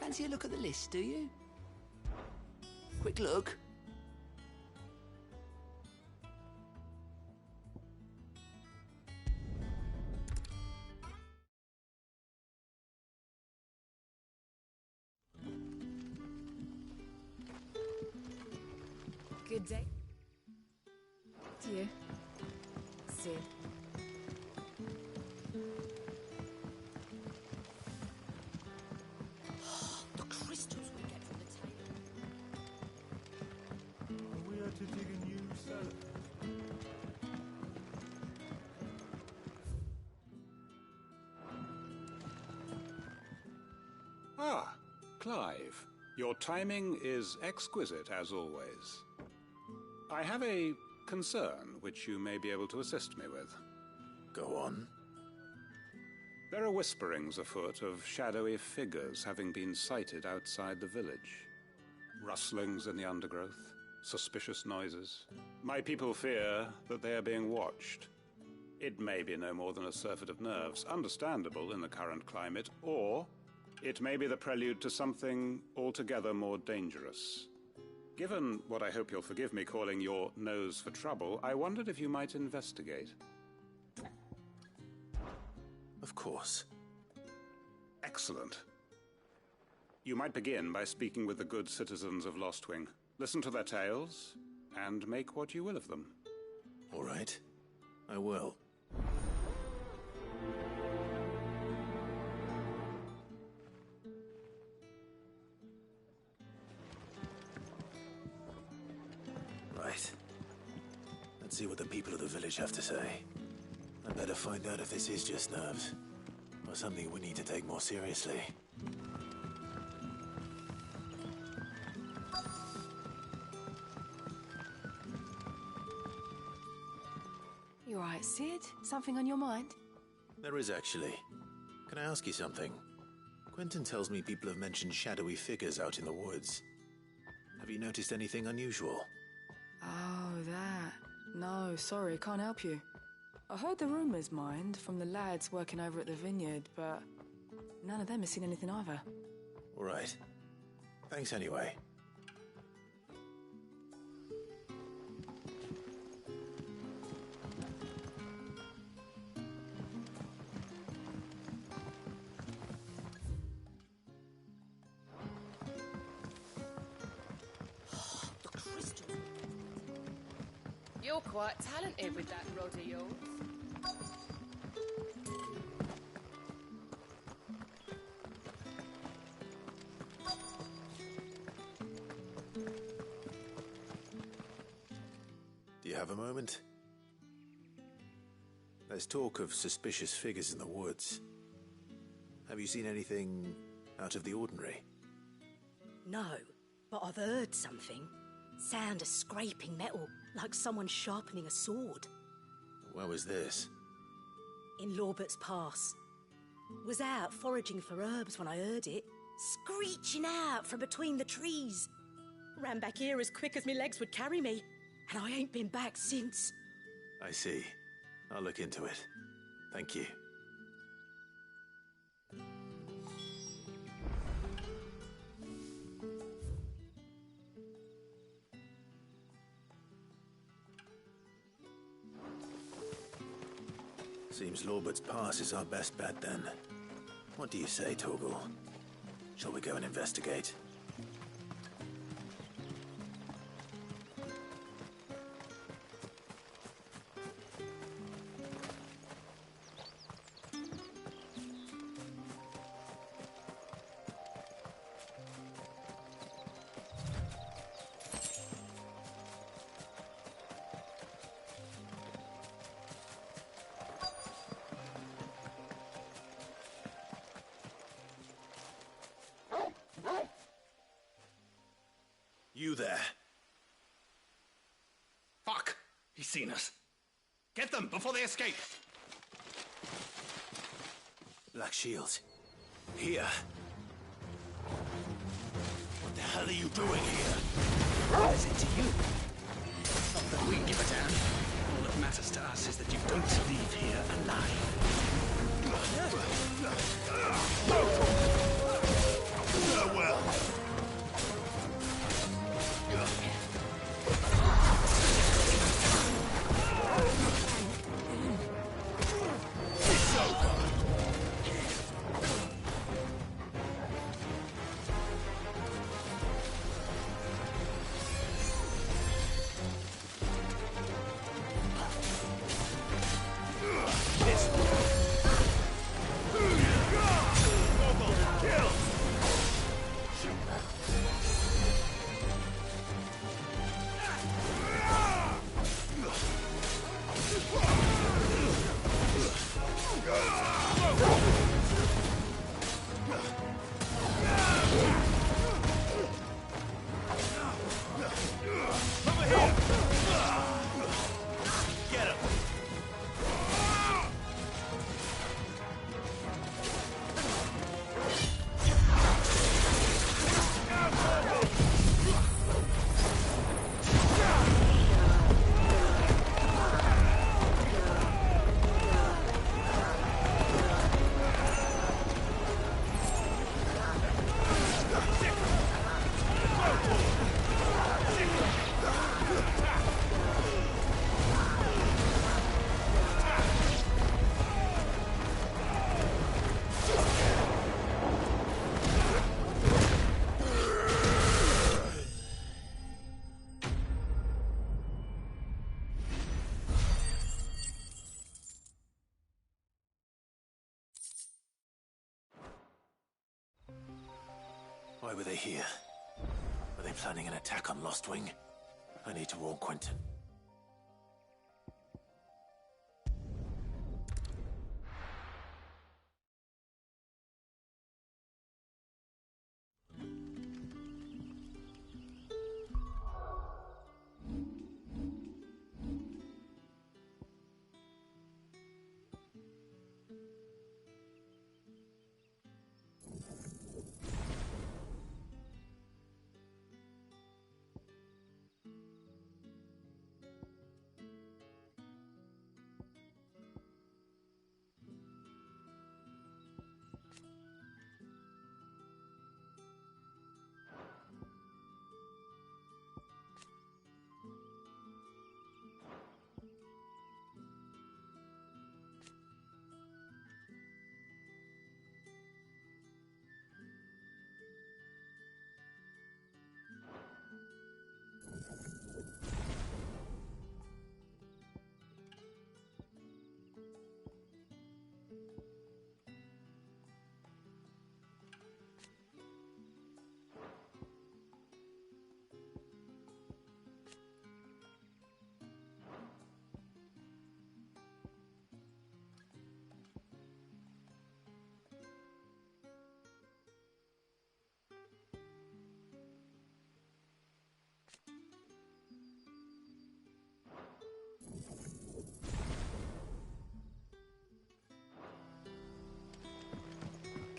Fancy a look at the list, do you? Quick look. Good day. To you. Sid. The crystals we get from the table. Are we to dig a new cellar? Ah, Clive. Your timing is exquisite, as always. I have a concern which you may be able to assist me with. Go on. There are whisperings afoot of shadowy figures having been sighted outside the village. Rustlings in the undergrowth, suspicious noises. My people fear that they are being watched. It may be no more than a surfeit of nerves, understandable in the current climate, or it may be the prelude to something altogether more dangerous. Given what I hope you'll forgive me calling your nose for trouble, I wondered if you might investigate. Of course. Excellent. You might begin by speaking with the good citizens of Lostwing. Listen to their tales, and make what you will of them. All right. I will. Right. Let's see what the people of the village have to say. I better find out if this is just nerves, or something we need to take more seriously. You alright, Sid? Something on your mind? There is actually. Can I ask you something? Quentin tells me people have mentioned shadowy figures out in the woods. Have you noticed anything unusual? Oh, that. No, sorry, can't help you. I heard the rumours, mind, from the lads working over at the vineyard, but none of them has seen anything either. All right. Thanks anyway. The crystals. You're quite talented with that rod of yours. Do you have a moment? There's talk of suspicious figures in the woods. Have you seen anything out of the ordinary? No, but I've heard something. Sound of scraping metal, like someone sharpening a sword. Where was this? In Lorbert's Pass. Was out foraging for herbs when I heard it, screeching out from between the trees. Ran back here as quick as my legs would carry me, and I ain't been back since. I see. I'll look into it. Thank you. Seems Lorbert's Pass is our best bet then. What do you say, Torgal? Shall we go and investigate? You there. Fuck! He's seen us. Get them before they escape! Black Shields. Here. What the hell are you doing here? What is it to you? Not that we give a damn. All that matters to us is that you don't leave here alive. No way! Why were they here? Are they planning an attack on Lost Wing? I need to warn Quentin.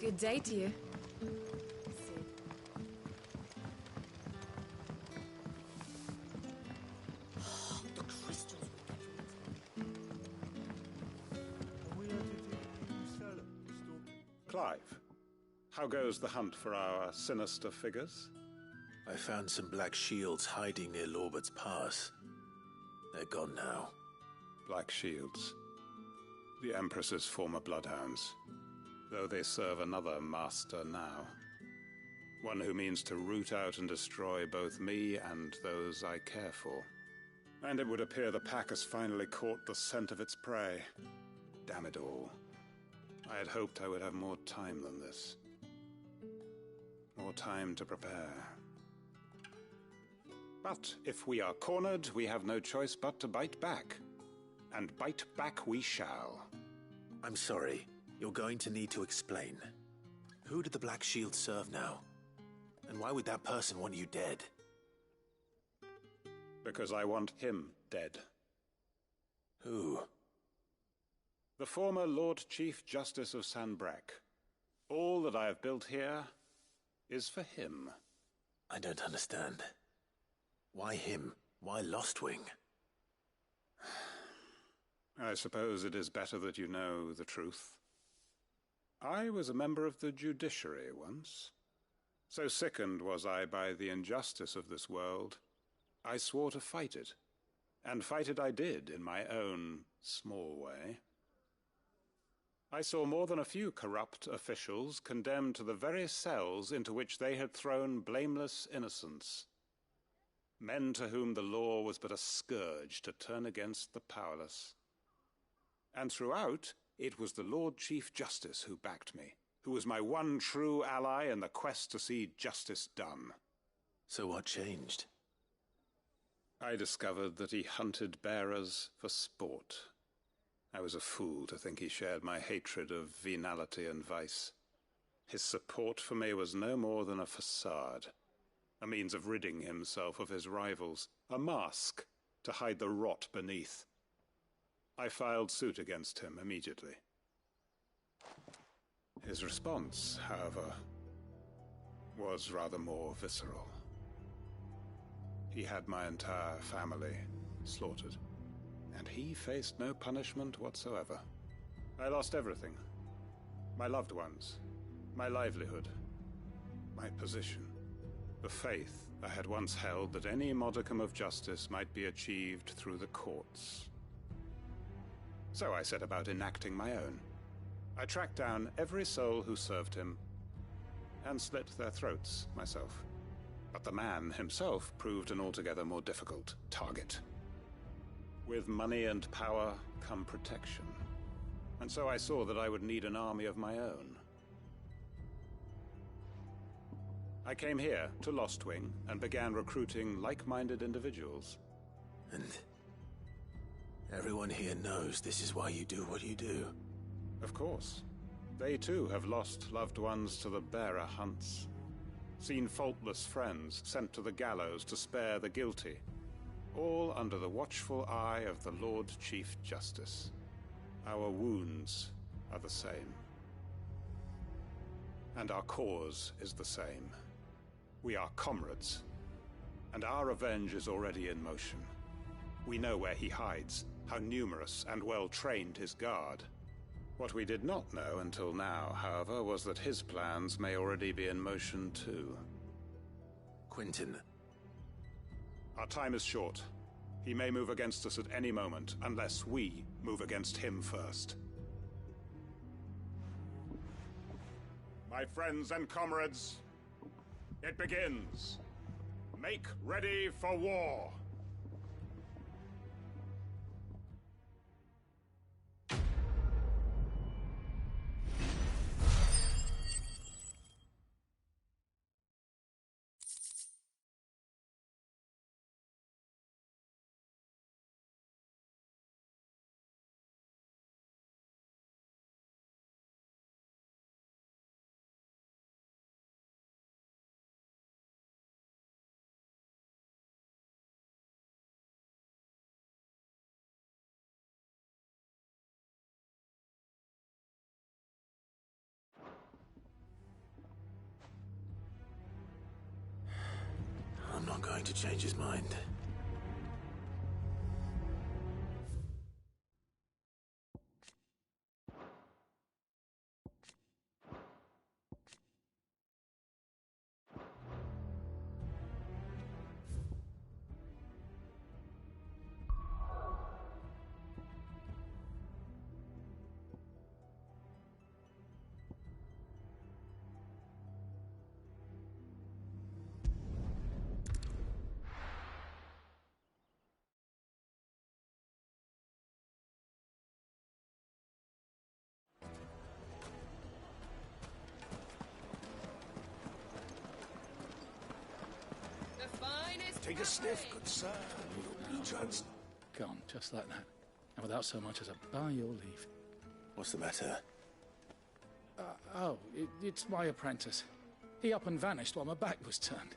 Good day to you. The crystals will get you. Are we headed to the cellar? Storm? Clive, how goes the hunt for our sinister figures? I found some black shields hiding near Lorbert's Pass. They're gone now. Black Shields. The Empress's former bloodhounds. Though they serve another master now. One who means to root out and destroy both me and those I care for. And it would appear the pack has finally caught the scent of its prey. Damn it all. I had hoped I would have more time than this. More time to prepare. But if we are cornered, we have no choice but to bite back. And bite back we shall. I'm sorry. You're going to need to explain. Who did the Black Shield serve now? And why would that person want you dead? Because I want him dead. Who? The former Lord Chief Justice of Sanbreque. All that I have built here is for him. I don't understand. Why him? Why Lost Wing? I suppose it is better that you know the truth. I was a member of the judiciary once. So sickened was I by the injustice of this world, I swore to fight it. And fight it I did in my own small way. I saw more than a few corrupt officials condemned to the very cells into which they had thrown blameless innocents. Men to whom the law was but a scourge to turn against the powerless. And throughout, it was the Lord Chief Justice who backed me, who was my one true ally in the quest to see justice done. So what changed? I discovered that he hunted bearers for sport. I was a fool to think he shared my hatred of venality and vice. His support for me was no more than a facade, a means of ridding himself of his rivals, a mask to hide the rot beneath. I filed suit against him immediately. His response, however, was rather more visceral. He had my entire family slaughtered, and he faced no punishment whatsoever. I lost everything. My loved ones, my livelihood, my position, the faith I had once held that any modicum of justice might be achieved through the courts. So I set about enacting my own. I tracked down every soul who served him, and slit their throats myself. But the man himself proved an altogether more difficult target. With money and power come protection, and so I saw that I would need an army of my own. I came here to Lostwing and began recruiting like-minded individuals. And everyone here knows this is why you do what you do. Of course. They too have lost loved ones to the bearer hunts. Seen faultless friends sent to the gallows to spare the guilty. All under the watchful eye of the Lord Chief Justice. Our wounds are the same. And our cause is the same. We are comrades. And our revenge is already in motion. We know where he hides, how numerous and well-trained his guard. What we did not know until now, however, was that his plans may already be in motion too. Quentin. Our time is short. He may move against us at any moment, unless we move against him first. My friends and comrades, it begins. Make ready for war. I'm not going to change his mind. The finest Take a sniff, good sir. You'll be judged. Gone, just like that. And without so much as a by your leave. What's the matter? It's my apprentice. He up and vanished while my back was turned.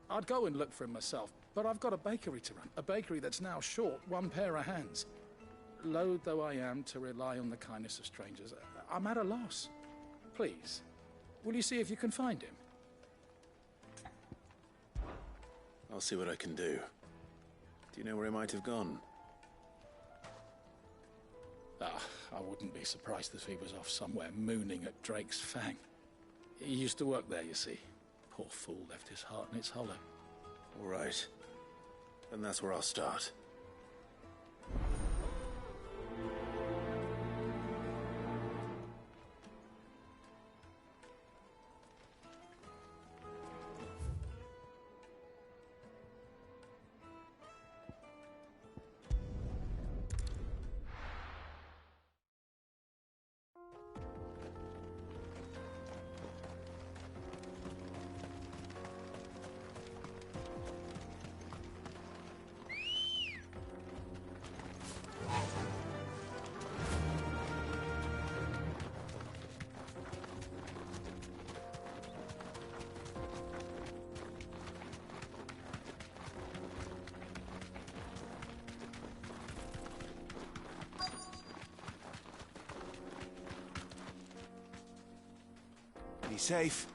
I'd go and look for him myself, but I've got a bakery to run. A bakery that's now short one pair of hands. Loath though I am to rely on the kindness of strangers, I'm at a loss. Please, will you see if you can find him? I'll see what I can do. Do you know where he might have gone? I wouldn't be surprised if he was off somewhere mooning at Drake's Fang. He used to work there, you see. Poor fool left his heart in its hollow. All right. Then that's where I'll start. Be safe.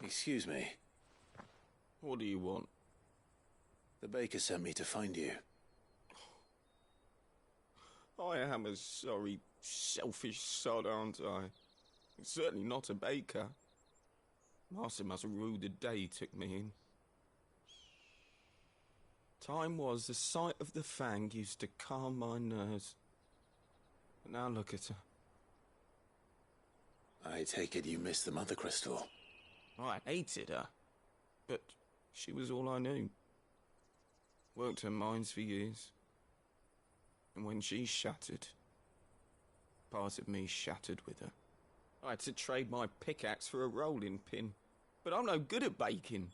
Excuse me. What do you want? The baker sent me to find you. I am a sorry, selfish sod, aren't I? Certainly not a baker. Master must have ruled the day he took me in. Time was the sight of the fang used to calm my nerves. But now look at her. I take it you missed the Mother Crystal. I hated her, but she was all I knew. Worked her mines for years. And when she shattered, part of me shattered with her. I had to trade my pickaxe for a rolling pin, but I'm no good at baking.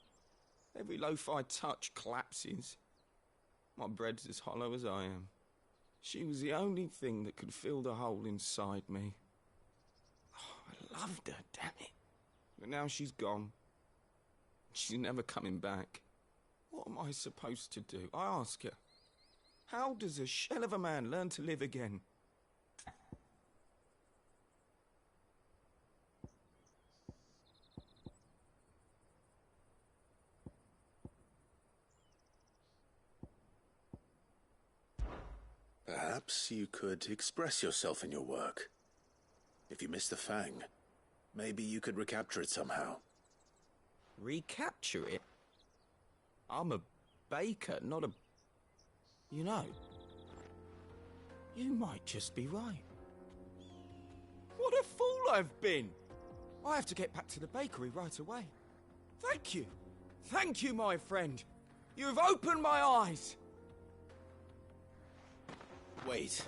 Every loaf I touch collapses. My bread's as hollow as I am. She was the only thing that could fill the hole inside me. Oh, I loved her, damn it. But now she's gone. She's never coming back. What am I supposed to do? I ask her. How does a shell of a man learn to live again? Perhaps you could express yourself in your work. If you missed the fang, maybe you could recapture it somehow. Recapture it? I'm a baker, not a... You know, you might just be right. What a fool I've been! I have to get back to the bakery right away. Thank you. Thank you, my friend. You've opened my eyes. Wait.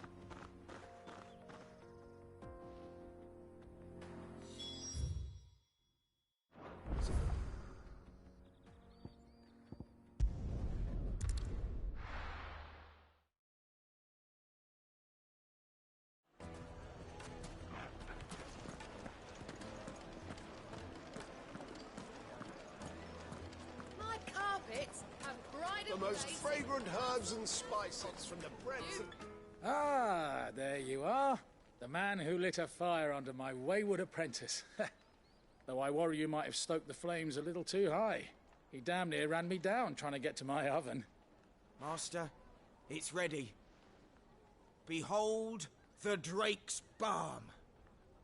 My carpets have bridal The most days. fragrant herbs and spices from the breadth of... Ah, there you are. The man who lit a fire under my wayward apprentice. Though I worry you might have stoked the flames a little too high. He damn near ran me down trying to get to my oven. Master, it's ready. Behold the Drake's Balm.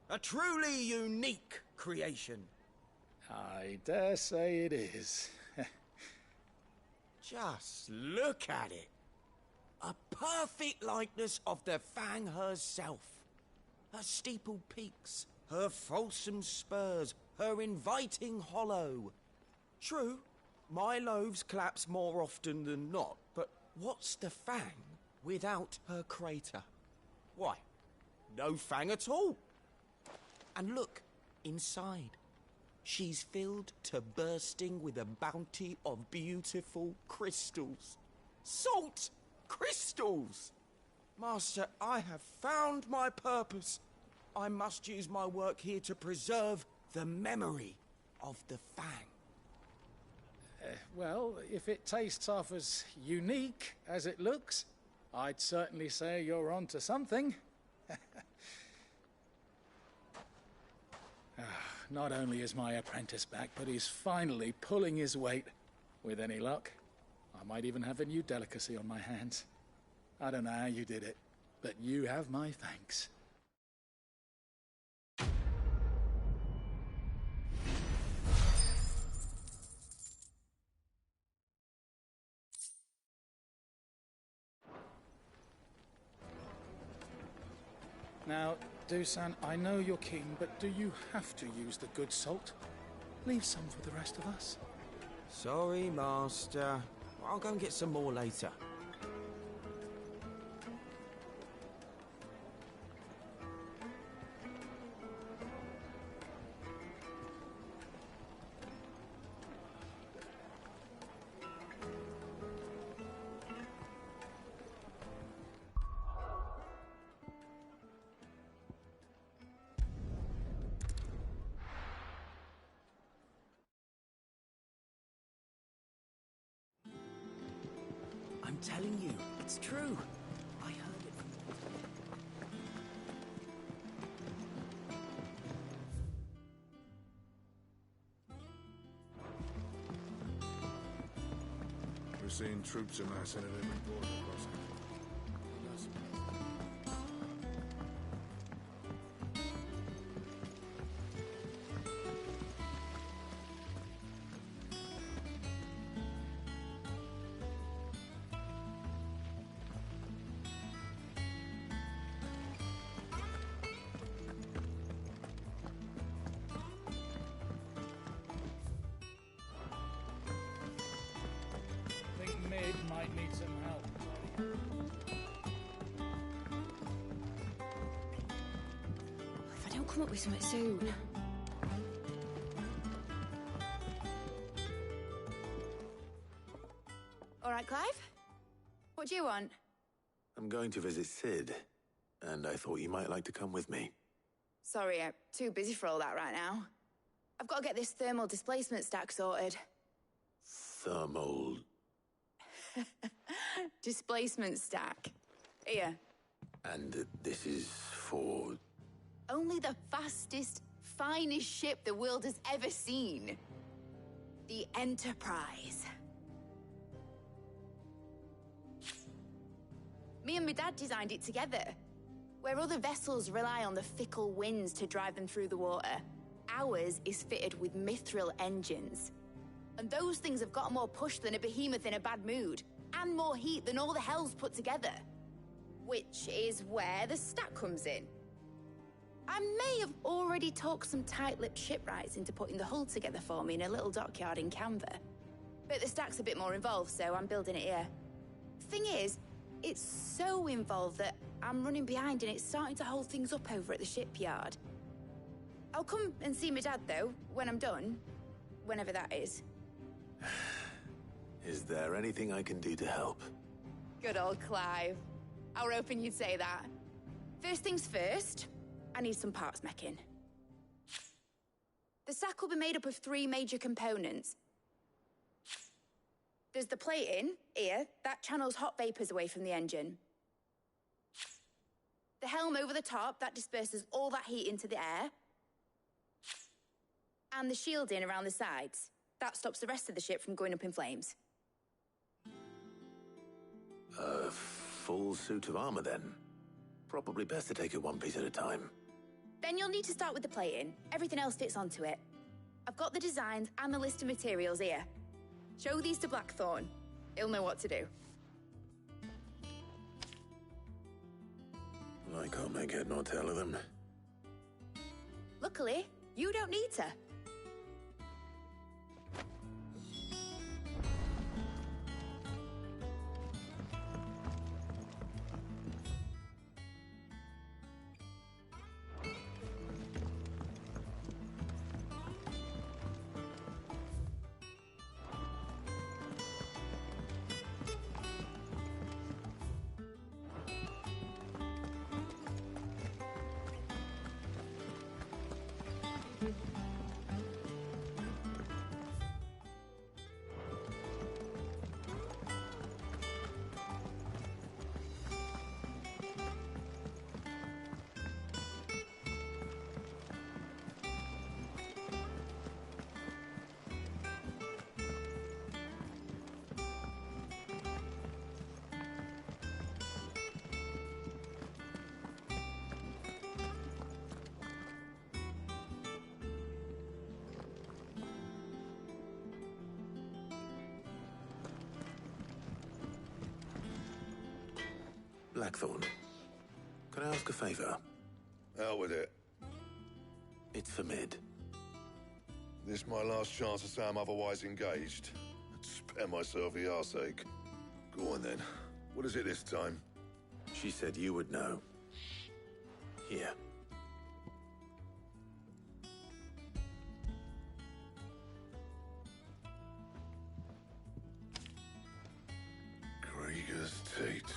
A truly unique creation. I dare say it is. Just look at it. A perfect likeness of the Fang herself. Her steepled peaks, her fulsome spurs, her inviting hollow. True, my loaves collapse more often than not, but what's the Fang without her crater? Why, no Fang at all. And look, inside. She's filled to bursting with a bounty of beautiful crystals. Salt crystals! Master, I have found my purpose. I must use my work here to preserve the memory of the Fang. Well, if it tastes half as unique as it looks, I'd certainly say you're onto something. Not only is my apprentice back, but he's finally pulling his weight. With any luck, I might even have a new delicacy on my hands. I don't know how you did it, but you have my thanks. Now, Dusan, I know you're keen, but do you have to use the good salt? Leave some for the rest of us. Sorry, Master. I'll go and get some more later. I'm telling you, it's true. I heard it from... We're seeing troops amassing at every border crossing. Mid might need some help. If I don't come up with something soon. All right, Clive? What do you want? I'm going to visit Sid, and I thought you might like to come with me. Sorry, I'm too busy for all that right now. I've got to get this thermal displacement stack sorted. Thermal... Displacement stack. Here. And this is for... Only the fastest, finest ship the world has ever seen. The Enterprise. Me and my dad designed it together. Where other vessels rely on the fickle winds to drive them through the water, ours is fitted with mithril engines. And those things have got more push than a behemoth in a bad mood, and more heat than all the hells put together. Which is where the stack comes in. I may have already talked some tight-lipped shipwrights into putting the hull together for me in a little dockyard in Canva. But the stack's a bit more involved, so I'm building it here. Thing is, it's so involved that I'm running behind and it's starting to hold things up over at the shipyard. I'll come and see my dad, though, when I'm done. Whenever that is. Is there anything I can do to help? Good old Clive. I were hoping you'd say that. First things first, I need some parts meching. The stack will be made up of 3 major components. There's the plating, here, that channels hot vapors away from the engine. The helm over the top, that disperses all that heat into the air. And the shielding around the sides. That stops the rest of the ship from going up in flames. A full suit of armor, then. Probably best to take it one piece at a time. Then you'll need to start with the plating. Everything else fits onto it. I've got the designs and the list of materials here. Show these to Blackthorn. He'll know what to do. I can't make head nor tail of them. Luckily, you don't need to. Blackthorn, can I ask a favor? Out with it. It's for Mid. This my last chance to say I'm otherwise engaged. Spare myself the arseache. Go on then. What is it this time? She said you would know. Here. Krieger's Tates.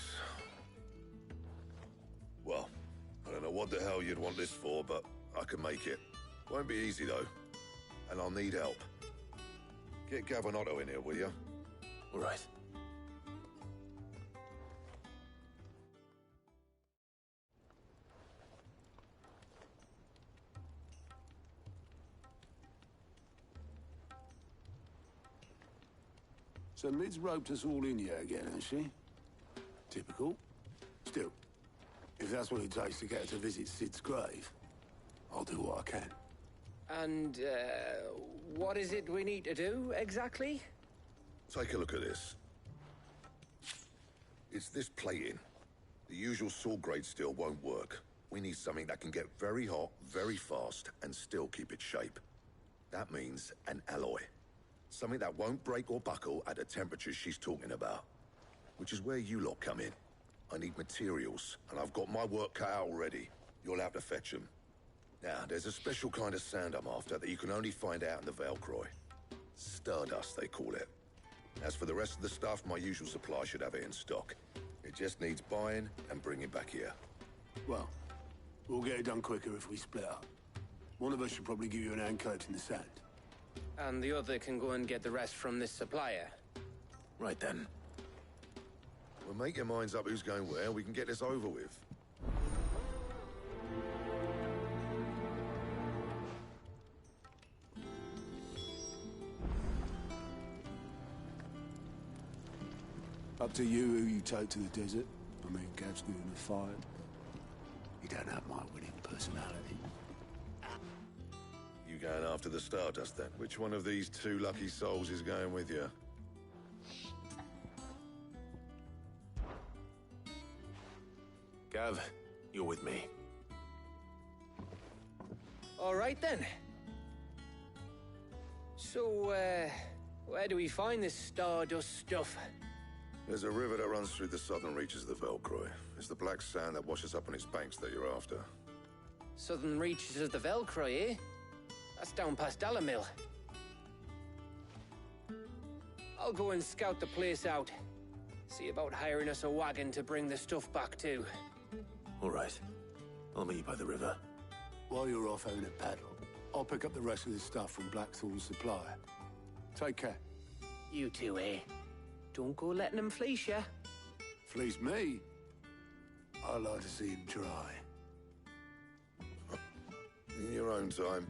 Well, I don't know what the hell you'd want this for, but I can make it. Won't be easy, though. And I'll need help. Get Gavin-Otto in here, will you? All right. So Mid's roped us all in here again, has she? Typical. Still, if that's what it takes to get her to visit Sid's grave, I'll do what I can. And, what is it we need to do, exactly? Take a look at this. It's this plating. The usual sword grade steel won't work. We need something that can get very hot, very fast, and still keep its shape. That means an alloy. Something that won't break or buckle at the temperatures she's talking about. Which is where you lot come in. I need materials, and I've got my work cut out already. You'll have to fetch them. Now, there's a special kind of sand I'm after that you can only find out in the Velcroy. Stardust, they call it. As for the rest of the stuff, my usual supply should have it in stock. It just needs buying and bringing back here. Well, we'll get it done quicker if we split up. One of us should probably give you an hand collecting the sand. And the other can go and get the rest from this supplier. Right then. Well, make your minds up who's going where, we can get this over with. Up to you who you take to the desert. I mean, Gav's good in a fight, but he don't have my winning personality. You going after the Stardust, then? Which one of these two lucky souls is going with you? Gav, you're with me. All right, then. So, where do we find this Stardust stuff? There's a river that runs through the southern reaches of the Velcroy. It's the black sand that washes up on its banks that you're after. Southern reaches of the Velcroy, eh? That's down past Dalamil. I'll go and scout the place out. See about hiring us a wagon to bring the stuff back to. All right. I'll meet you by the river. While you're off having a paddle, I'll pick up the rest of the stuff from Blackthorn's supplier. Take care. You two, eh? Don't go letting him fleece ya. Fleece me? I like to see him try. In your own time.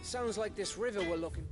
Sounds like this river we're looking.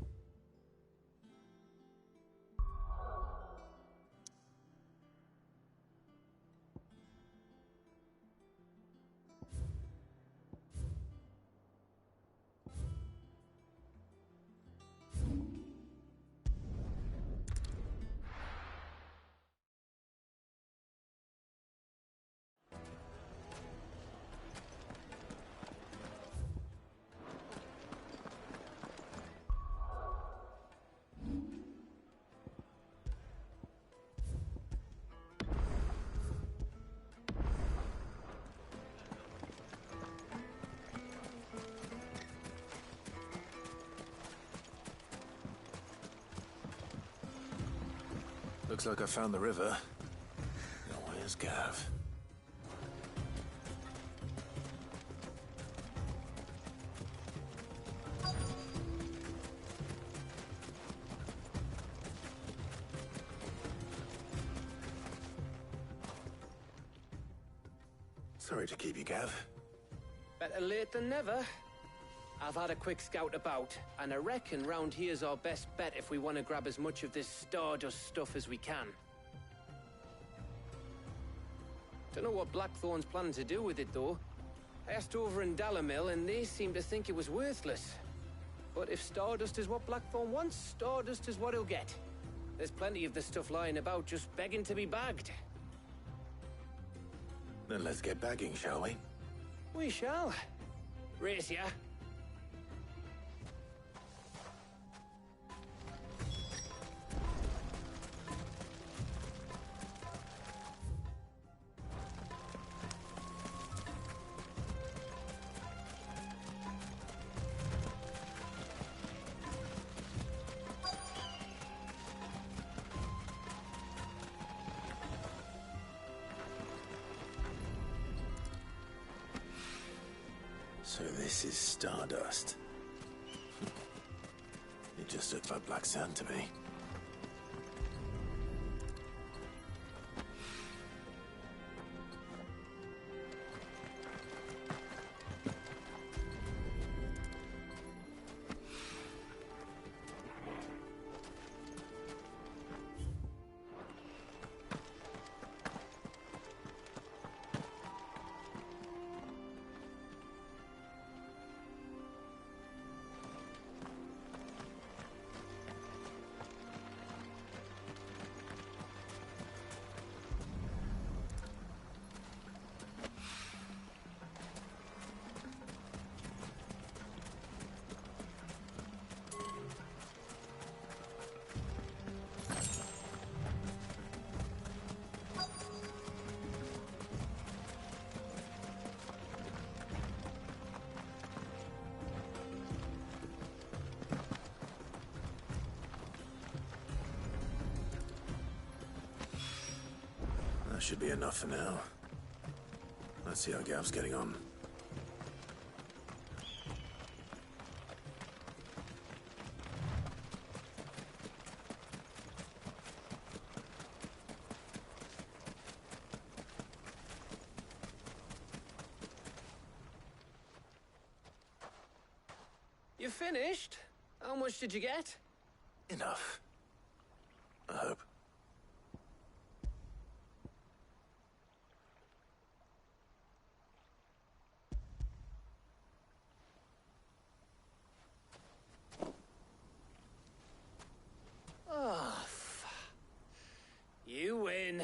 Looks like I found the river. Now where's Gav? Sorry to keep you, Gav. Better late than never. I've had a quick scout about, and I reckon round here's our best bet if we want to grab as much of this Stardust stuff as we can. Don't know what Blackthorn's planning to do with it, though. I asked over in Dalamil, and they seem to think it was worthless. But if Stardust is what Blackthorn wants, Stardust is what he'll get. There's plenty of the stuff lying about just begging to be bagged. Then let's get bagging, shall we? We shall. Race ya. So this is Stardust. It just looked like black sand to me. should be enough for now. Let's see how Gav's getting on. You finished? How much did you get? Enough. I hope. Oh, you win.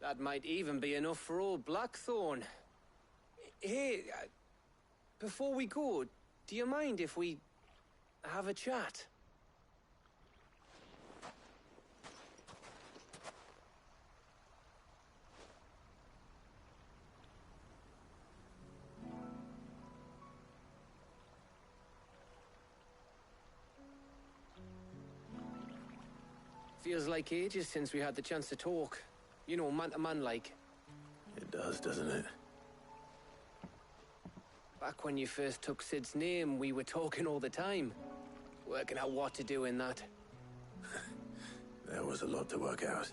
That might even be enough for old Blackthorn. Hey, before we go, do you mind if we have a chat? Feels like ages since we had the chance to talk. You know, man to man like. It does, doesn't it? Back when you first took Sid's name, we were talking all the time. Working out what to do in that. There was a lot to work out.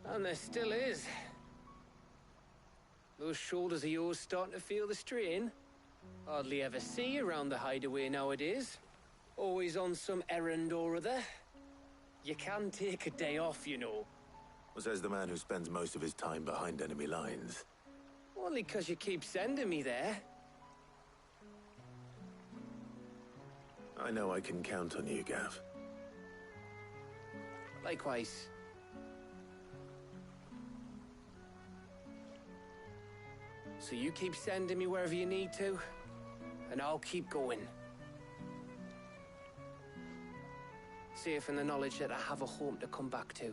And there still is. Those shoulders of yours starting to feel the strain. Hardly ever see you around the hideaway nowadays. Always on some errand or other. You can take a day off, you know. Well, says the man who spends most of his time behind enemy lines. Only 'cause you keep sending me there. I know I can count on you, Gav. Likewise. So you keep sending me wherever you need to, and I'll keep going. Safe in the knowledge that I have a home to come back to.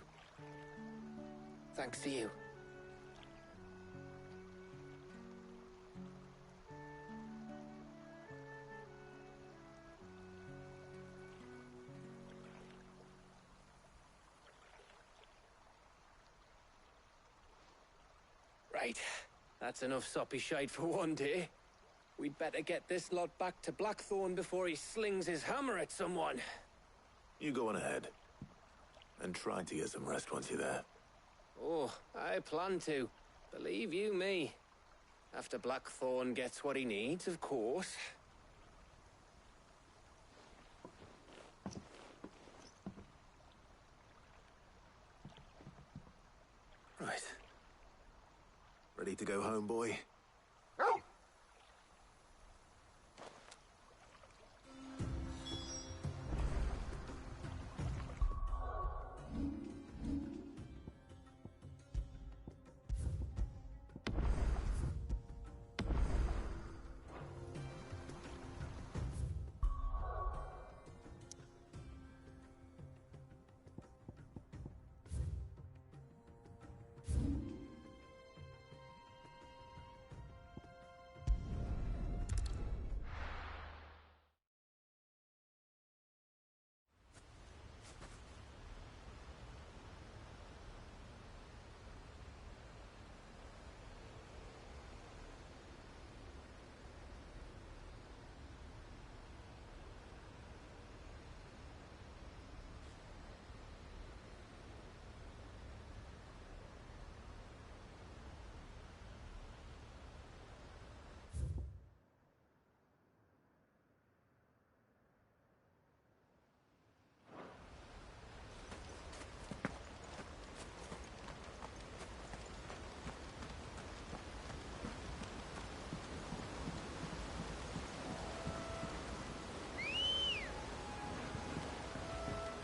Thanks to you. Right. That's enough soppy shite for one day. We'd better get this lot back to Blackthorn before he slings his hammer at someone. You go on ahead. And try to get some rest once you're there. Oh, I plan to. Believe you me. After Blackthorn gets what he needs, of course. Right. Ready to go home, boy?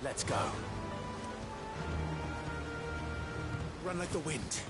Let's go. Run like the wind.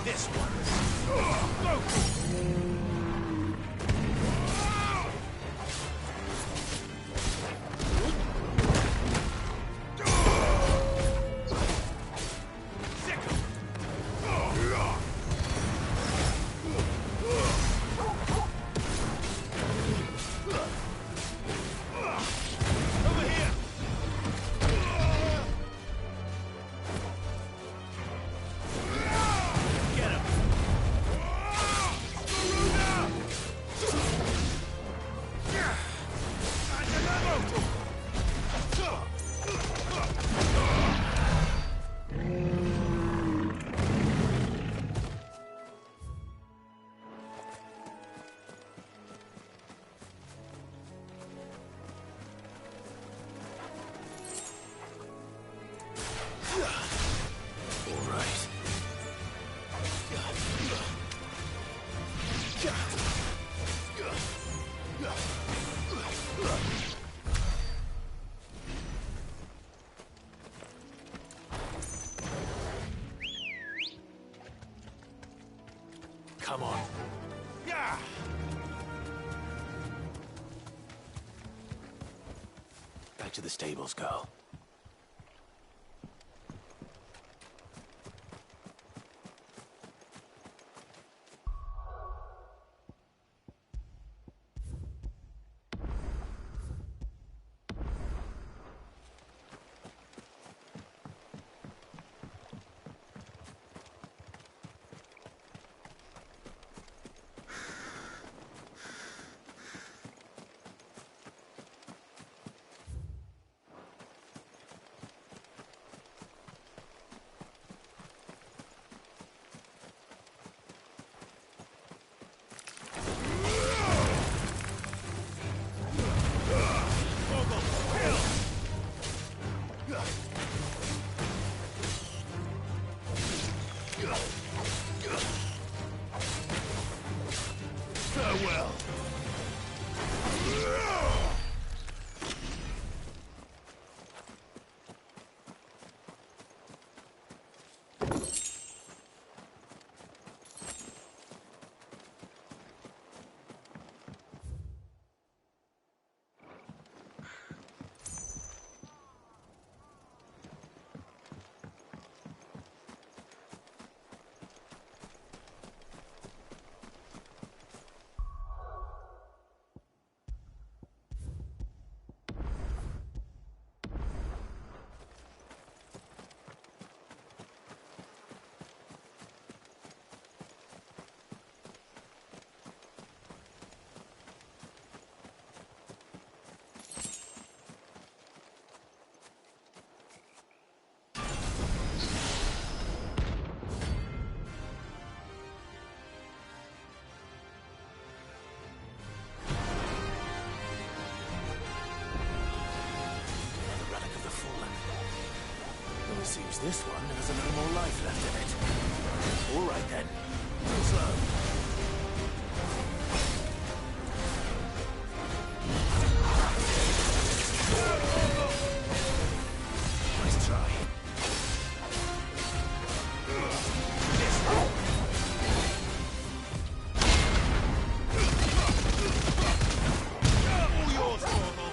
This one. Go! Come on. Yeah! Back to the stables, girl. Farewell. Seems this one has a little more life left in it. All right then. Real slow. Nice try. All yours, Gorgo.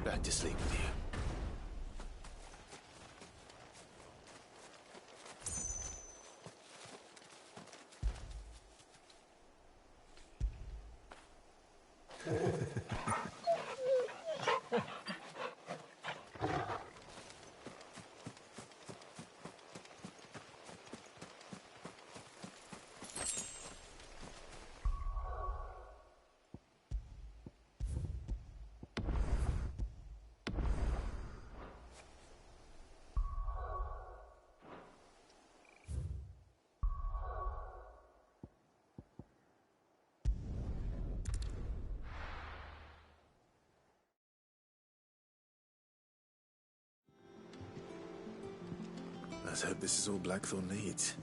Back to sleep with you. Let's hope this is all Blackthorn needs.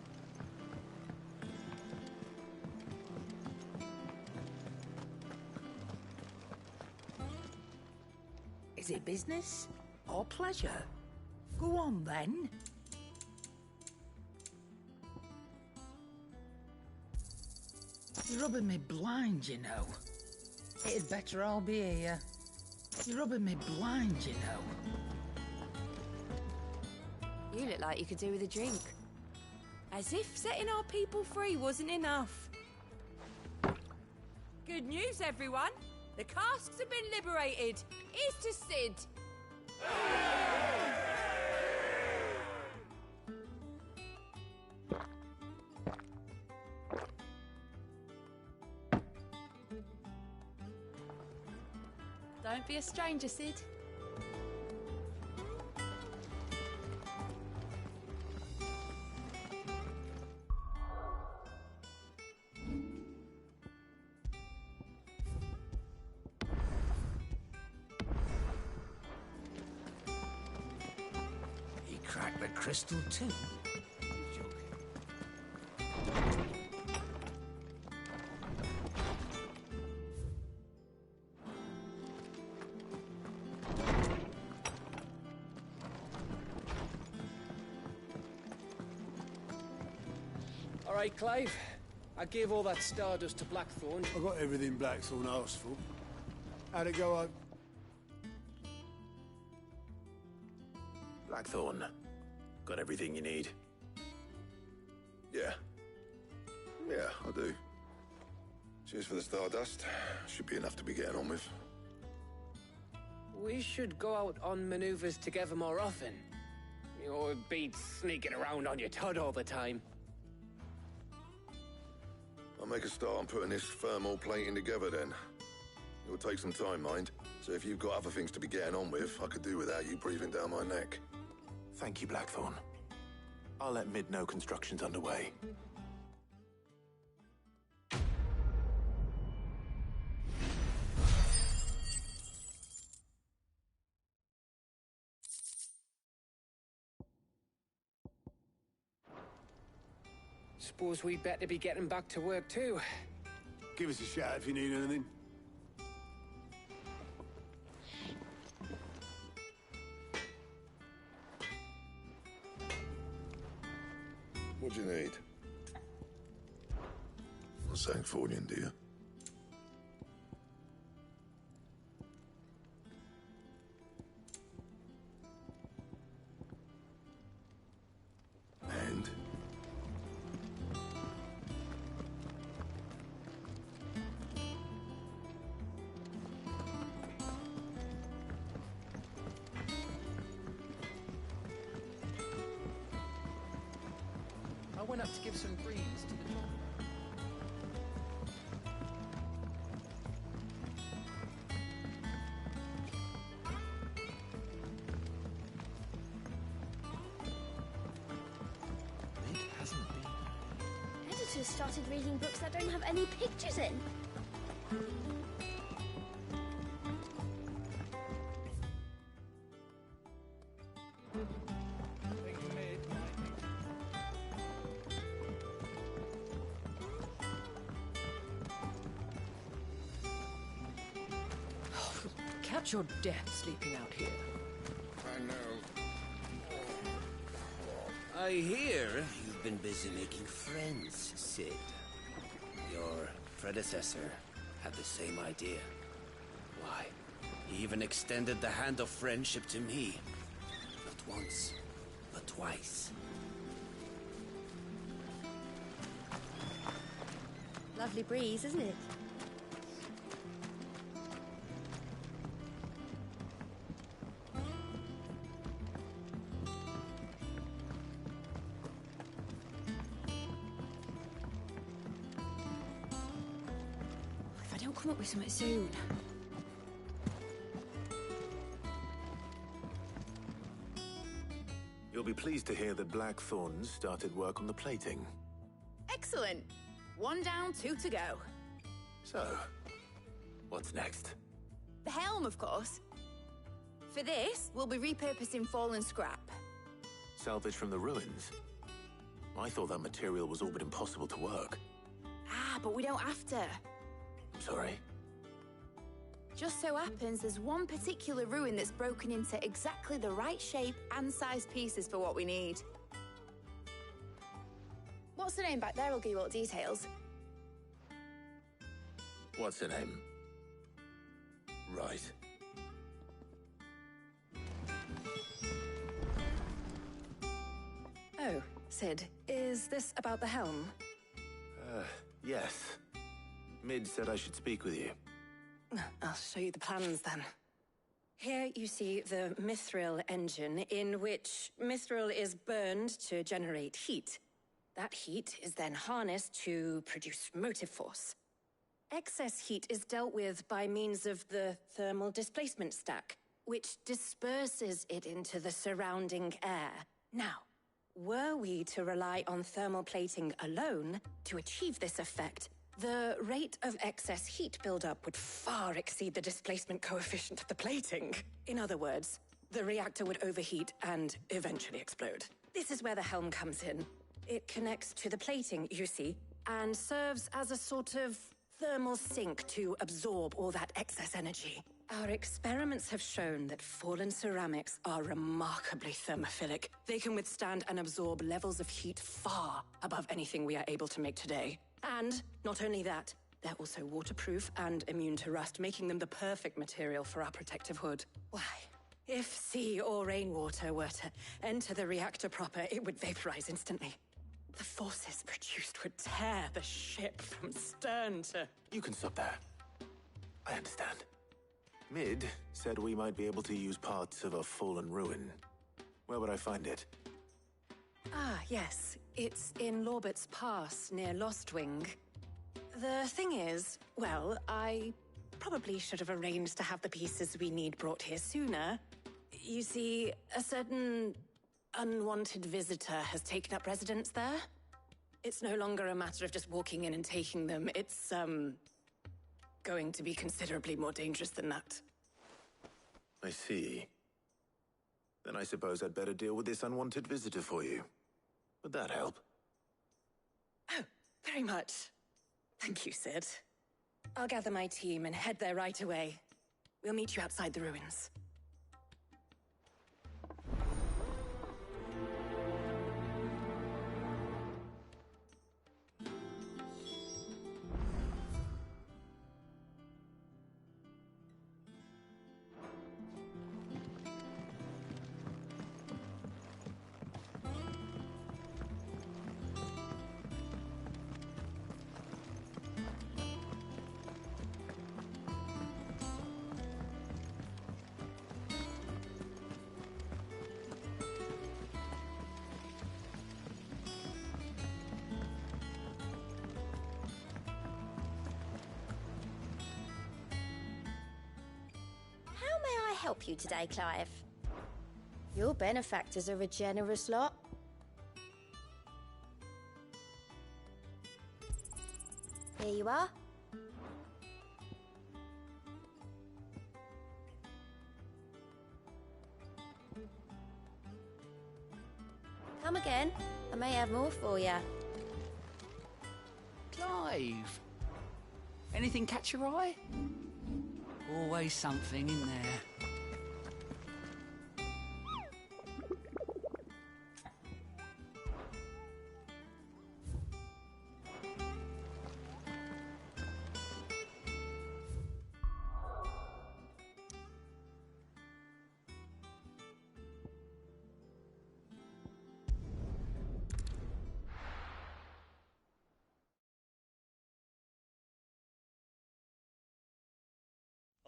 Is it business or pleasure? Go on, then. You're rubbing me blind, you know. It'd better all be here. You're rubbing me blind, you know. You look like you could do with a drink. As if setting our people free wasn't enough. Good news, everyone. The casks have been liberated. Here's to Sid. Don't be a stranger, Sid. He cracked the crystal too. All right, Clive. I gave all that stardust to Blackthorn. I got everything Blackthorn asked for. How'd it go, Oak? Blackthorn, got everything you need? Yeah. Yeah, I do. Cheers for the stardust. Should be enough to be getting on with. We should go out on maneuvers together more often. You'll be sneaking around on your Todd all the time. I'll make a start on putting this thermal plating together then. It'll take some time, mind. So if you've got other things to be getting on with, I could do without you breathing down my neck. Thank you, Blackthorn. I'll let Mid know construction's underway. Suppose we'd better be getting back to work too. Give us a shout if you need anything. What do you need? Not saying fortune, do you? And? I went up to give some greens to the doctor. Editors started reading books that don't have any pictures in. Catch your death sleeping out here. I know. I hear you've been busy making friends, Sid. Your predecessor had the same idea. Why, he even extended the hand of friendship to me. Not once, but twice. Lovely breeze, isn't it? If I don't come up with something soon. You'll be pleased to hear that Blackthorn started work on the plating. Excellent. 1 down, 2 to go. So, what's next? The helm, of course. For this, we'll be repurposing fallen scrap. Salvage from the ruins? I thought that material was all but impossible to work. Ah, but we don't have to. Sorry? Just so happens there's one particular ruin that's broken into exactly the right shape and size pieces for what we need. What's the name back there? I'll give you all the details. What's her name? Right. Oh, Sid, is this about the helm? Yes. Mid said I should speak with you. I'll show you the plans then. Here you see the mithril engine, in which mithril is burned to generate heat. That heat is then harnessed to produce motive force. Excess heat is dealt with by means of the thermal displacement stack, which disperses it into the surrounding air. Now, were we to rely on thermal plating alone to achieve this effect, the rate of excess heat buildup would far exceed the displacement coefficient of the plating. In other words, the reactor would overheat and eventually explode. This is where the helm comes in. It connects to the plating, you see, and serves as a sort of thermal sink to absorb all that excess energy. Our experiments have shown that fallen ceramics are remarkably thermophilic. They can withstand and absorb levels of heat far above anything we are able to make today. And not only that, they're also waterproof and immune to rust, making them the perfect material for our protective hood. Why, if sea or rainwater were to enter the reactor proper, it would vaporize instantly. The forces produced would tear the ship from stern to... You can stop there. I understand. Mid said we might be able to use parts of a fallen ruin. Where would I find it? Ah, yes. It's in Lorbert's Pass, near Lostwing. The thing is, well, I probably should have arranged to have the pieces we need brought here sooner. You see, a certain unwanted visitor has taken up residence there. It's no longer a matter of just walking in and taking them. It's, going to be considerably more dangerous than that. I see. Then I suppose I'd better deal with this unwanted visitor for you. Would that help? Very much. Thank you, Sid. I'll gather my team and head there right away. We'll meet you outside the ruins. Help you today, Clive? Your benefactors are a generous lot. Here you are. Come again. I may have more for you. Clive! Anything catch your eye? Always something in there.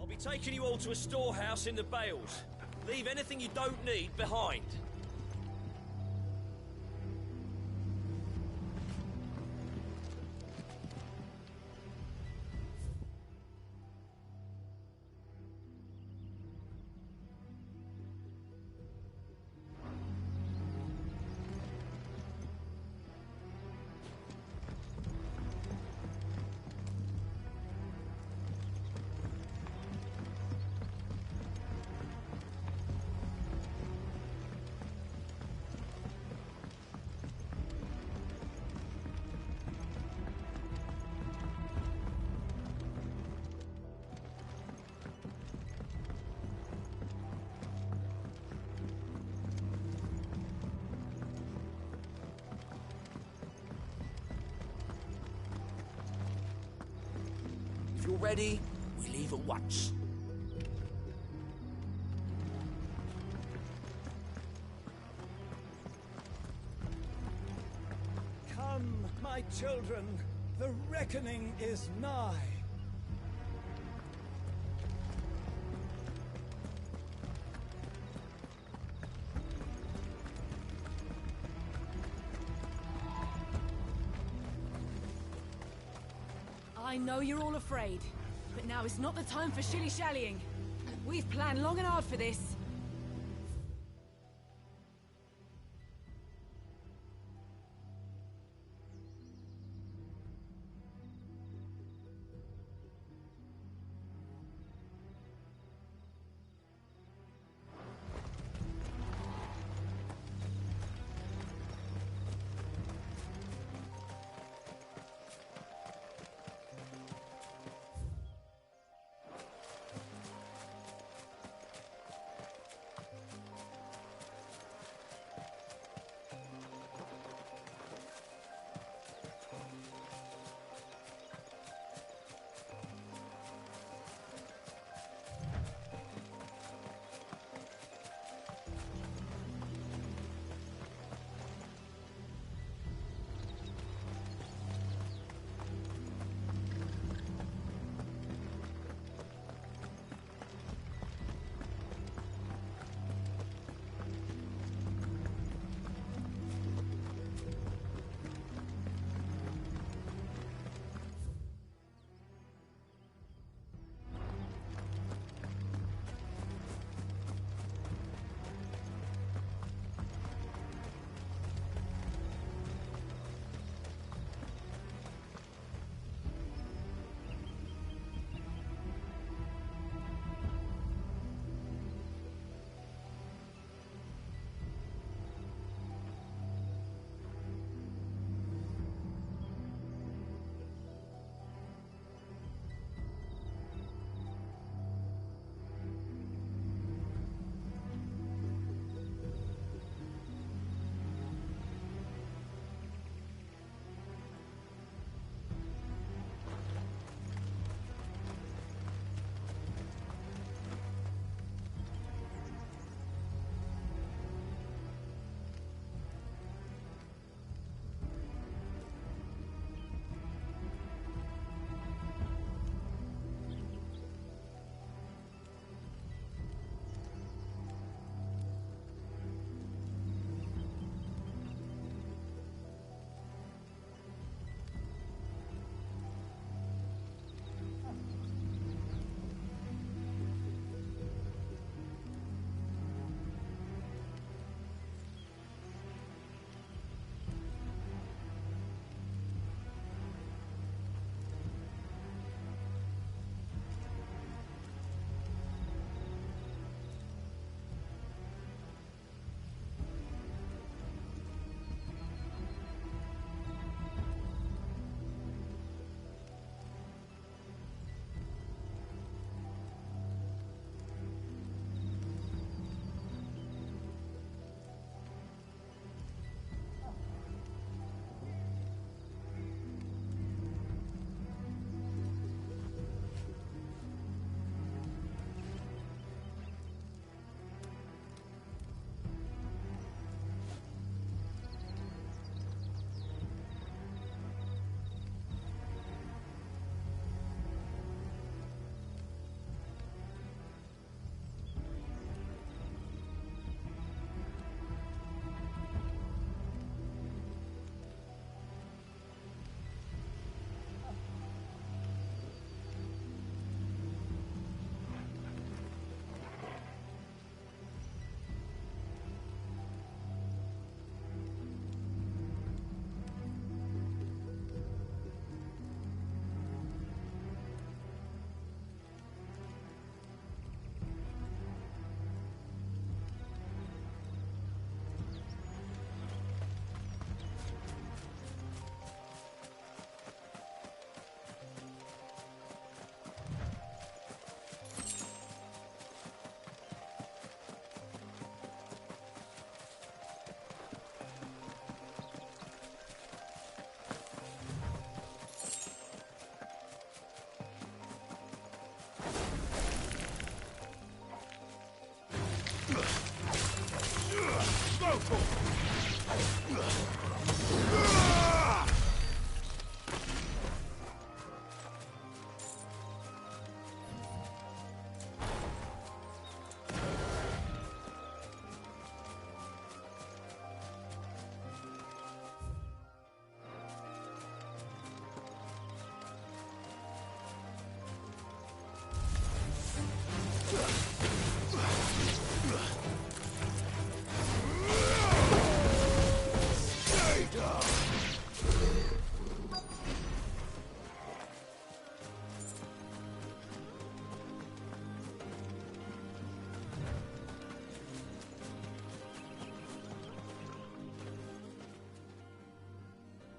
I'll be taking you all to a storehouse in the Bales. Leave anything you don't need behind. If you're ready, we leave at once. Come, my children, the reckoning is nigh. I know you're all afraid, but now is not the time for shilly-shallying. We've planned long and hard for this.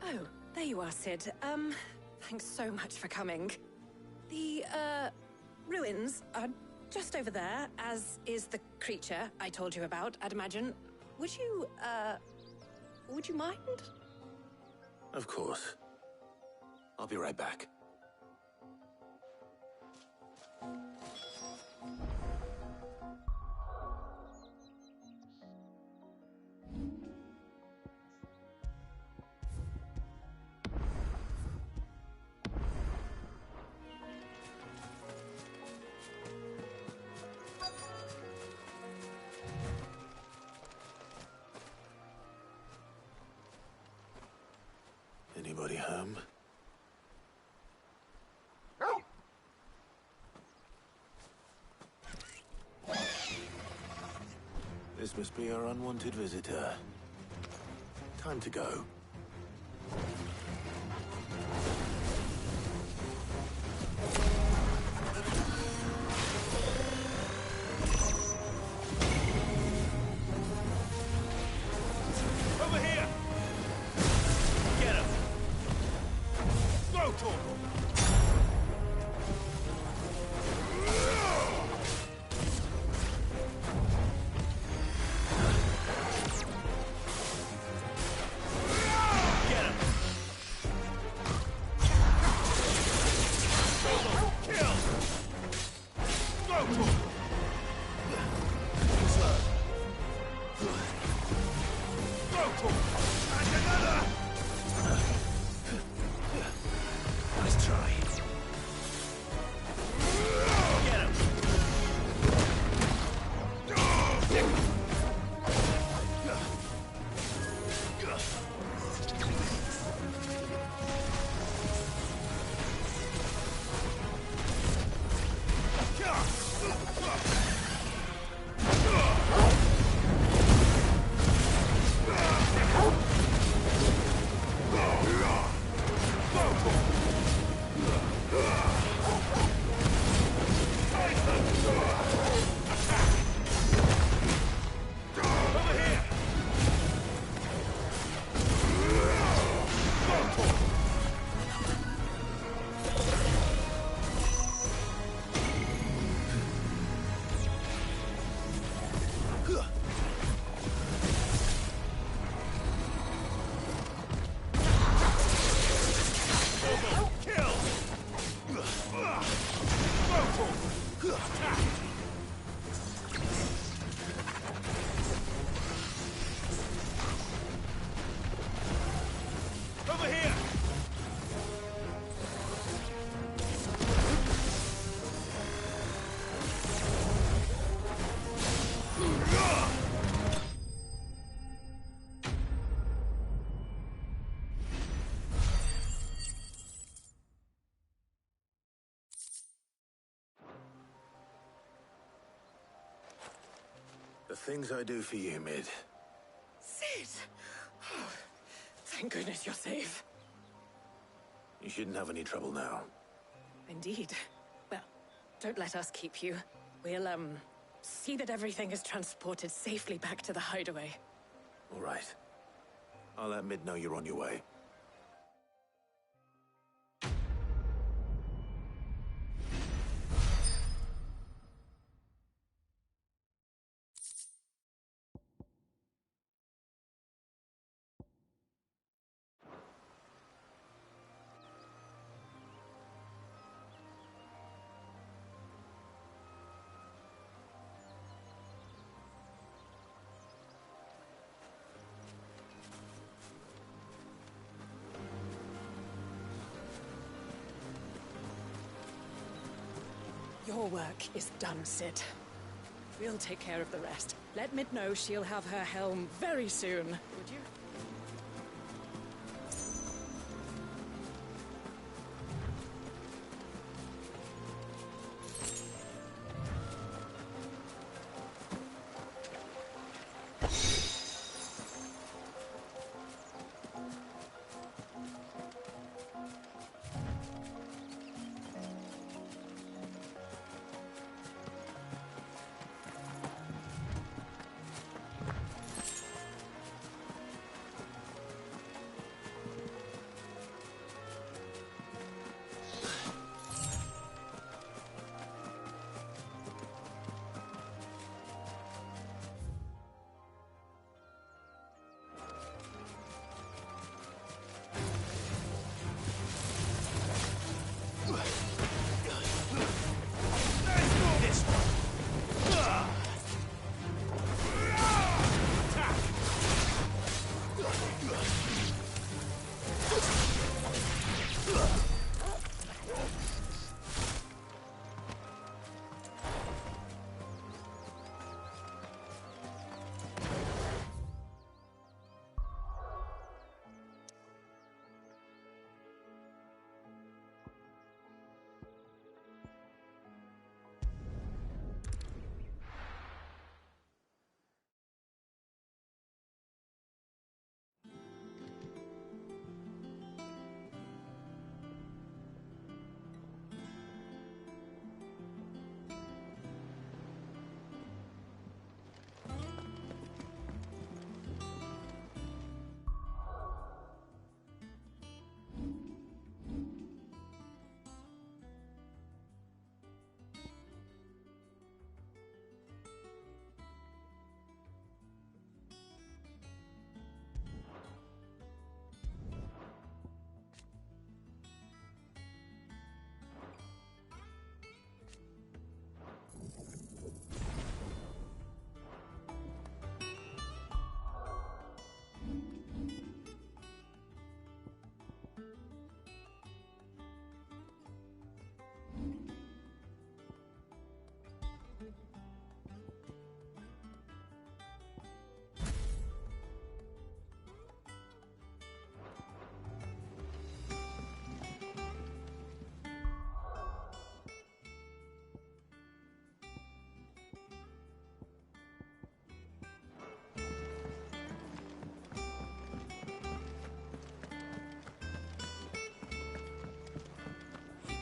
Oh, there you are, Sid. Thanks so much for coming. The, ruins are just over there, as is the creature I told you about, I'd imagine. Would you mind? Of course. I'll be right back. Anybody home? This must be our unwanted visitor. Time to go. Over here! Get him! Go, Torgal! The things I do for you, Mid. Sid! Oh, thank goodness you're safe. You shouldn't have any trouble now. Indeed. Well, don't let us keep you. We'll, see that everything is transported safely back to the hideaway. All right. I'll let Mid know you're on your way. Your work is done, Sid. We'll take care of the rest. Let Mid know she'll have her helm very soon, would you?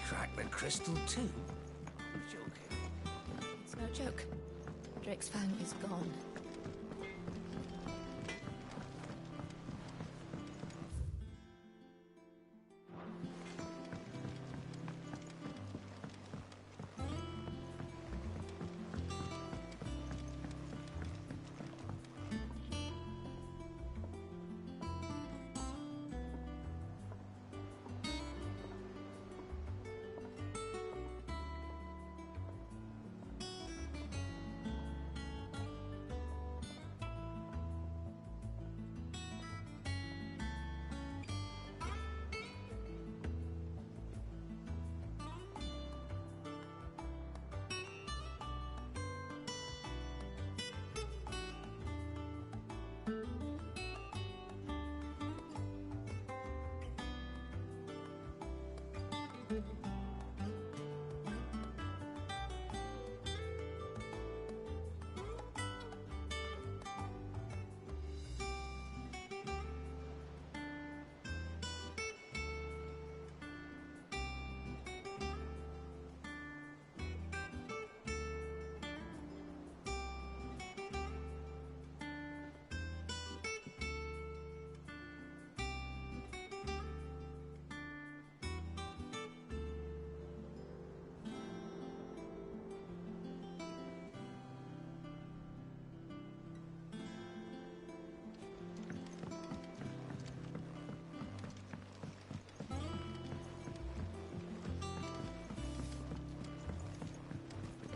Crack the crystal too? Joking. It's no joke. Drake's fang is gone.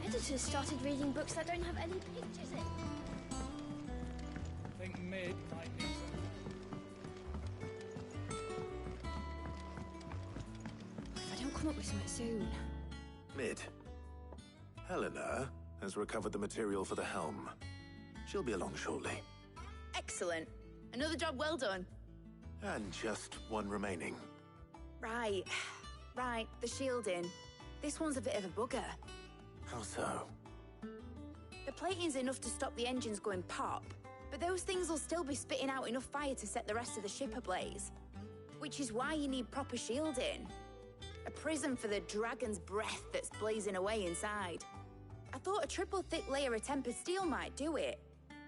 Editors started reading books that don't have any pictures in. I think Mid might need some. If I don't come up with something soon. Mid, Helena has recovered the material for the helm. She'll be along shortly. Excellent. Another job well done. And just one remaining. Right. Right, the shielding. This one's a bit of a bugger. How so? The plating's enough to stop the engines going pop, but those things will still be spitting out enough fire to set the rest of the ship ablaze. Which is why you need proper shielding. A prison for the dragon's breath that's blazing away inside. I thought a triple thick layer of tempered steel might do it.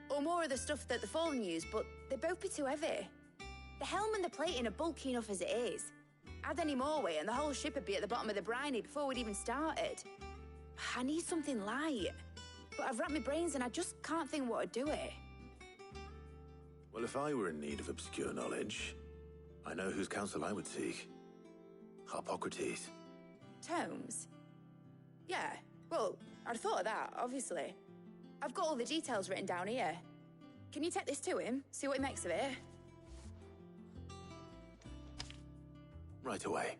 Or more of the stuff that the Fallen use, but they'd both be too heavy. The helm and the plating are bulky enough as it is. Add any more weight and the whole ship would be at the bottom of the briny before we'd even started. I need something light. But I've racked my brains and I just can't think what would do it. Well, if I were in need of obscure knowledge, I know whose counsel I would seek. Harpocrates. Tomes? Yeah, well, I'd thought of that, obviously. I've got all the details written down here. Can you take this to him, see what he makes of it? Right away.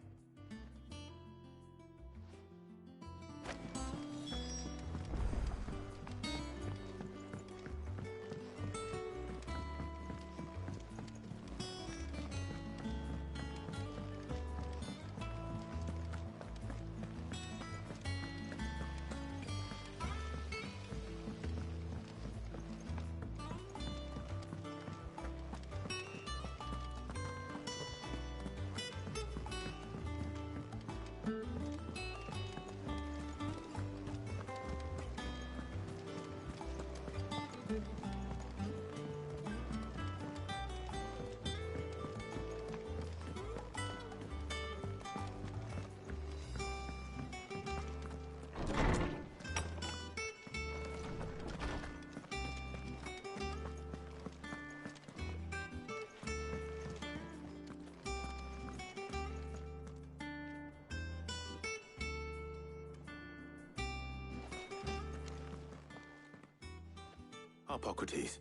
Harpocrates,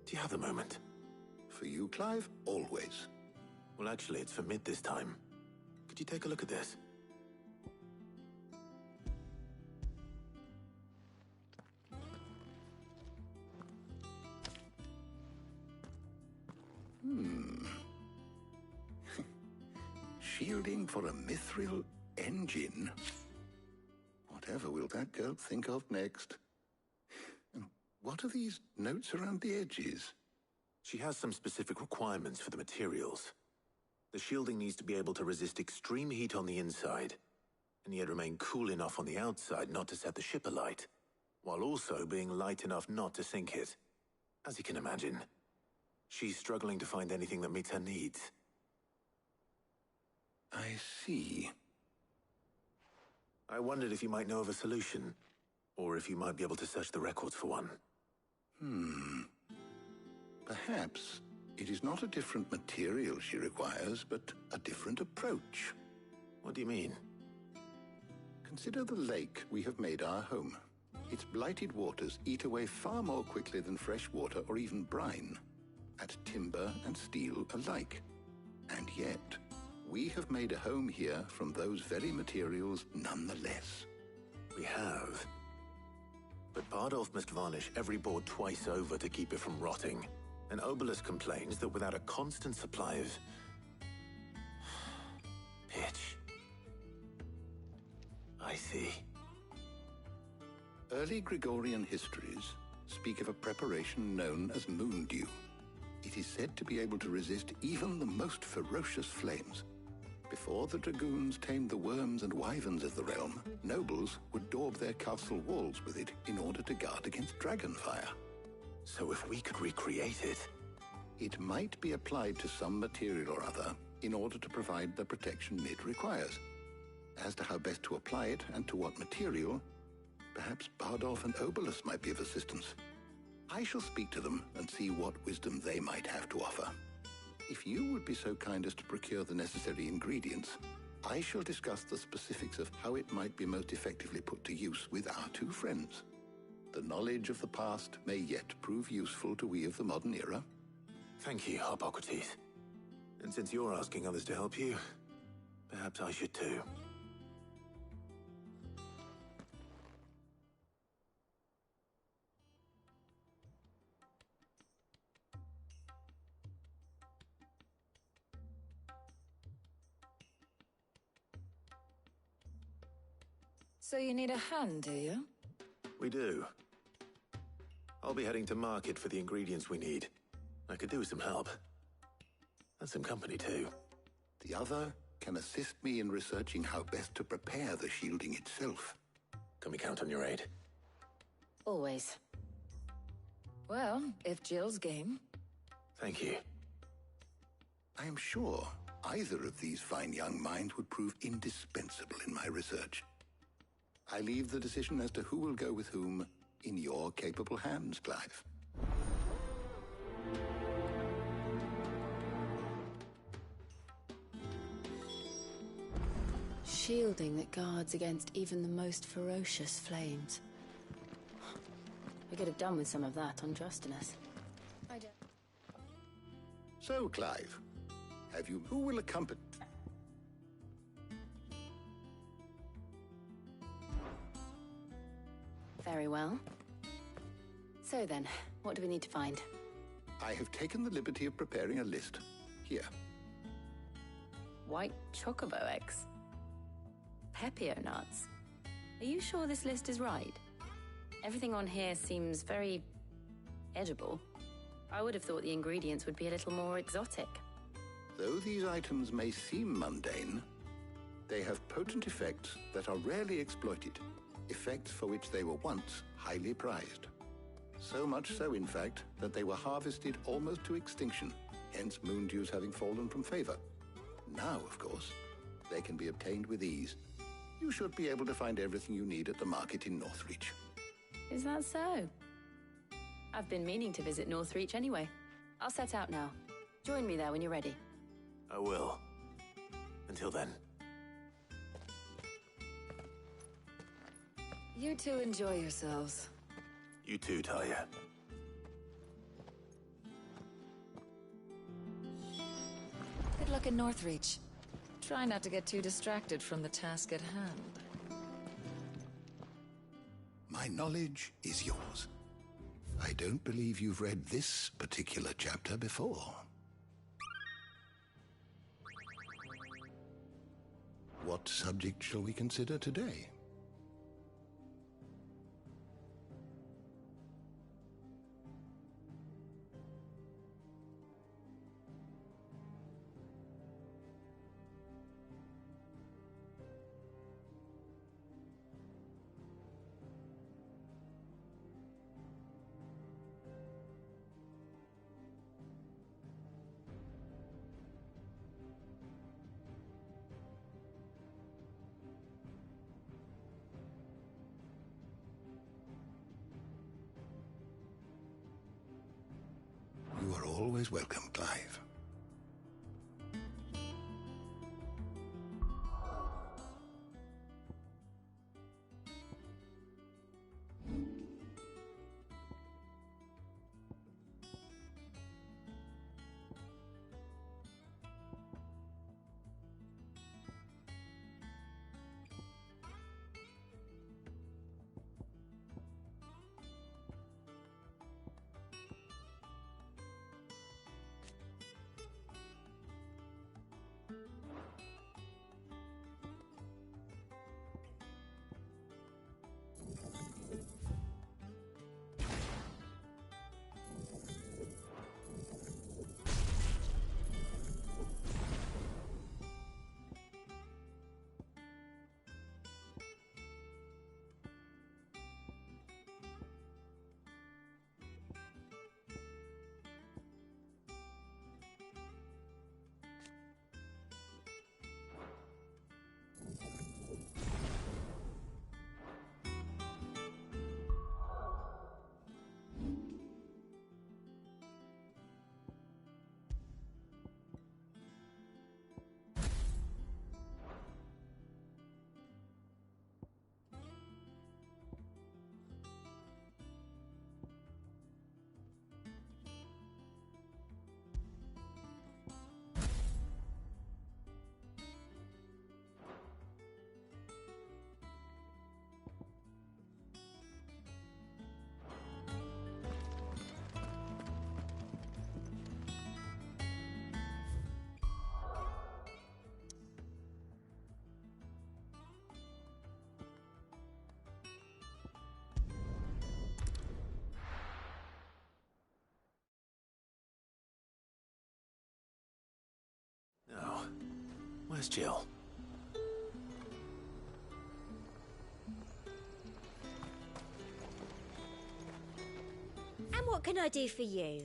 do you have a moment? For you, Clive? Always. Well, actually, it's for mid this time. Could you take a look at this? Shielding for a mithril engine? Whatever will that girl think of next? What are these notes around the edges? She has some specific requirements for the materials. The shielding needs to be able to resist extreme heat on the inside, and yet remain cool enough on the outside not to set the ship alight, while also being light enough not to sink it. As you can imagine, she's struggling to find anything that meets her needs. I see. I wondered if you might know of a solution, or if you might be able to search the records for one. Perhaps it is not a different material she requires, but a different approach. What do you mean? Consider the lake we have made our home. Its blighted waters eat away far more quickly than fresh water or even brine, at timber and steel alike. And yet, we have made a home here from those very materials nonetheless. We have. But Bardolph must varnish every board twice over to keep it from rotting. And Obelisk complains that without a constant supply of pitch. I see. Early Gregorian histories speak of a preparation known as moon dew. It is said to be able to resist even the most ferocious flames. Before the dragoons tamed the worms and wyverns of the realm, nobles would daub their castle walls with it in order to guard against dragon fire. So if we could recreate it... It might be applied to some material or other in order to provide the protection Mid requires. As to how best to apply it and to what material, perhaps Bardolph and Obelisk might be of assistance. I shall speak to them and see what wisdom they might have to offer. If you would be so kind as to procure the necessary ingredients, I shall discuss the specifics of how it might be most effectively put to use with our two friends. The knowledge of the past may yet prove useful to we of the modern era. Thank you, Harpocrates. And since you're asking others to help you, perhaps I should too. So you need a hand, do you? We do. I'll be heading to market for the ingredients we need. I could do with some help. And some company, too. The other can assist me in researching how best to prepare the shielding itself. Can we count on your aid? Always. Well, if Jill's game. Thank you. I am sure either of these fine young minds would prove indispensable in my research. I leave the decision as to who will go with whom in your capable hands, Clive. Shielding that guards against even the most ferocious flames. We could have done with some of that on Justinus. So, Clive, who will accompany... Very well. So then, what do we need to find? I have taken the liberty of preparing a list. Here. White chocobo eggs. Pepio nuts. Are you sure this list is right? Everything on here seems very edible. I would have thought the ingredients would be a little more exotic. Though these items may seem mundane, they have potent effects that are rarely exploited, effects for which they were once highly prized. So much so, in fact, that they were harvested almost to extinction, hence moon dews having fallen from favor. Now, of course, they can be obtained with ease. You should be able to find everything you need at the market in Northreach. Is that so? I've been meaning to visit Northreach anyway. I'll set out now. Join me there when you're ready. I will. Until then. You two enjoy yourselves. You too, Talia. Good luck in Northreach. Try not to get too distracted from the task at hand. My knowledge is yours. I don't believe you've read this particular chapter before. What subject shall we consider today? You are always welcome, Clive. Where's Jill? And what can I do for you?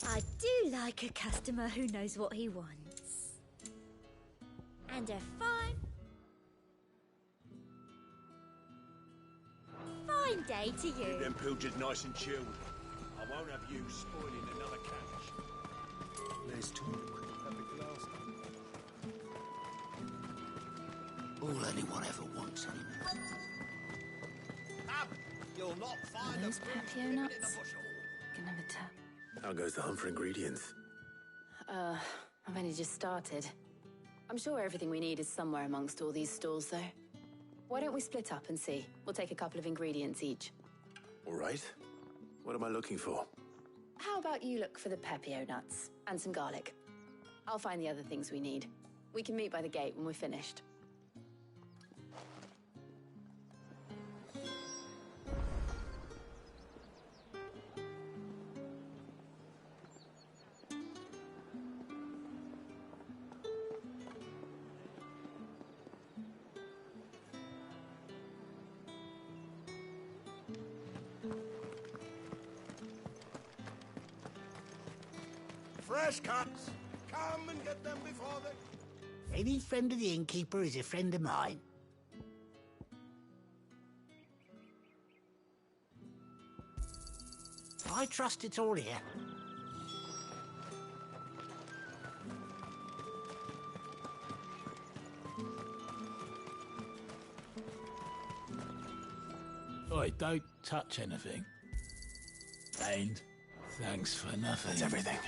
I do like a customer who knows what he wants. And a fine day to you. Keep them pilgers nice and chilled. I won't have you spoiling another catch. There's talk. All anyone ever wants anymore. You'll not find Those Papio nuts? Can never tell. How goes the hunt for ingredients? I've only just started. I'm sure everything we need is somewhere amongst all these stalls, though. Why don't we split up and see? We'll take a couple of ingredients each. All right. What am I looking for? How about you look for the Papio nuts and some garlic? I'll find the other things we need. We can meet by the gate when we're finished. Fresh cuts. Come and get them before they... Any friend of the innkeeper is a friend of mine. I trust it's all here. Oi, don't touch anything. And thanks for nothing. That's everything.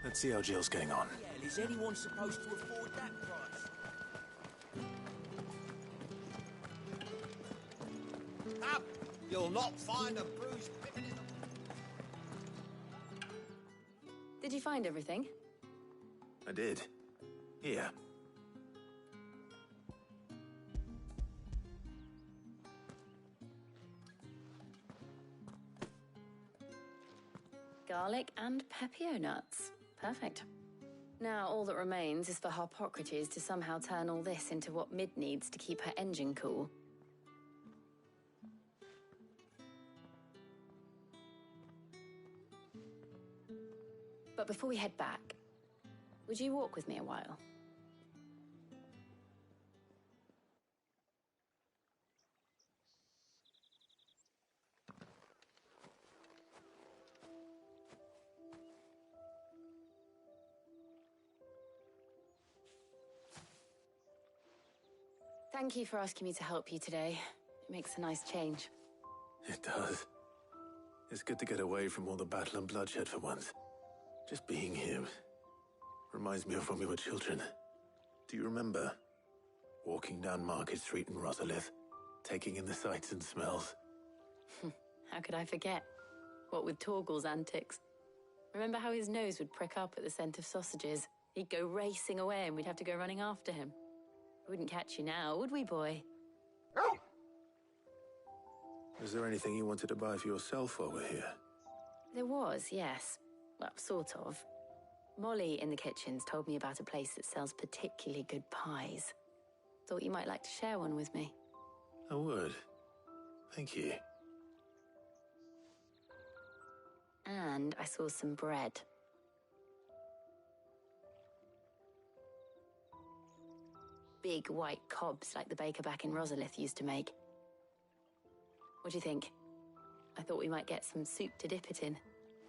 Let's see how Jill's getting on. Hell, is anyone supposed to afford that price? Up! You'll not find a bruised pippin in Did you find everything? I did. Here. Garlic and Papio nuts. Perfect. Now all that remains is for Harpocrates to somehow turn all this into what Mid needs to keep her engine cool. But before we head back, would you walk with me a while? Thank you for asking me to help you today. It makes a nice change. It does. It's good to get away from all the battle and bloodshed for once. Just being here reminds me of when we were children. Do you remember? Walking down Market Street in Rosalith, taking in the sights and smells. How could I forget? What with Torgal's antics. Remember how his nose would prick up at the scent of sausages? He'd go racing away and we'd have to go running after him. We wouldn't catch you now, would we, boy? Is there anything you wanted to buy for yourself while we're here? There was, yes. Well, sort of. Molly in the kitchens told me about a place that sells particularly good pies. Thought you might like to share one with me. I would. Thank you. And I saw some bread. Big white cobs like the baker back in Rosalith used to make. What do you think? I thought we might get some soup to dip it in.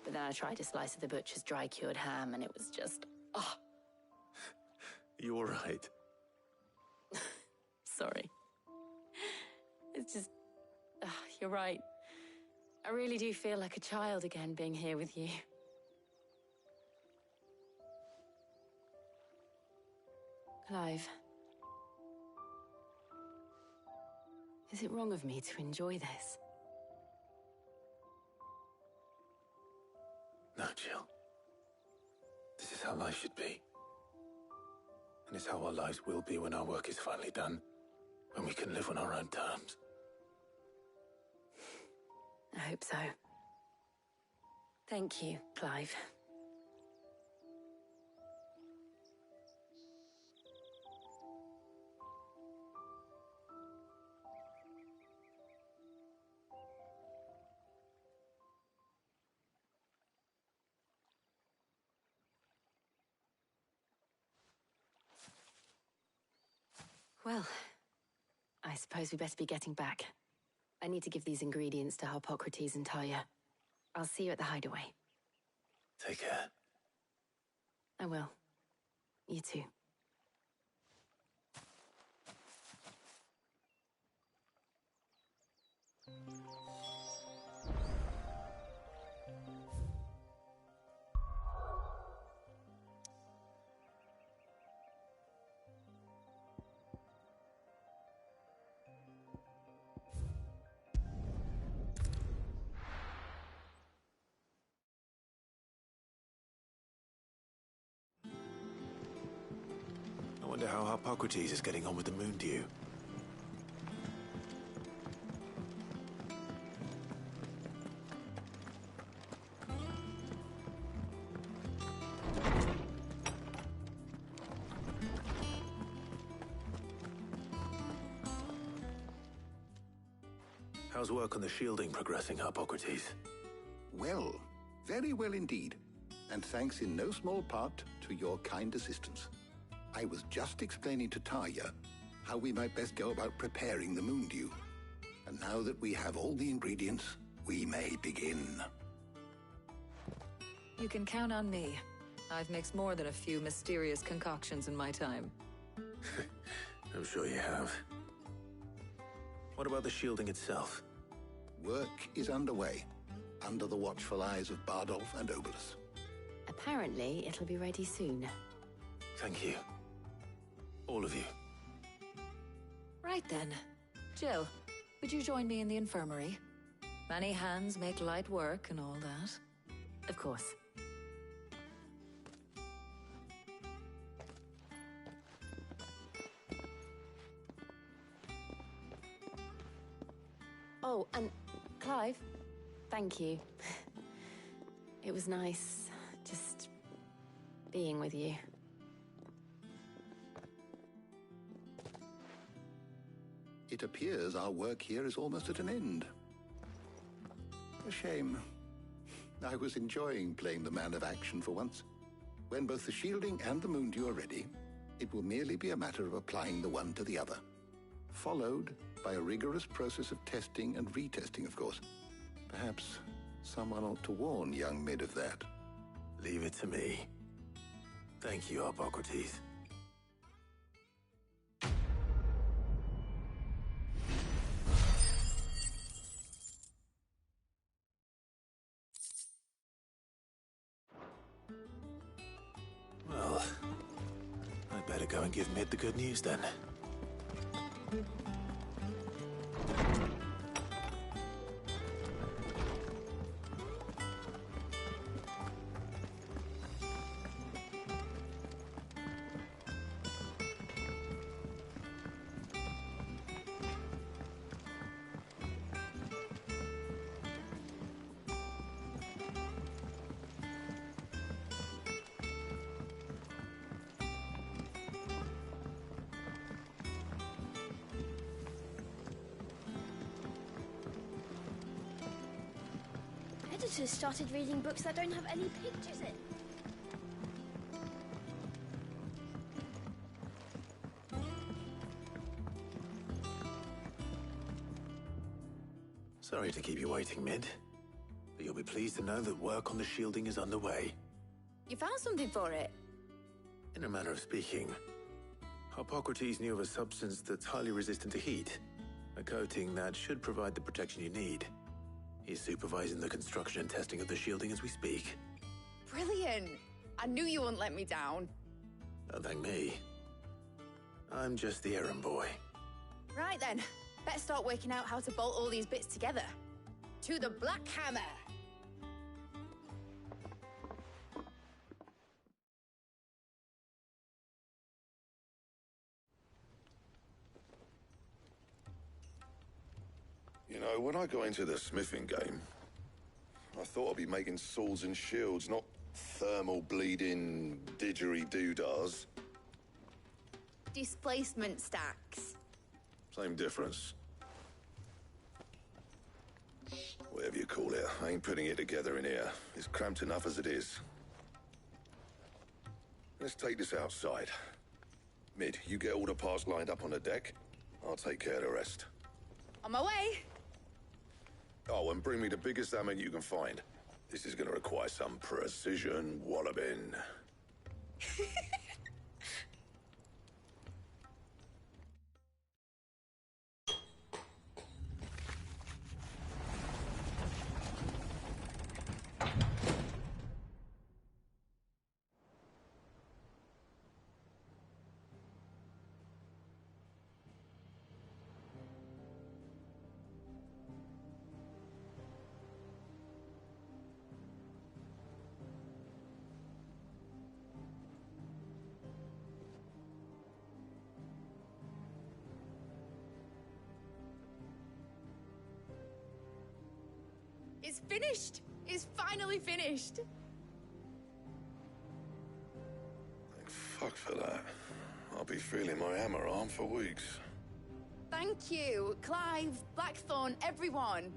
But then I tried a slice of the butcher's dry-cured ham and it was just... oh. You all right? Sorry. It's just... you're right. I really do feel like a child again being here with you. Clive. Is it wrong of me to enjoy this? No, Jill. This is how life should be. And it's how our lives will be when our work is finally done. When we can live on our own terms. I hope so. Thank you, Clive. Well, I suppose we better be getting back. I need to give these ingredients to Harpocrates and Talia. I'll see you at the hideaway. Take care. I will. You too. I wonder how Harpocrates is getting on with the moon dew. How's work on the shielding progressing, Harpocrates? Well, very well indeed. And thanks in no small part to your kind assistance. I was just explaining to Talia how we might best go about preparing the moon dew. And now that we have all the ingredients, we may begin. You can count on me. I've mixed more than a few mysterious concoctions in my time. I'm sure you have. What about the shielding itself? Work is underway, under the watchful eyes of Bardolph and Obolus. Apparently, it'll be ready soon. Thank you. All of you. Right then. Jill, would you join me in the infirmary? Many hands make light work and all that. Of course. Oh, and Clive, thank you. It was nice just being with you. It appears our work here is almost at an end. A shame. I was enjoying playing the man of action for once. When both the shielding and the moon dew are ready, it will merely be a matter of applying the one to the other. Followed by a rigorous process of testing and retesting, of course. Perhaps someone ought to warn young Mid of that. Leave it to me. Thank you, Harpocrates. Well, I'd better go and give Mid the good news then. Editors started reading books that don't have any pictures in. Sorry to keep you waiting, Mid. But you'll be pleased to know that work on the shielding is underway. You found something for it? In a manner of speaking, Harpocrates knew of a substance that's highly resistant to heat. A coating that should provide the protection you need. He's supervising the construction and testing of the shielding as we speak. Brilliant! I knew you wouldn't let me down. Don't thank me. I'm just the errand boy. Right then, better start working out how to bolt all these bits together. To the Black Hammer! You know, when I got into the smithing game, I thought I'd be making swords and shields, not thermal bleeding didgeridoo-dahs. Displacement stacks. Same difference. Whatever you call it, I ain't putting it together in here. It's cramped enough as it is. Let's take this outside. Mid, you get all the parts lined up on the deck. I'll take care of the rest. On my way. Oh, and bring me the biggest hammer you can find. This is gonna require some precision walloping. It's finished! It's finally finished! Thank fuck for that. I'll be feeling my hammer arm for weeks. Thank you, Clive, Blackthorn, everyone.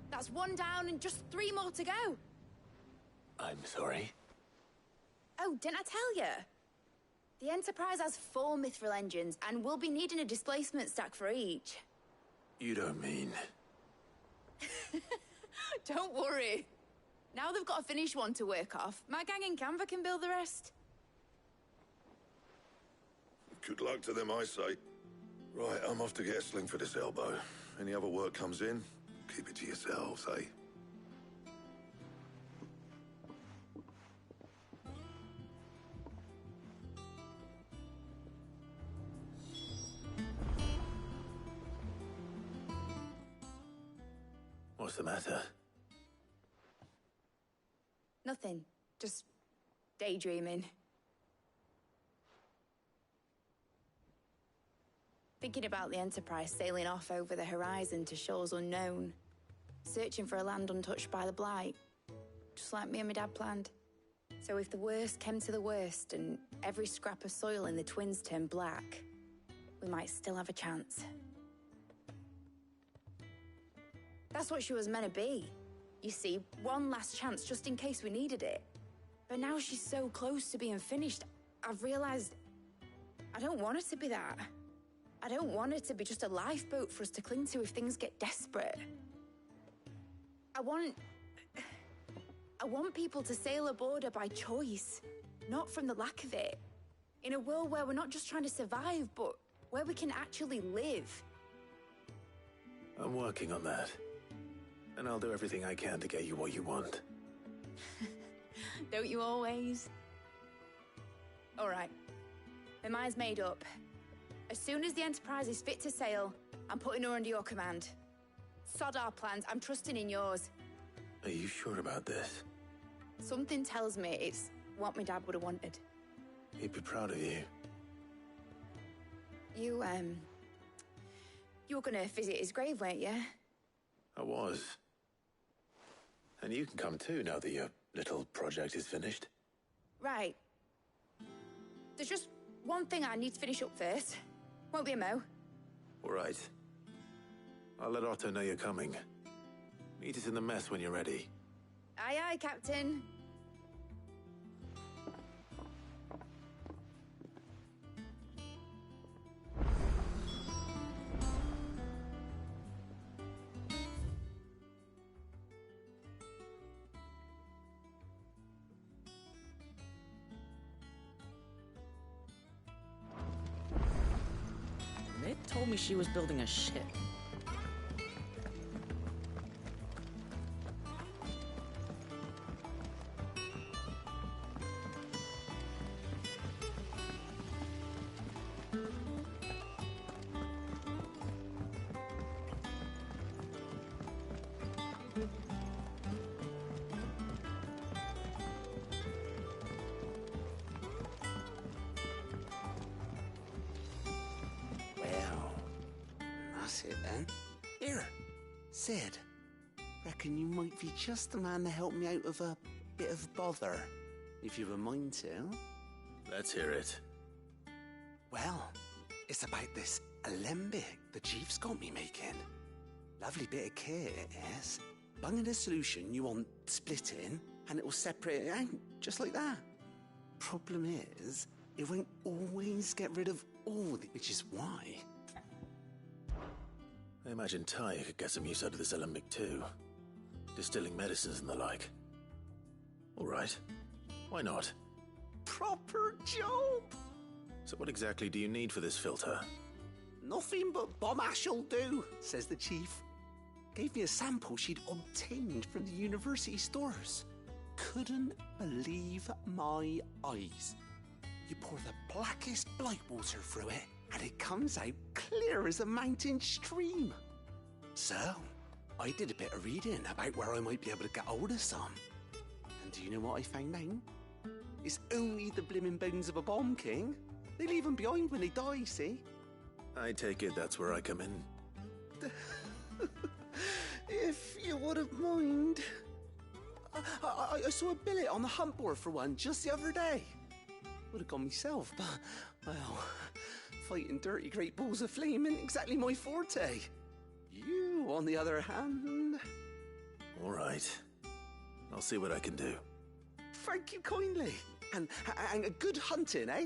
That's one down and just 3 more to go. I'm sorry. Oh, didn't I tell you? The Enterprise has 4 mithril engines, and we'll be needing a displacement stack for each. You don't mean... Don't worry. Now they've got a finished one to work off. My gang in Canva can build the rest. Good luck to them, I say. Right, I'm off to get a sling for this elbow. Any other work comes in, keep it to yourselves, eh? What's the matter? Nothing. Just daydreaming. Thinking about the Enterprise sailing off over the horizon to shores unknown. Searching for a land untouched by the Blight. Just like me and my dad planned. So if the worst came to the worst and every scrap of soil in the Twins turned black, we might still have a chance. That's what she was meant to be. You see, one last chance just in case we needed it. But now she's so close to being finished, I've realized I don't want it to be that. I don't want it to be just a lifeboat for us to cling to if things get desperate. I want people to sail aboard her by choice, not from the lack of it. In a world where we're not just trying to survive, but where we can actually live. I'm working on that. And I'll do everything I can to get you what you want. Don't you always? All right. My mind's made up. As soon as the Enterprise is fit to sail, I'm putting her under your command. Sod our plans, I'm trusting in yours. Are you sure about this? Something tells me it's what my dad would have wanted. He'd be proud of you. You were gonna visit his grave, weren't you? I was. And you can come too now that your little project is finished. Right. There's just one thing I need to finish up first. Won't be a mo. All right. I'll let Otto know you're coming. Meet us in the mess when you're ready. Aye, aye, Captain. Mid told me she was building a ship. Well, that's it then. Here, Sid. Reckon you might be just the man to help me out of a bit of bother, if you've a mind to. Let's hear it. Well, it's about this alembic the chief's got me making. Lovely bit of kit it is. Bung in a solution you want splitting, and it will separate it out, just like that. Problem is, it won't always get rid of all the... which is why... I imagine Ty could get some use out of this alembic too. Distilling medicines and the like. All right. Why not? Proper job! So what exactly do you need for this filter? Nothing but bomb ash'll do, says the chief. Gave me a sample she'd obtained from the university stores. Couldn't believe my eyes. You pour the blackest blight water through it, and it comes out clear as a mountain stream. So, I did a bit of reading about where I might be able to get hold of some. And do you know what I found out? It's only the blimmin' bones of a bomb king. They leave them behind when they die, see? I take it that's where I come in. If you wouldn't mind. I saw a billet on the hunt board for one just the other day. Would have gone myself, but, well, fighting dirty great balls of flame ain't exactly my forte. You, on the other hand... All right. I'll see what I can do. Thank you kindly. And a good hunting, eh?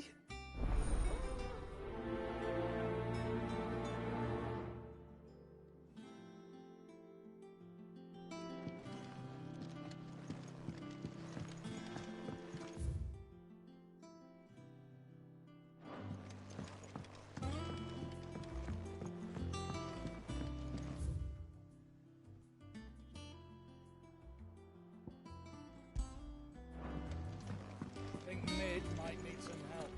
I think Mid might need some help.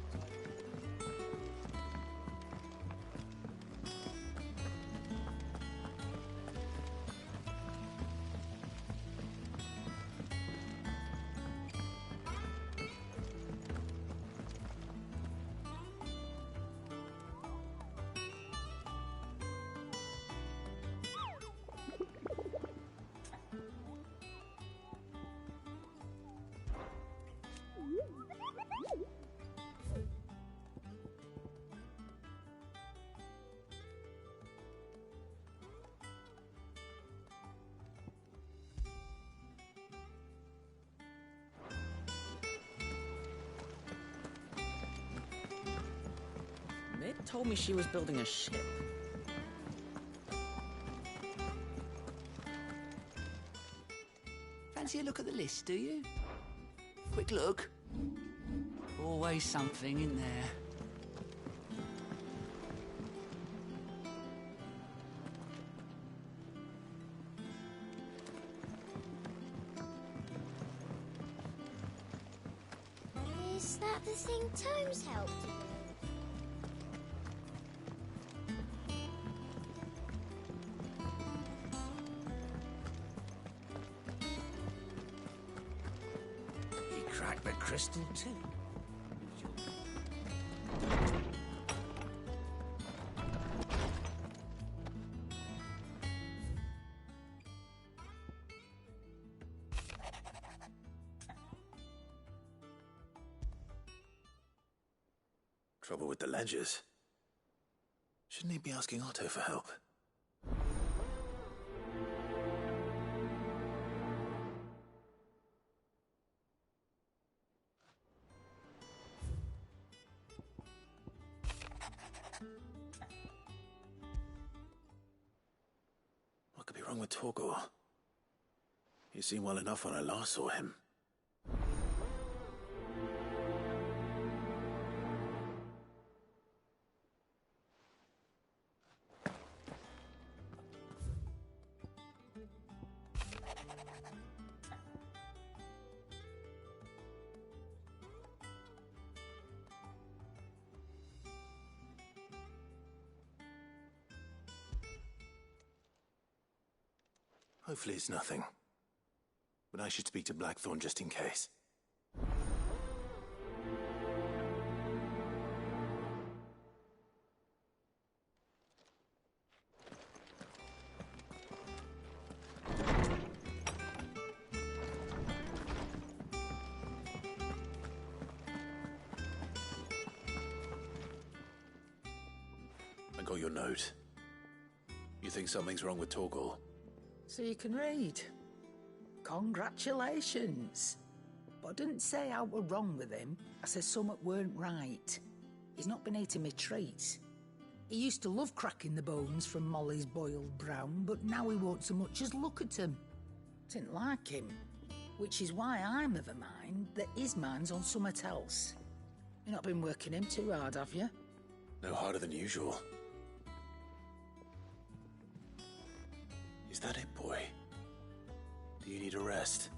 Mid told me she was building a ship. Fancy a look at the list, do you? Quick look. Always something in there. Is that the thing Tomes helped you with? He cracked the crystal too. Trouble with the ledgers. Shouldn't he be asking Otto for help? What could be wrong with Torgor? He seemed well enough when I last saw him. Hopefully it's nothing. But I should speak to Blackthorn just in case. got your note. You think something's wrong with Torgal? So you can read. Congratulations. But I didn't say I were wrong with him. I said something weren't right. He's not been eating me treats. He used to love cracking the bones from Molly's boiled brown, but now he won't so much as look at them. Didn't like him. Which is why I'm of a mind that his mind's on something else. You've not been working him too hard, have you? No harder than usual. Is that it, boy? Do you need a rest?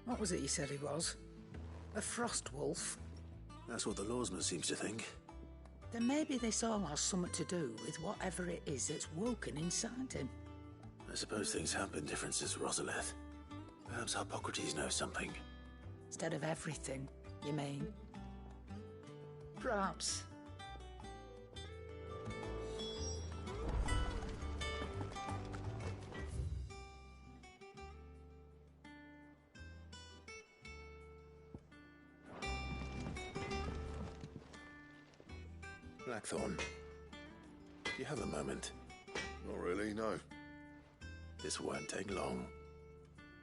What was it you said he was? A frost wolf? That's what the lawsman seems to think. Then maybe this all has something to do with whatever it is that's woken inside him. I suppose things have been different since Rosalith. Perhaps Hippocrates knows something. Instead of everything, you mean? Perhaps. Blackthorn, do you have a moment? Not really, no. This won't take long.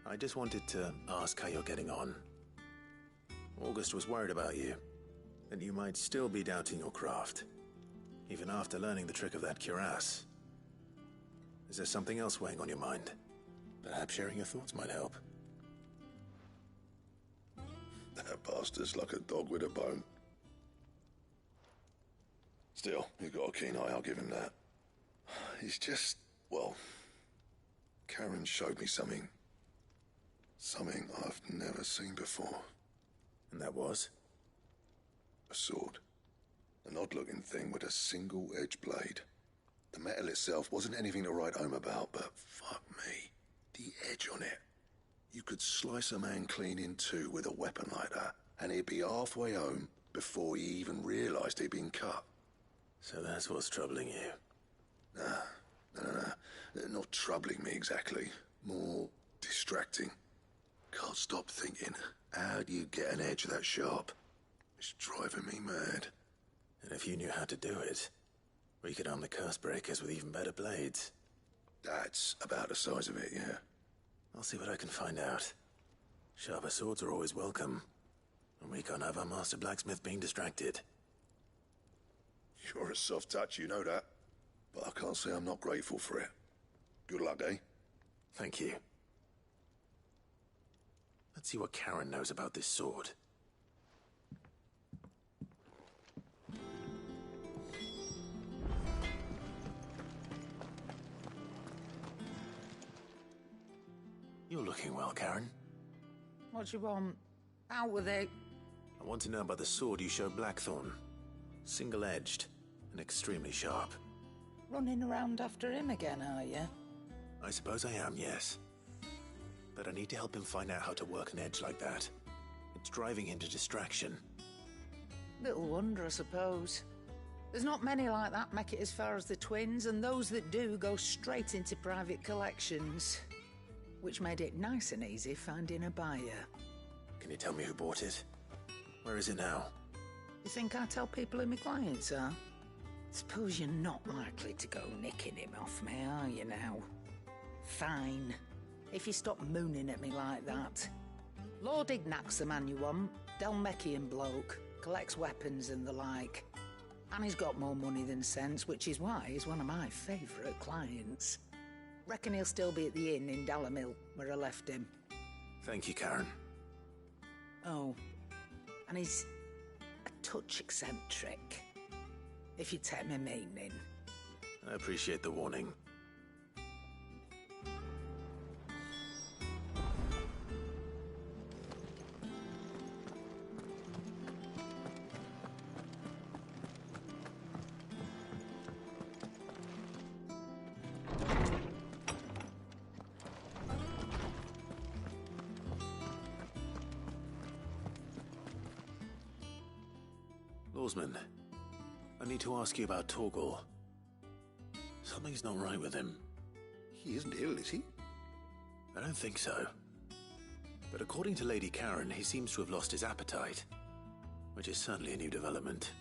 I just wanted to ask how you're getting on. August was worried about you, that you might still be doubting your craft, even after learning the trick of that cuirass. Is there something else weighing on your mind? Perhaps sharing your thoughts might help. That bastard's like a dog with a bone. Still, you've got a keen eye, I'll give him that. He's just, well, Karen showed me something. Something I've never seen before. And that was? A sword. An odd-looking thing with a single-edged blade. The metal itself wasn't anything to write home about, but fuck me, the edge on it. You could slice a man clean in two with a weapon like that, and he'd be halfway home before he even realised he'd been cut. So that's what's troubling you? Nah. Not troubling me exactly. More distracting. Can't stop thinking, how do you get an edge that sharp? It's driving me mad. And if you knew how to do it, we could arm the curse breakers with even better blades. That's about the size of it, yeah. I'll see what I can find out. Sharper swords are always welcome. And we can't have our master blacksmith being distracted. You're a soft touch, you know that. But I can't say I'm not grateful for it. Good luck, eh? Thank you. Let's see what Karen knows about this sword. You're looking well, Karen. What do you want? Out with it. I want to know about the sword you showed Blackthorn. Single-edged and extremely sharp. Running around after him again, are you? I suppose I am, yes. But I need to help him find out how to work an edge like that. It's driving him to distraction. Little wonder, I suppose. There's not many like that make it as far as the twins, and those that do go straight into private collections. Which made it nice and easy finding a buyer. Can you tell me who bought it? Where is it now? You think I tell people who my clients are? Suppose you're not likely to go nicking him off me, are you now? Fine. If you stop mooning at me like that. Lord Ignac's the man you want. Dalmekian bloke. Collects weapons and the like. And he's got more money than sense, which is why he's one of my favourite clients. Reckon he'll still be at the inn in Dalamil, where I left him. Thank you, Karen. Oh, and he's a touch eccentric, if you take my meaning. I appreciate the warning. Lawsman, I need to ask you about Torgal. Something's not right with him. He isn't ill, is he? I don't think so. But according to Lady Karen, he seems to have lost his appetite. which is certainly a new development.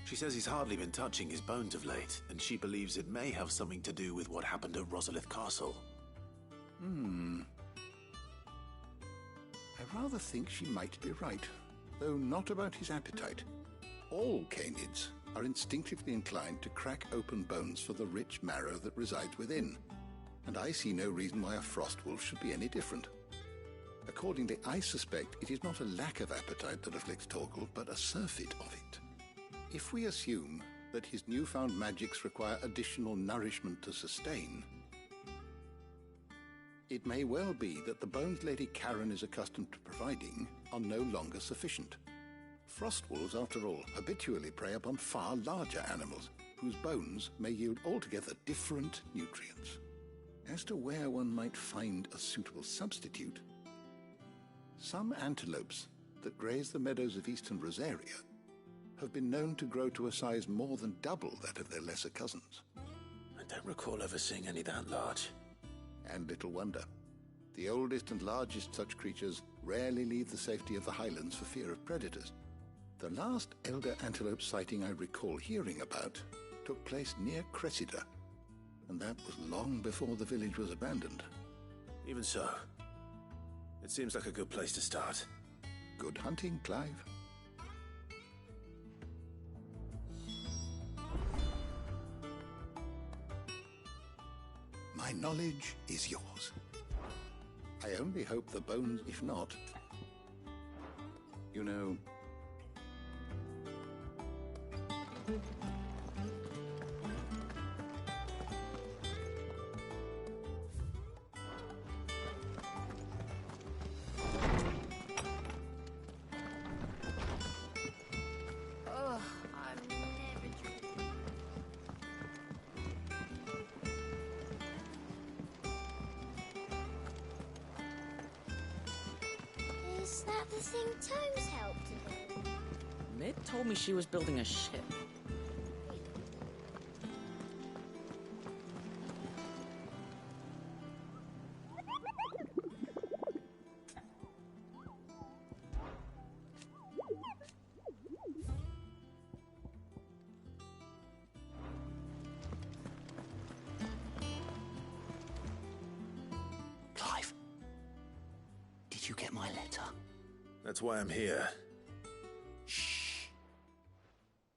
She says he's hardly been touching his bones of late, and she believes it may have something to do with what happened at Rosalith Castle. I rather think she might be right, though not about his appetite. All canids are instinctively inclined to crack open bones for the rich marrow that resides within, and I see no reason why a frostwolf should be any different. Accordingly, I suspect it is not a lack of appetite that afflicts Torgal, but a surfeit of it. If we assume that his newfound magics require additional nourishment to sustain, it may well be that the bones Lady Karen is accustomed to providing are no longer sufficient. Frostwolves, after all, habitually prey upon far larger animals, whose bones may yield altogether different nutrients. As to where one might find a suitable substitute, some antelopes that graze the meadows of eastern Rosaria have been known to grow to a size more than double that of their lesser cousins. I don't recall ever seeing any that large. And little wonder. The oldest and largest such creatures rarely leave the safety of the highlands for fear of predators. The last elder antelope sighting I recall hearing about took place near Cressida, and that was long before the village was abandoned. Even so, it seems like a good place to start. Good hunting, Clive. My knowledge is yours. I only hope the bones, if not, you know... Is that the thing Tomes helped to do? Mid told me she was building a ship. Clive, did you get my letter? That's why I'm here. Shh.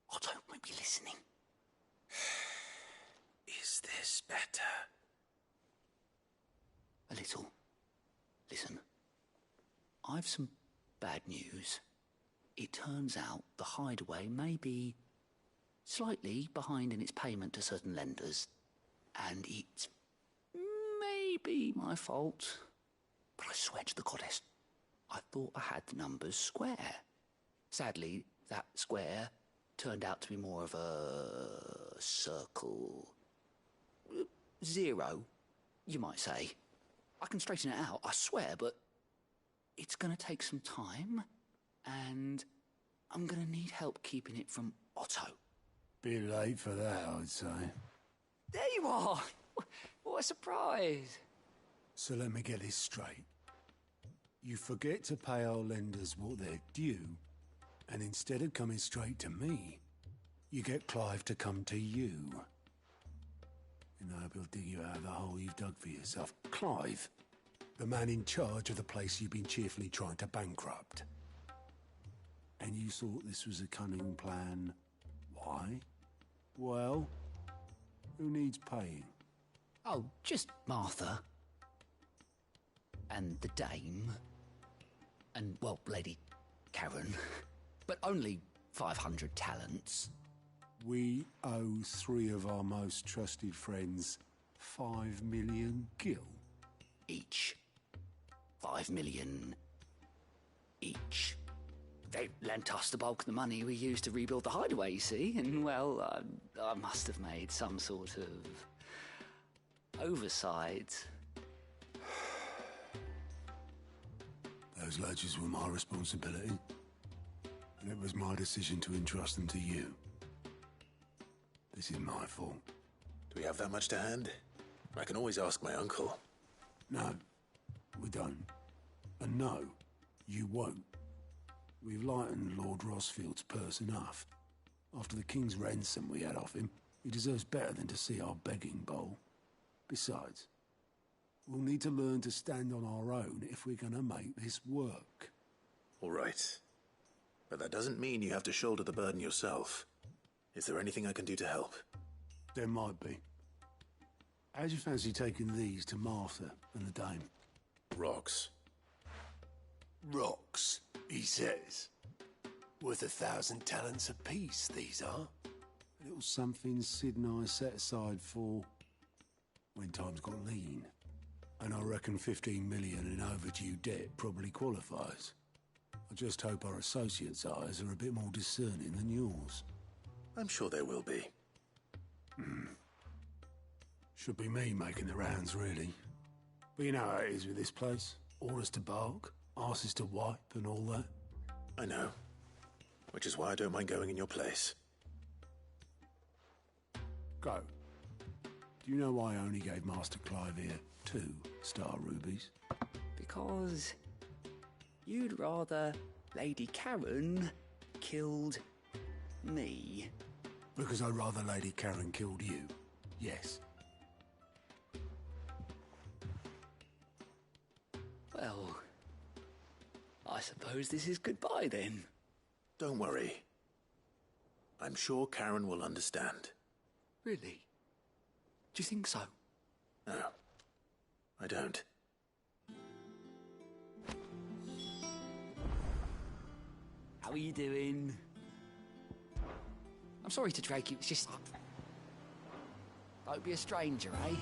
Otto might be listening. Is this better? A little. Listen, I've some bad news. It turns out the hideaway may be slightly behind in its payment to certain lenders, and it may be my fault. But I swear to the goddess, I thought I had the numbers square. Sadly, that square turned out to be more of a circle. Zero, you might say. I can straighten it out, I swear, but it's going to take some time, and I'm going to need help keeping it from Otto. Bit late for that, I'd say. There you are! What a surprise! So let me get this straight. You forget to pay our lenders what they're due, and instead of coming straight to me, you get Clive to come to you. And I hope he'll dig you out of the hole you've dug for yourself. Clive, the man in charge of the place you've been cheerfully trying to bankrupt. And you thought this was a cunning plan. Why? Well, who needs paying? Oh, just Martha. And the dame. And, well, Lady Karen. But only 500 talents. We owe 3 of our most trusted friends 5 million gil. Each. 5 million each. They lent us the bulk of the money we used to rebuild the hideaway, you see, and, well, I must have made some sort of oversight. Those ledgers were my responsibility, and it was my decision to entrust them to you. This is my fault. Do we have that much to hand? I can always ask my uncle. No, we don't. And no, you won't. We've lightened Lord Rosfield's purse enough. After the King's ransom we had off him, he deserves better than to see our begging bowl. Besides, we'll need to learn to stand on our own if we're gonna make this work. All right. But that doesn't mean you have to shoulder the burden yourself. Is there anything I can do to help? There might be. How'd you fancy taking these to Martha and the dame? Rocks. Rocks, he says. Worth 1,000 talents apiece, these are. A little something Sid and I set aside for when times got lean. And I reckon 15 million in overdue debt probably qualifies. I just hope our associates' eyes are a bit more discerning than yours. I'm sure they will be. Should be me making the rounds, really. But you know how it is with this place. Orders to bark, arses to wipe and all that. I know. Which is why I don't mind going in your place. Go. Do you know why I only gave Master Clive here 2 star rubies? Because you'd rather Lady Karen killed me. Because I'd rather Lady Karen killed you. Yes. Well, I suppose this is goodbye then. Don't worry. I'm sure Karen will understand. Really? Do you think so? No, I don't. How are you doing? I'm sorry to drag you, it's just... Don't be a stranger, eh?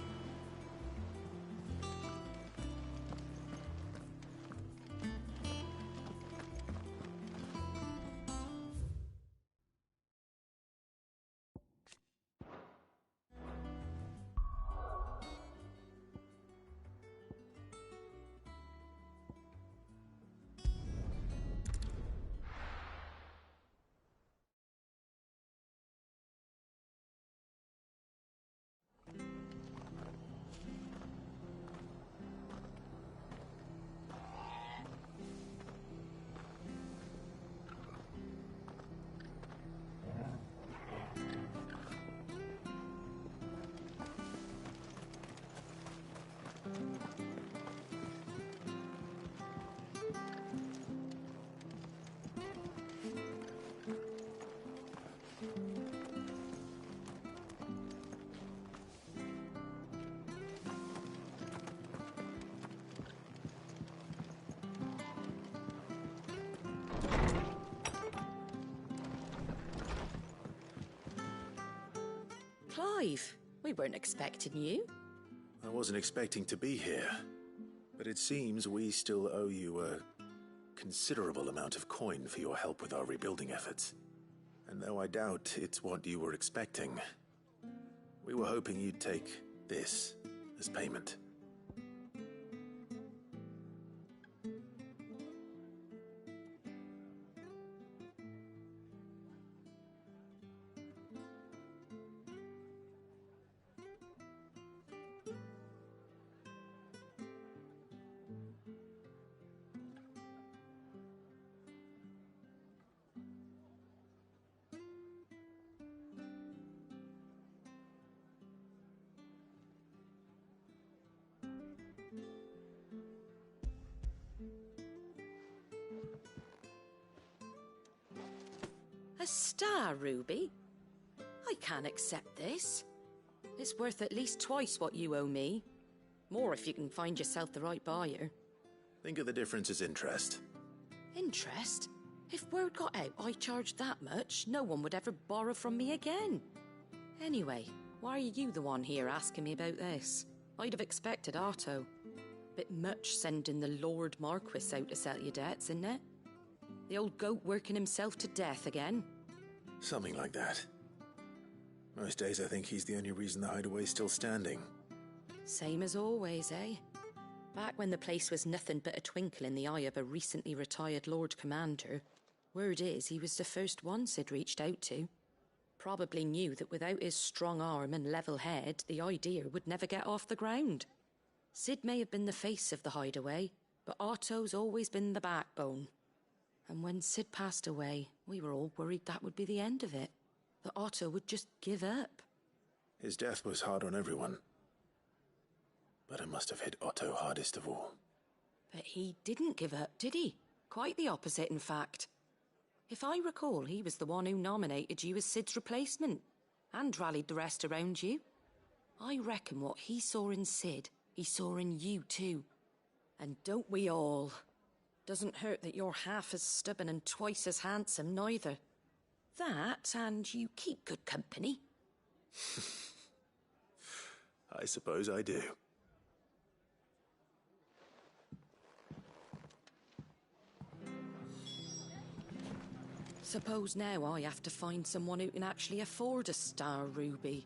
Clive, we weren't expecting you. I wasn't expecting to be here, but it seems we still owe you a considerable amount of coin for your help with our rebuilding efforts. And though I doubt it's what you were expecting, we were hoping you'd take this as payment. A star ruby? I can't accept this. It's worth at least twice what you owe me. More if you can find yourself the right buyer. Think of the difference as interest. Interest? If word got out I charged that much, no one would ever borrow from me again. Anyway, why are you the one here asking me about this? I'd have expected Otto. Bit much sending the Lord Marquis out to settle your debts, isn't it? The old goat working himself to death again. Something like that. Most days I think he's the only reason the hideaway's still standing. Same as always, eh? Back when the place was nothing but a twinkle in the eye of a recently retired Lord Commander, word is he was the first one Sid reached out to. Probably knew that without his strong arm and level head, the idea would never get off the ground. Sid may have been the face of the hideaway, but Otto's always been the backbone. And when Sid passed away, we were all worried that would be the end of it. That Otto would just give up. His death was hard on everyone. But it must have hit Otto hardest of all. But he didn't give up, did he? Quite the opposite, in fact. If I recall, he was the one who nominated you as Sid's replacement, and rallied the rest around you. I reckon what he saw in Sid, he saw in you too. And don't we all? Doesn't hurt that you're half as stubborn and twice as handsome, neither. That, and you keep good company. I suppose I do. Suppose now I have to find someone who can actually afford a star ruby.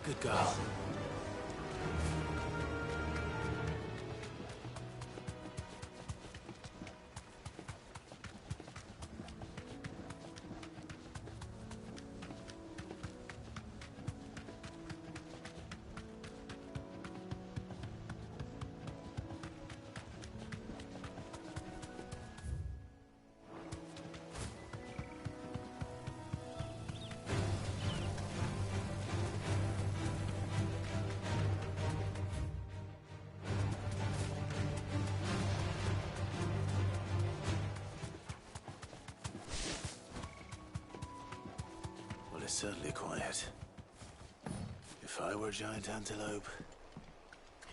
Good girl. It's certainly quiet. If I were a giant antelope,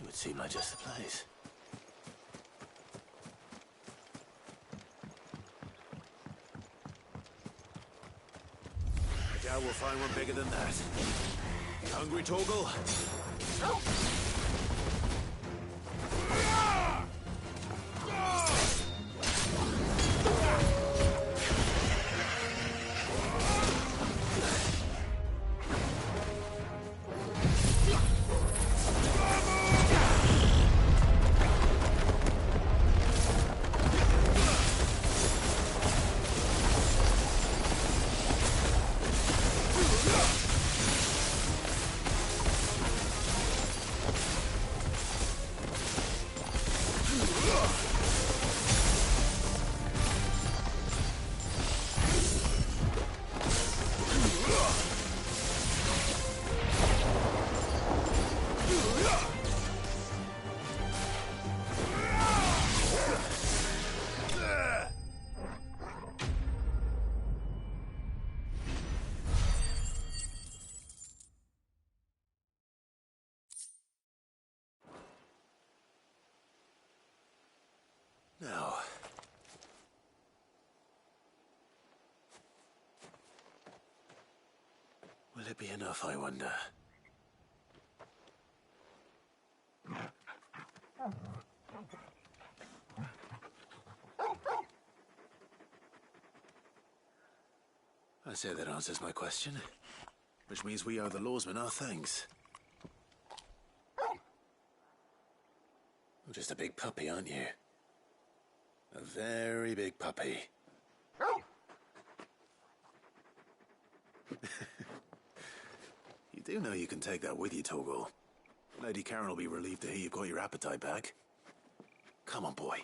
it would seem like just the place. I doubt we'll find one bigger than that. Hungry, Torgal? Now, will it be enough, I wonder? I say that answers my question, which means we owe the lawsmen our thanks. You're just a big puppy, aren't you? A very big puppy. You do know you can take that with you, Torgal. Lady Karen will be relieved to hear you've got your appetite back. Come on, boy.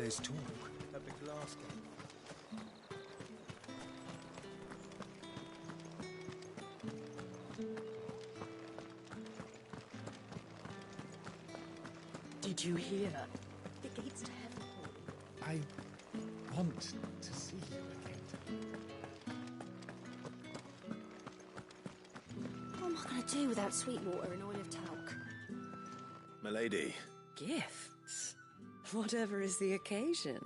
there's talk. At the glass gate. Did you hear? The gates to heaven. I want to see you again. What am I going to do without Sweetwater and oil of talc? Milady. Gifts? Whatever is the occasion.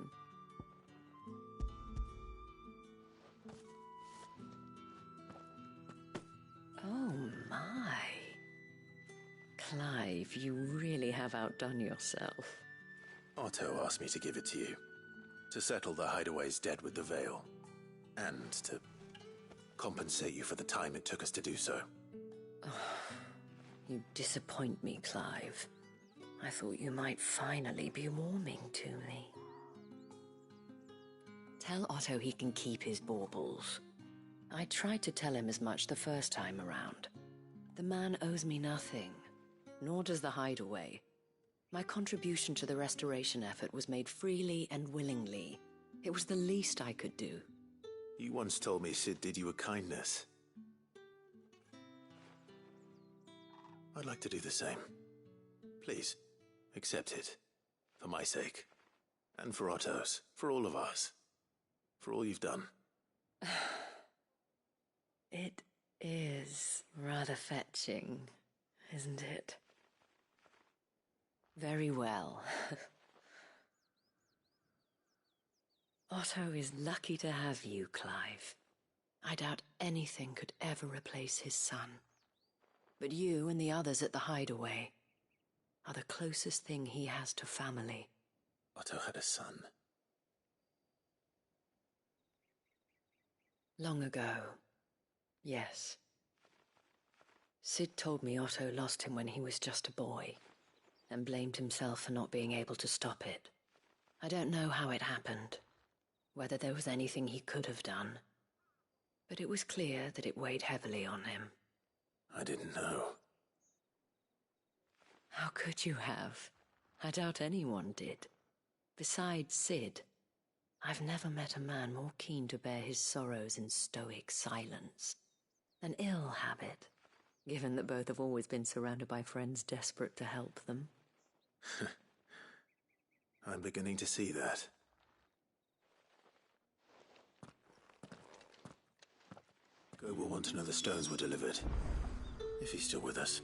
Oh my. Clive, you really have outdone yourself. Otto asked me to give it to you. To settle the Hideaway's debt with the Veil. And to compensate you for the time it took us to do so. You disappoint me, Clive. I thought you might finally be warming to me. Tell Otto he can keep his baubles. I tried to tell him as much the first time around. The man owes me nothing, nor does the Hideaway. My contribution to the restoration effort was made freely and willingly. It was the least I could do. You once told me Sid did you a kindness. I'd like to do the same. Please, accept it. For my sake. And for Otto's. For all of us. For all you've done. It is rather fetching, isn't it? Very well. Otto is lucky to have you, Clive. I doubt anything could ever replace his son. But you and the others at the Hideaway are the closest thing he has to family. Otto had a son. Long ago, yes. Sid told me Otto lost him when he was just a boy, and blamed himself for not being able to stop it. I don't know how it happened, whether there was anything he could have done, but it was clear that it weighed heavily on him. I didn't know. How could you have? I doubt anyone did. Besides Sid, I've never met a man more keen to bear his sorrows in stoic silence. An ill habit, given that both have always been surrounded by friends desperate to help them. I'm beginning to see that. Go will want to know the stones were delivered. If he's still with us.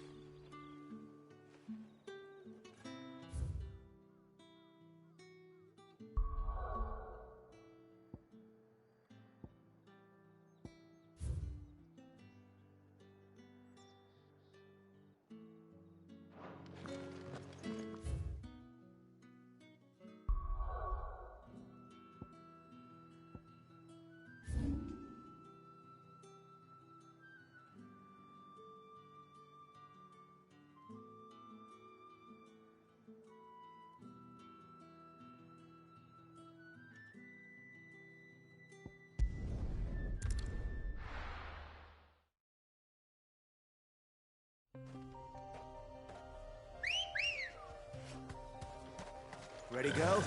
Ready, go?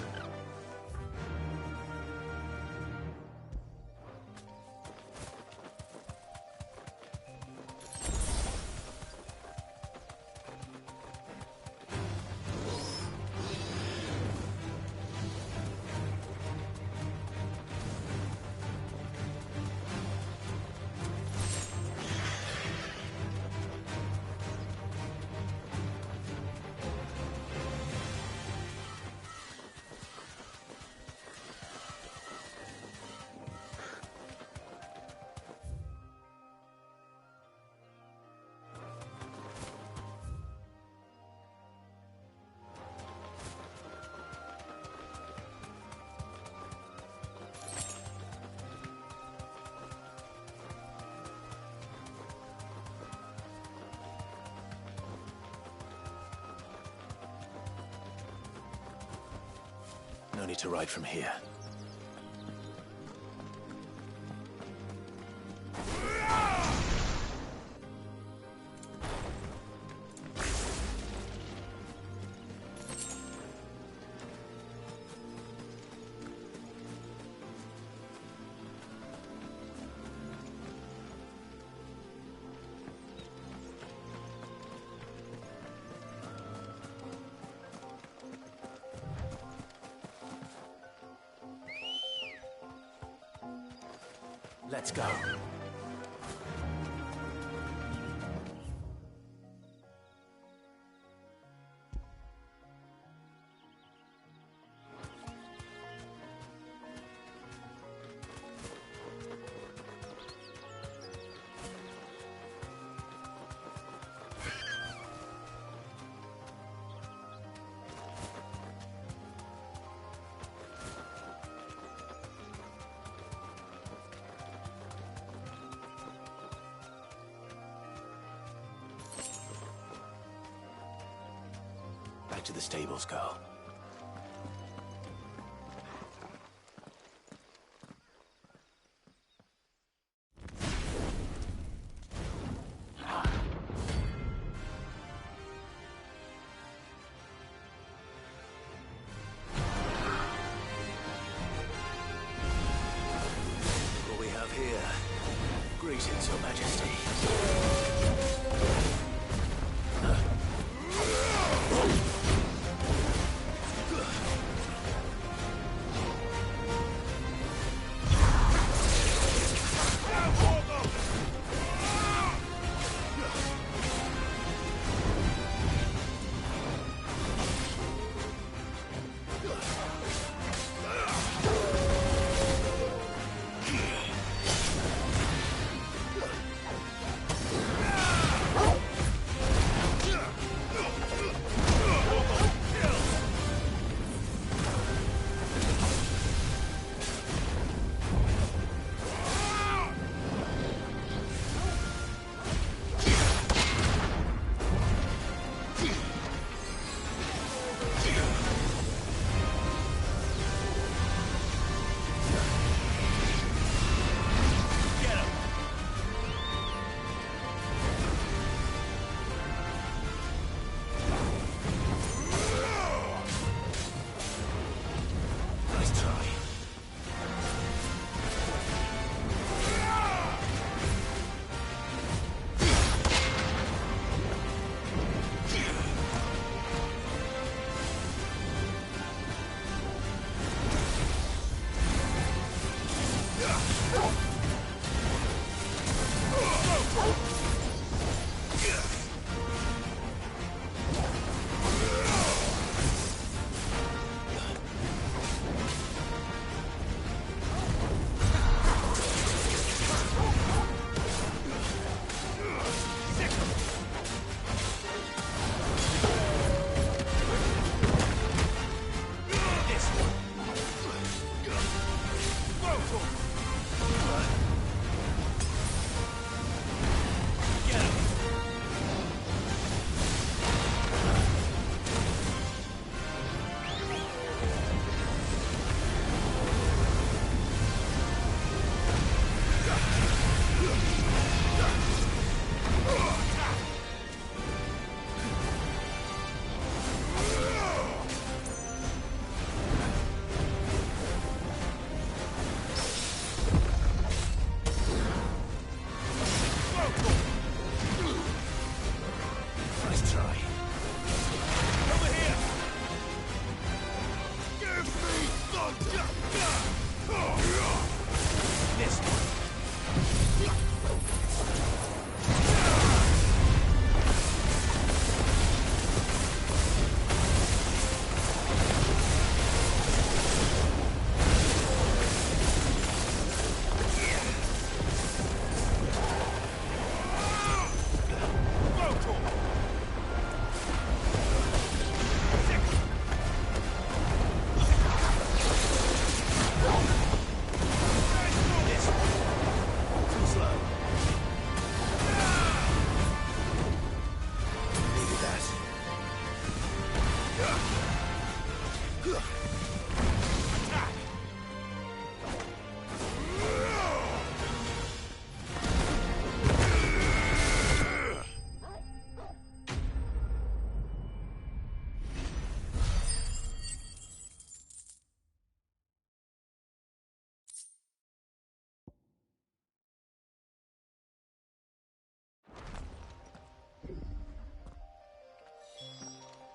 No need to ride from here. Let's go. Back to the stables, girl. What we have here? Greetings, Your Majesty.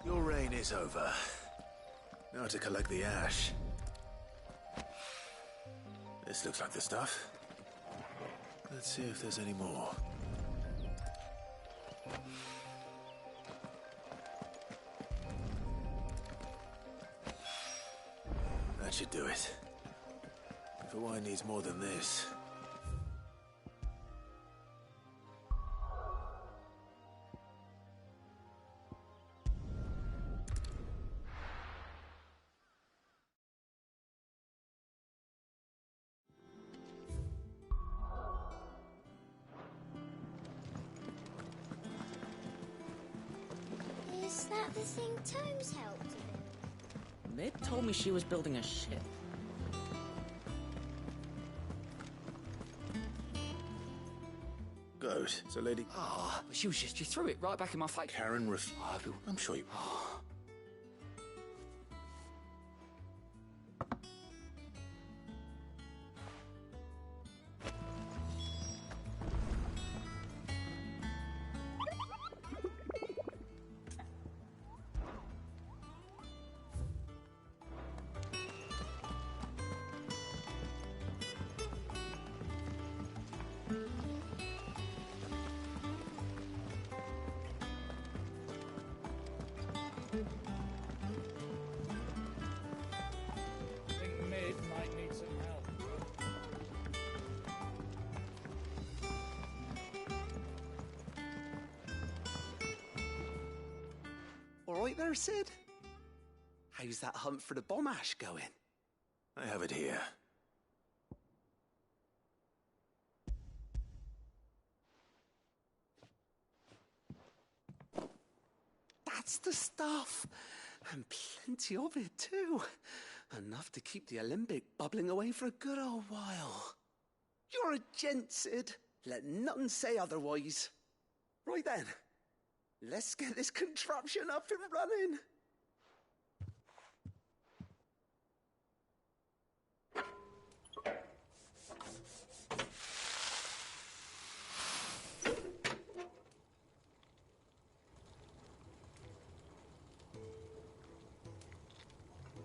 Your reign is over. Now to collect the ash. This looks like the stuff. Let's see if there's any more. That should do it. If the wine needs more than this... Is that the thing Tomes helped to build? Mid told me she was building a ship. Good. So, lady... Ah, she was just... She threw it right back in my face. Karen I'm sure you... I think Mid might need some help. All right there, Sid? How's that hunt for the bomb ash going? I have it here. That's the stuff. And plenty of it, too. Enough to keep the Alembic bubbling away for a good old while. You're a gent, Sid. Let nothing say otherwise. Right then, let's get this contraption up and running.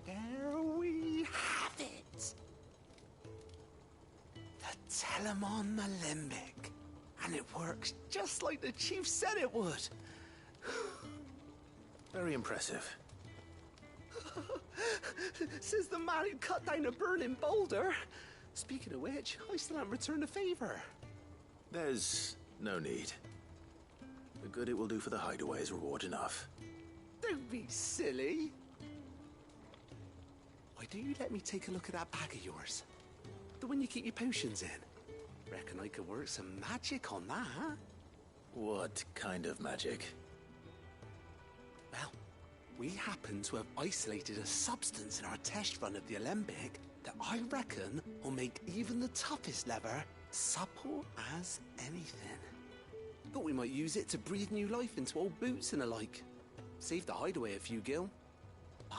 There we have it. The Telemon Alembic. And it works just like the chief said it would. Very impressive. Says the man who cut down a burning boulder. Speaking of which, I still haven't returned the favor. There's no need. The good it will do for the hideaway is reward enough. Don't be silly. Why don't you let me take a look at that bag of yours? The one you keep your potions in. Reckon I could work some magic on that. What kind of magic? Well, we happen to have isolated a substance in our test run of the Alembic that I reckon will make even the toughest lever supple as anything. Thought we might use it to breathe new life into old boots and the like. Save the hideaway a few gil. But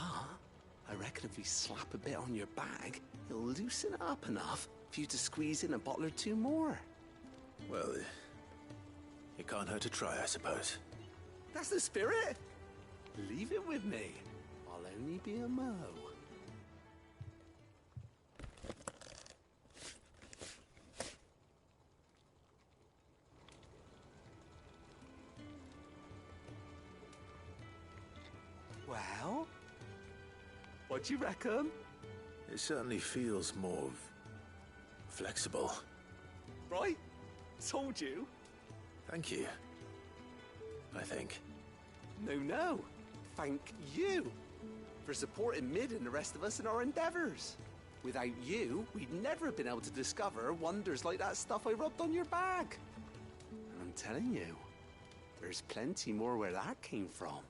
I reckon if we slap a bit on your bag, it'll loosen it up enough for you to squeeze in a bottle or two more. Well, it can't hurt to try, I suppose. That's the spirit. Leave it with me. I'll only be a mo. Well, what do you reckon? It certainly feels more flexible. Right? Told you. Thank you. I think. No. Thank you for supporting Mid and the rest of us in our endeavors. Without you, we'd never have been able to discover wonders like that stuff I rubbed on your bag. And I'm telling you, there's plenty more where that came from.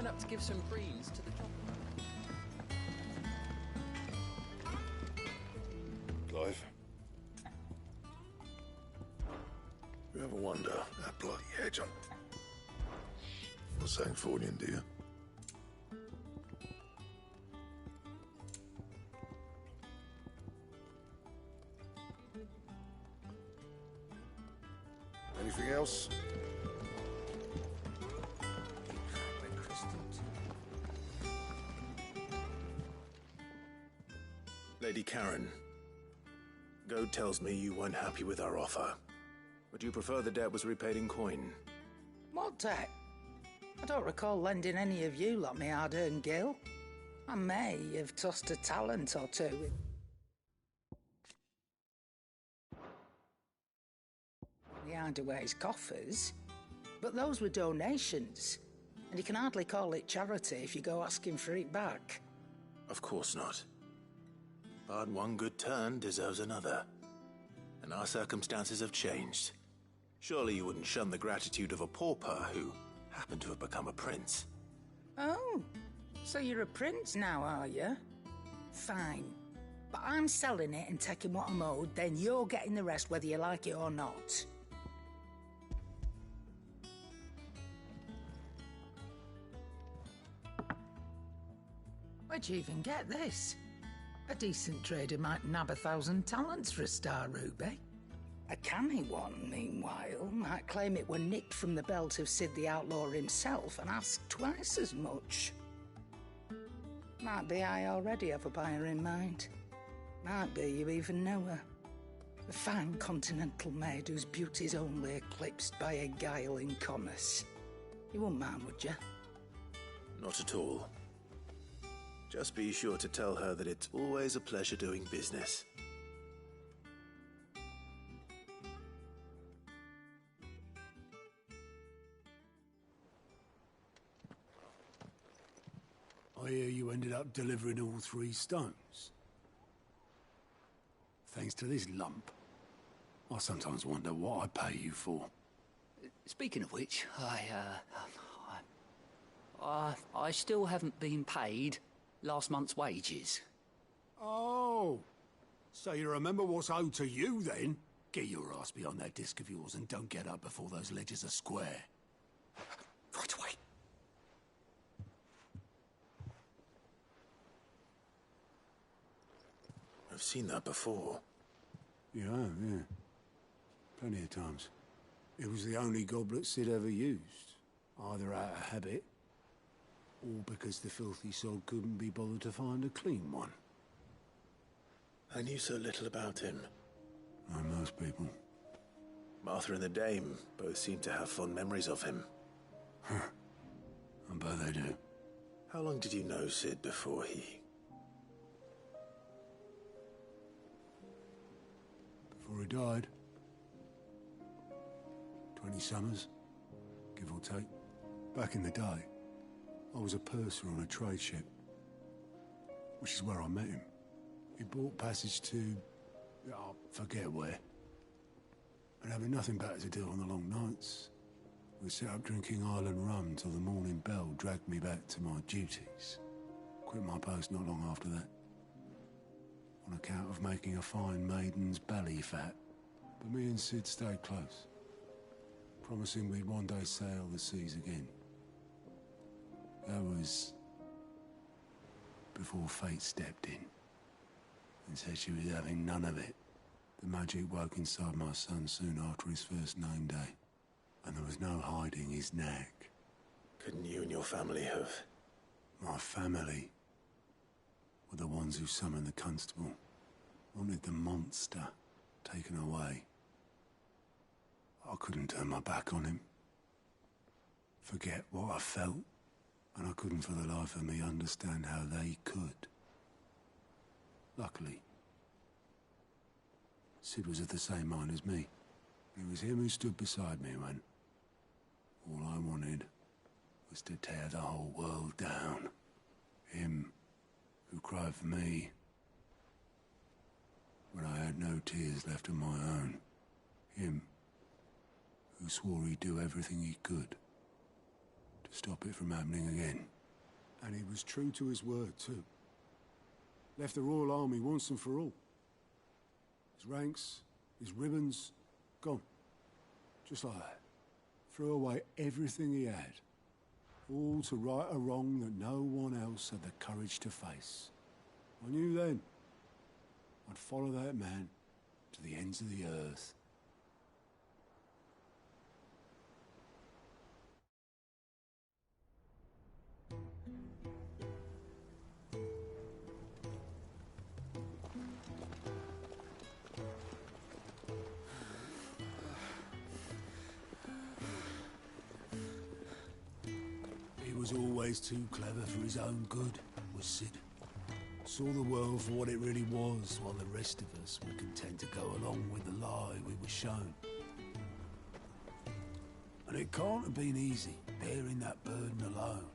went up to give some greens to the job. Clive? You ever wonder that bloody hedge on... for St. Fornian, do you? Anything else? Lady Karen, Goad tells me you weren't happy with our offer. Would you prefer the debt was repaid in coin? What debt? I don't recall lending any of you lot me hard-earned gil. I may have tossed a talent or two. The Hideaway's coffers, but those were donations, and you can hardly call it charity if you go asking for it back. Of course not. But one good turn deserves another. And our circumstances have changed. Surely you wouldn't shun the gratitude of a pauper who happened to have become a prince. Oh, so you're a prince now, are you? Fine. But I'm selling it and taking what I'm owed, then you're getting the rest whether you like it or not. Where'd you even get this? A decent trader might nab 1,000 talents for a star ruby. A canny one, meanwhile, might claim it were nicked from the belt of Sid the Outlaw himself and ask twice as much. Might be I already have a buyer in mind. Might be you even know her. A fine continental maid whose beauty's only eclipsed by a guile in commerce. You wouldn't mind, would you? Not at all. Just be sure to tell her that it's always a pleasure doing business. I hear you ended up delivering all 3 stones. Thanks to this lump. I sometimes wonder what I pay you for. Speaking of which, I still haven't been paid last month's wages. Oh, so you remember what's owed to you, then? Get your ass behind that disc of yours and don't get up before those ledgers are square. Right away. I've seen that before. You have, yeah. Plenty of times. It was the only goblet Sid ever used. Either out of habit, or because the filthy sod couldn't be bothered to find a clean one. I knew so little about him. Like most people. Martha and the Dame both seem to have fond memories of him. I bet they do. How long did you know Sid before he... Before he died. 20 summers, give or take. Back in the day, I was a purser on a trade ship, which is where I met him. He bought passage to... I forget where. And having nothing better to do on the long nights, we set up drinking island rum till the morning bell dragged me back to my duties. Quit my post not long after that. On account of making a fine maiden's belly fat. But me and Sid stayed close, promising we'd one day sail the seas again. That was before fate stepped in and said she was having none of it. The magic woke inside my son soon after his first name day, and there was no hiding his knack. Couldn't you and your family have... My family were the ones who summoned the constable, wanted the monster taken away. I couldn't turn my back on him, forget what I felt, and I couldn't for the life of me understand how they could. Luckily, Sid was of the same mind as me. It was him who stood beside me when all I wanted was to tear the whole world down. Him who cried for me when I had no tears left of my own. Him who swore he'd do everything he could to stop it from happening again. And he was true to his word, too. Left the Royal Army once and for all. His ranks, his ribbons, gone. Just like that. Threw away everything he had. All to right a wrong that no one else had the courage to face. I knew then I'd follow that man to the ends of the earth. He was always too clever for his own good, was Sid. Saw the world for what it really was, while the rest of us were content to go along with the lie we were shown. And it can't have been easy, bearing that burden alone.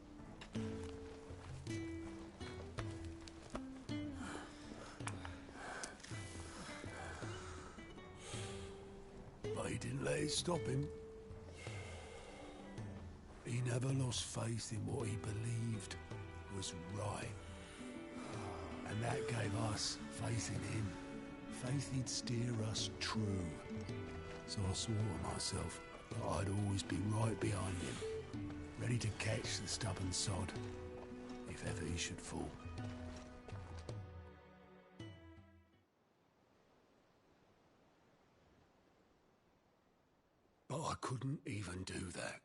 But he didn't let it stop him. He never lost faith in what he believed was right. And that gave us faith in him. Faith he'd steer us true. So I swore to myself that I'd always be right behind him, ready to catch the stubborn sod, if ever he should fall. But I couldn't even do that.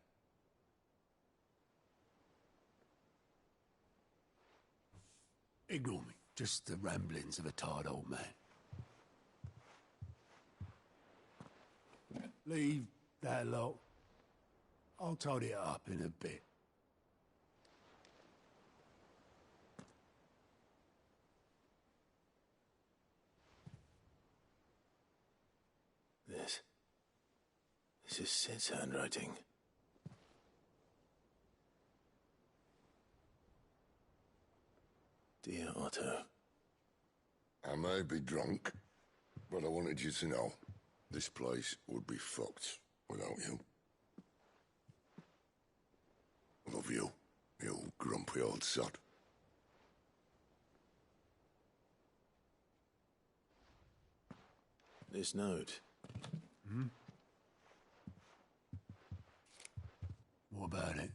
Ignore me. Just the ramblings of a tired old man. Leave that lot. I'll tidy it up in a bit. This is Sid's handwriting. Dear Otto. I may be drunk, but I wanted you to know this place would be fucked without you. Love you, you grumpy old sod. This note. Hmm? What about it?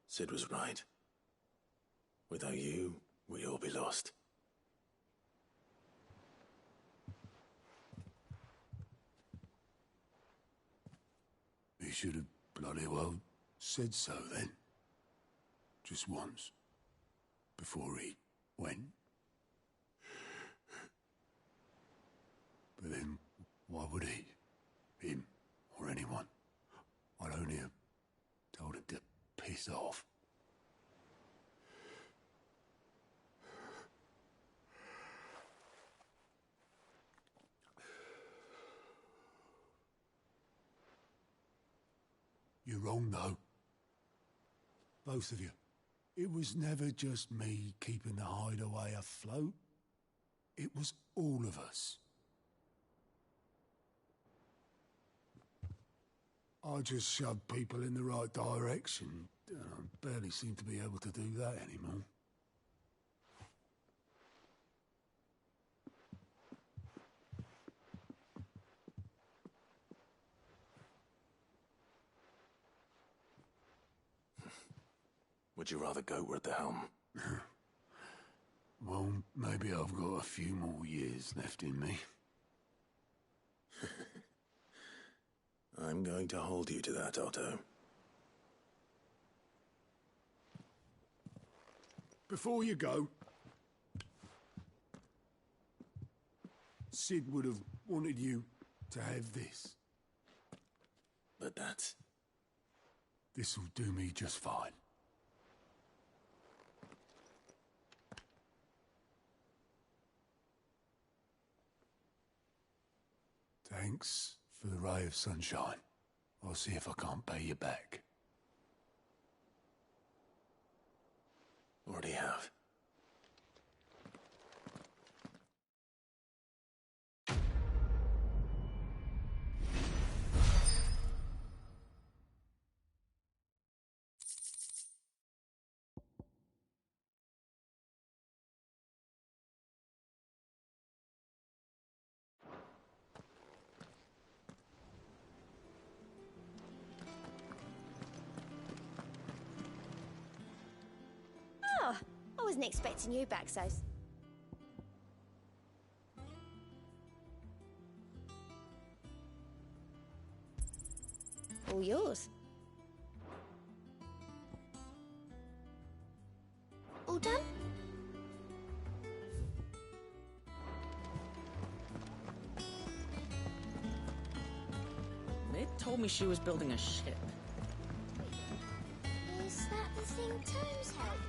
Sid was right. Without you, we'd all be lost. He should have bloody well said so then. Just once. Before he went. But then, why would he? Him, or anyone? I'd only have told him to piss off. You're wrong, though. Both of you. It was never just me keeping the hideaway afloat. It was all of us. I just shoved people in the right direction. I barely seem to be able to do that anymore. Would you rather goat were at the helm? Well, maybe I've got a few more years left in me. I'm going to hold you to that, Otto. Before you go, Sid would have wanted you to have this. But that's... This'll do me just fine. Thanks for the ray of sunshine. I'll see if I can't pay you back. Already have. wasn't expecting you back so... All yours. All done? Mid told me she was building a ship. Is that the thing Tomes helped?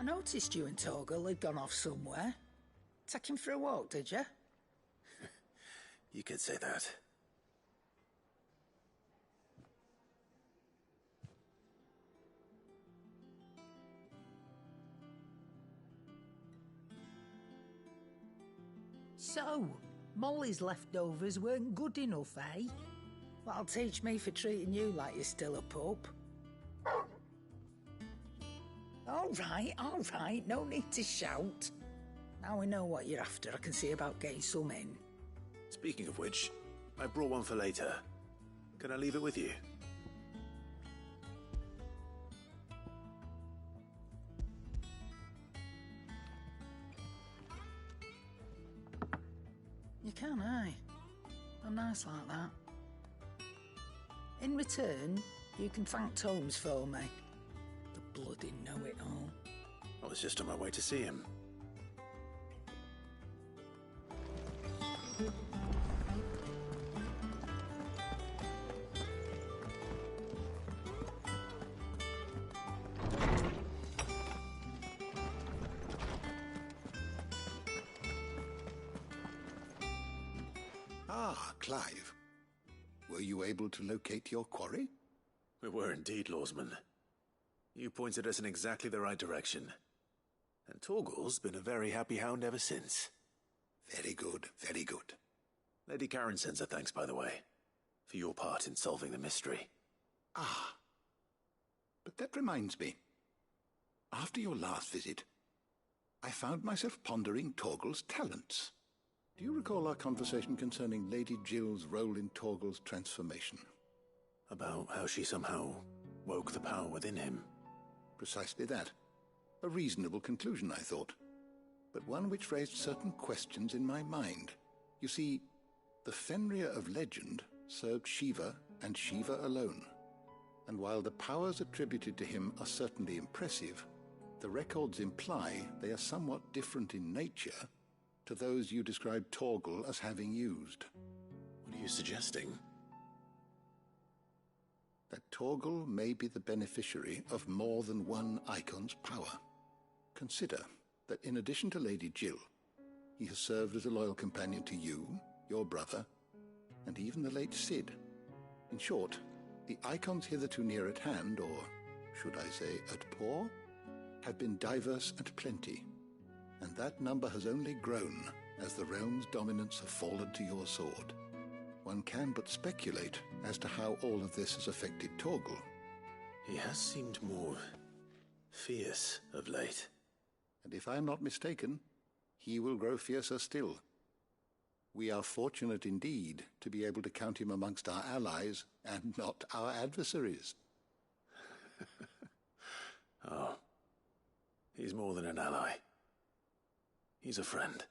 I noticed you and Torgal had gone off somewhere. Take him for a walk, did you? You could say that. So, Molly's leftovers weren't good enough, eh? That'll teach me for treating you like you're still a pup. All right, no need to shout. Now we know what you're after, I can see about getting some in. Speaking of which, I brought one for later. Can I leave it with you? You can, eh? I'm nice like that. In return, you can thank Tomes for me. The bloody know-it-all. I was just on my way to see him. Ah, Clive. Were you able to locate your quarry? We were indeed, Lawsman. You pointed us in exactly the right direction. And Torgal's been a very happy hound ever since. Very good, very good. Lady Karen sends her thanks, by the way, for your part in solving the mystery. Ah. But that reminds me. After your last visit, I found myself pondering Torgal's talents. Do you recall our conversation concerning Lady Jill's role in Torgal's transformation? About how she somehow woke the power within him. Precisely that. A reasonable conclusion, I thought. But one which raised certain questions in my mind. You see, the Fenrir of legend served Shiva and Shiva alone. And while the powers attributed to him are certainly impressive, the records imply they are somewhat different in nature to those you described Torgal as having used. What are you suggesting? That Torgal may be the beneficiary of more than one icon's power. Consider that in addition to Lady Jill, he has served as a loyal companion to you, your brother, and even the late Cid. In short, the icons hitherto near at hand, or should I say at paw, have been diverse and plenty, and that number has only grown as the realm's dominance have fallen to your sword. One can but speculate as to how all of this has affected Torgal. He has seemed more fierce of late. And if I am not mistaken, he will grow fiercer still. We are fortunate indeed to be able to count him amongst our allies and not our adversaries. Oh, he's more than an ally. He's a friend.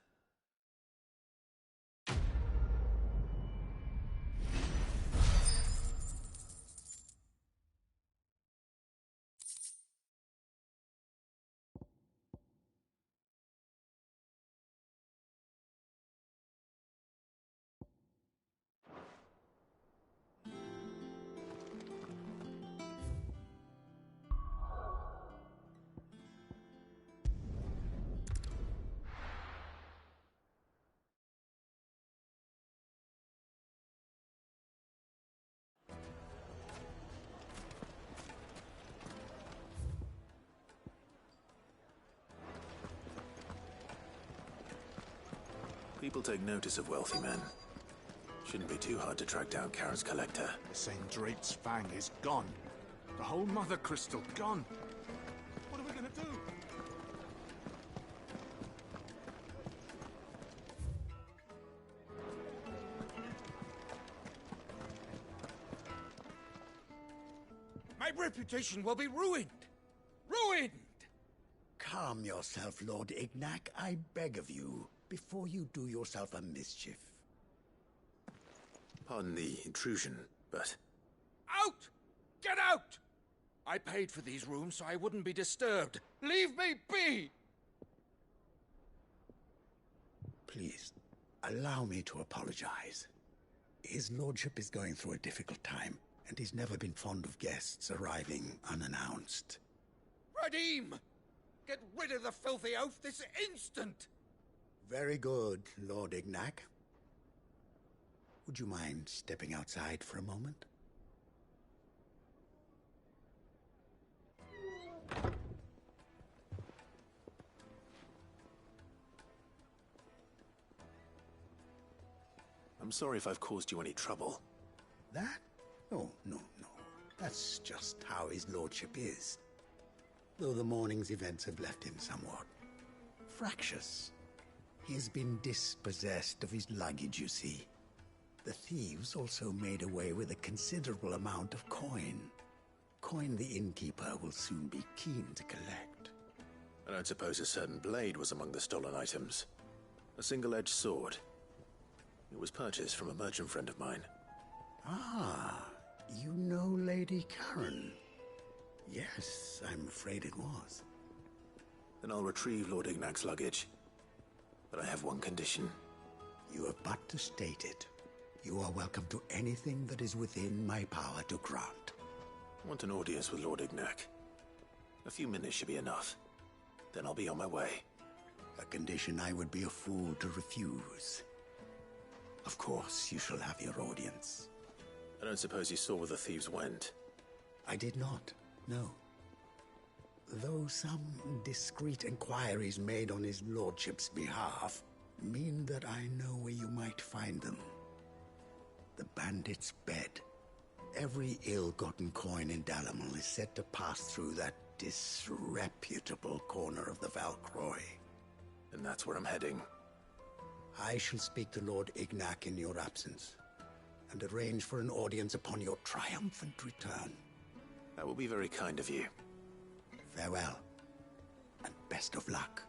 People take notice of wealthy men. Shouldn't be too hard to track down Karen's collector. The Sendrate's fang is gone. The whole Mother Crystal gone. What are we gonna do? My reputation will be ruined. Ruined! Calm yourself, Lord Ignac, I beg of you, before you do yourself a mischief. Pardon the intrusion, but... Out! Get out! I paid for these rooms so I wouldn't be disturbed. Leave me be! Please, allow me to apologize. His lordship is going through a difficult time, and he's never been fond of guests arriving unannounced. Radim! Get rid of the filthy oaf this instant! Very good, Lord Ignac. Would you mind stepping outside for a moment? I'm sorry if I've caused you any trouble. That? Oh, no. That's just how his lordship is. Though the morning's events have left him somewhat fractious. He has been dispossessed of his luggage, you see. The thieves also made away with a considerable amount of coin. Coin the innkeeper will soon be keen to collect. I don't suppose a certain blade was among the stolen items. A single-edged sword. It was purchased from a merchant friend of mine. Ah, you know Lady Karen. Yes, I'm afraid it was. Then I'll retrieve Lord Ignac's luggage. But I have one condition. You have but to state it. You are welcome to anything that is within my power to grant. I want an audience with Lord Ignac. A few minutes should be enough. Then I'll be on my way. A condition I would be a fool to refuse. Of course, you shall have your audience. I don't suppose you saw where the thieves went? I did not, no. Though some discreet inquiries made on his lordship's behalf mean that I know where you might find them. The bandit's bed. Every ill-gotten coin in Dalamal is said to pass through that disreputable corner of the Valcroy. And that's where I'm heading. I shall speak to Lord Ignac in your absence, and arrange for an audience upon your triumphant return. That will be very kind of you. Farewell, and best of luck.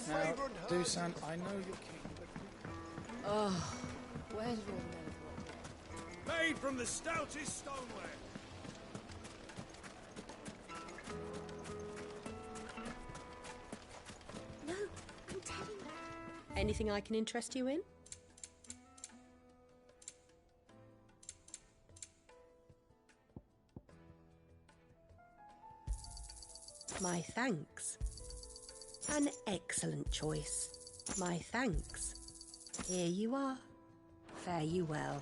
Now, Dusan, I know you're keen, but... Oh, where did all the men Made from the stoutest stoneware. No, I'm telling you. Anything I can interest you in? My thanks. An excellent choice. My thanks. Here you are. Fare you well.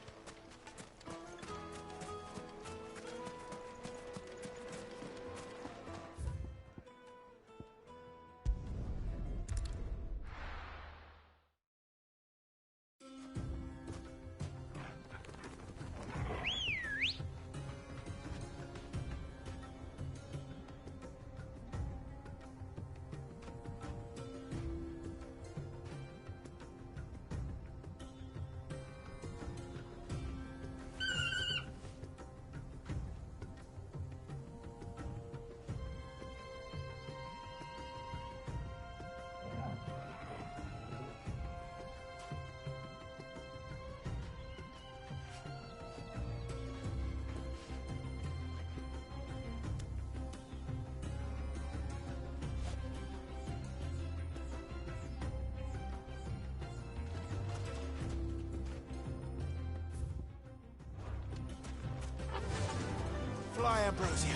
Fly, Ambrosia.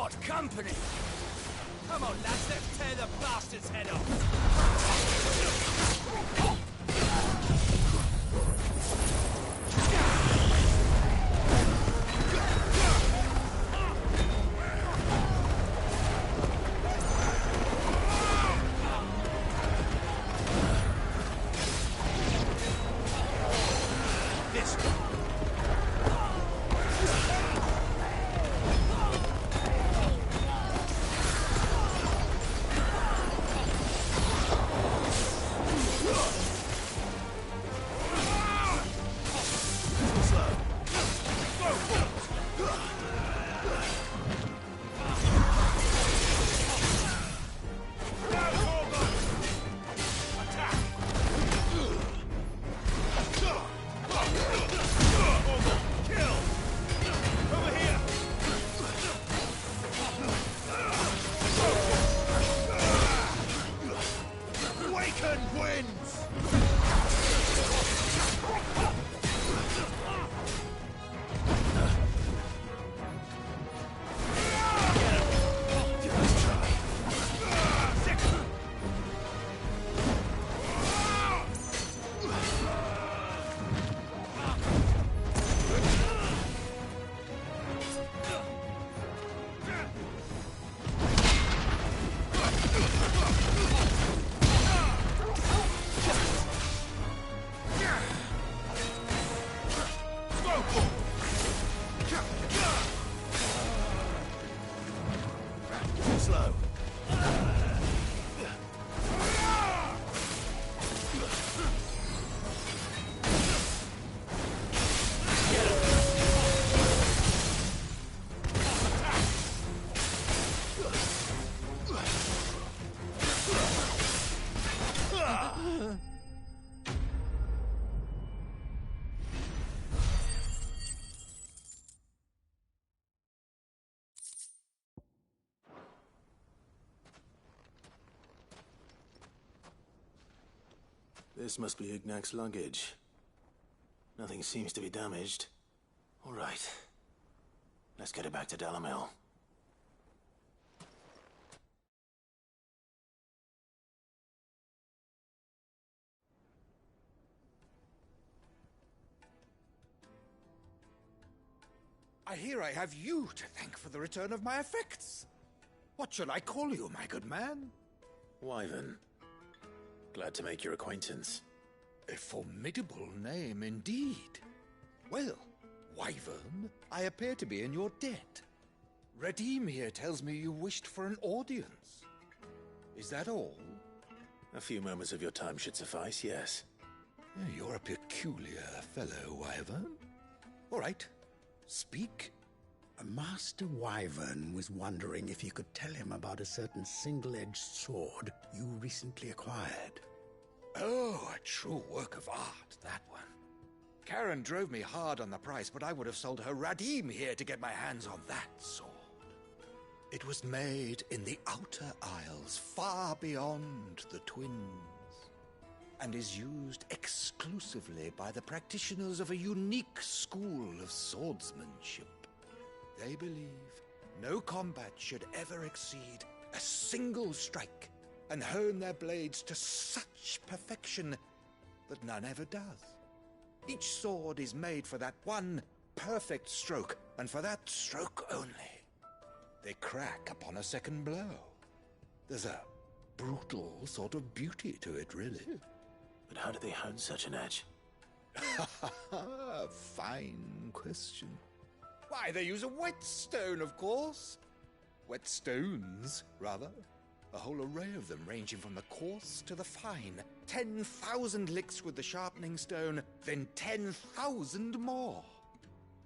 What company? Come on, lads, let's tear the bastard's head off! This must be Ignac's luggage. Nothing seems to be damaged. All right. Let's get it back to Dalamil. I hear I have you to thank for the return of my effects. What shall I call you, my good man? Wyvern. Glad to make your acquaintance. A formidable name indeed. Well, Wyvern, I appear to be in your debt. Redeem here tells me you wished for an audience. Is that all? A few moments of your time should suffice, yes. You're a peculiar fellow, Wyvern. All right, speak. Master Wyvern was wondering if you could tell him about a certain single-edged sword you recently acquired. Oh, a true work of art, that one. Karen drove me hard on the price, but I would have sold her Radim here to get my hands on that sword. It was made in the Outer Isles, far beyond the Twins, and is used exclusively by the practitioners of a unique school of swordsmanship. They believe no combat should ever exceed a single strike, and hone their blades to such perfection that none ever does. Each sword is made for that one perfect stroke, and for that stroke only. They crack upon a second blow. There's a brutal sort of beauty to it, really. But how do they hone such an edge? Fine question. Why, they use a whetstone, of course. Whetstones, rather. A whole array of them, ranging from the coarse to the fine. 10,000 licks with the sharpening stone, then 10,000 more.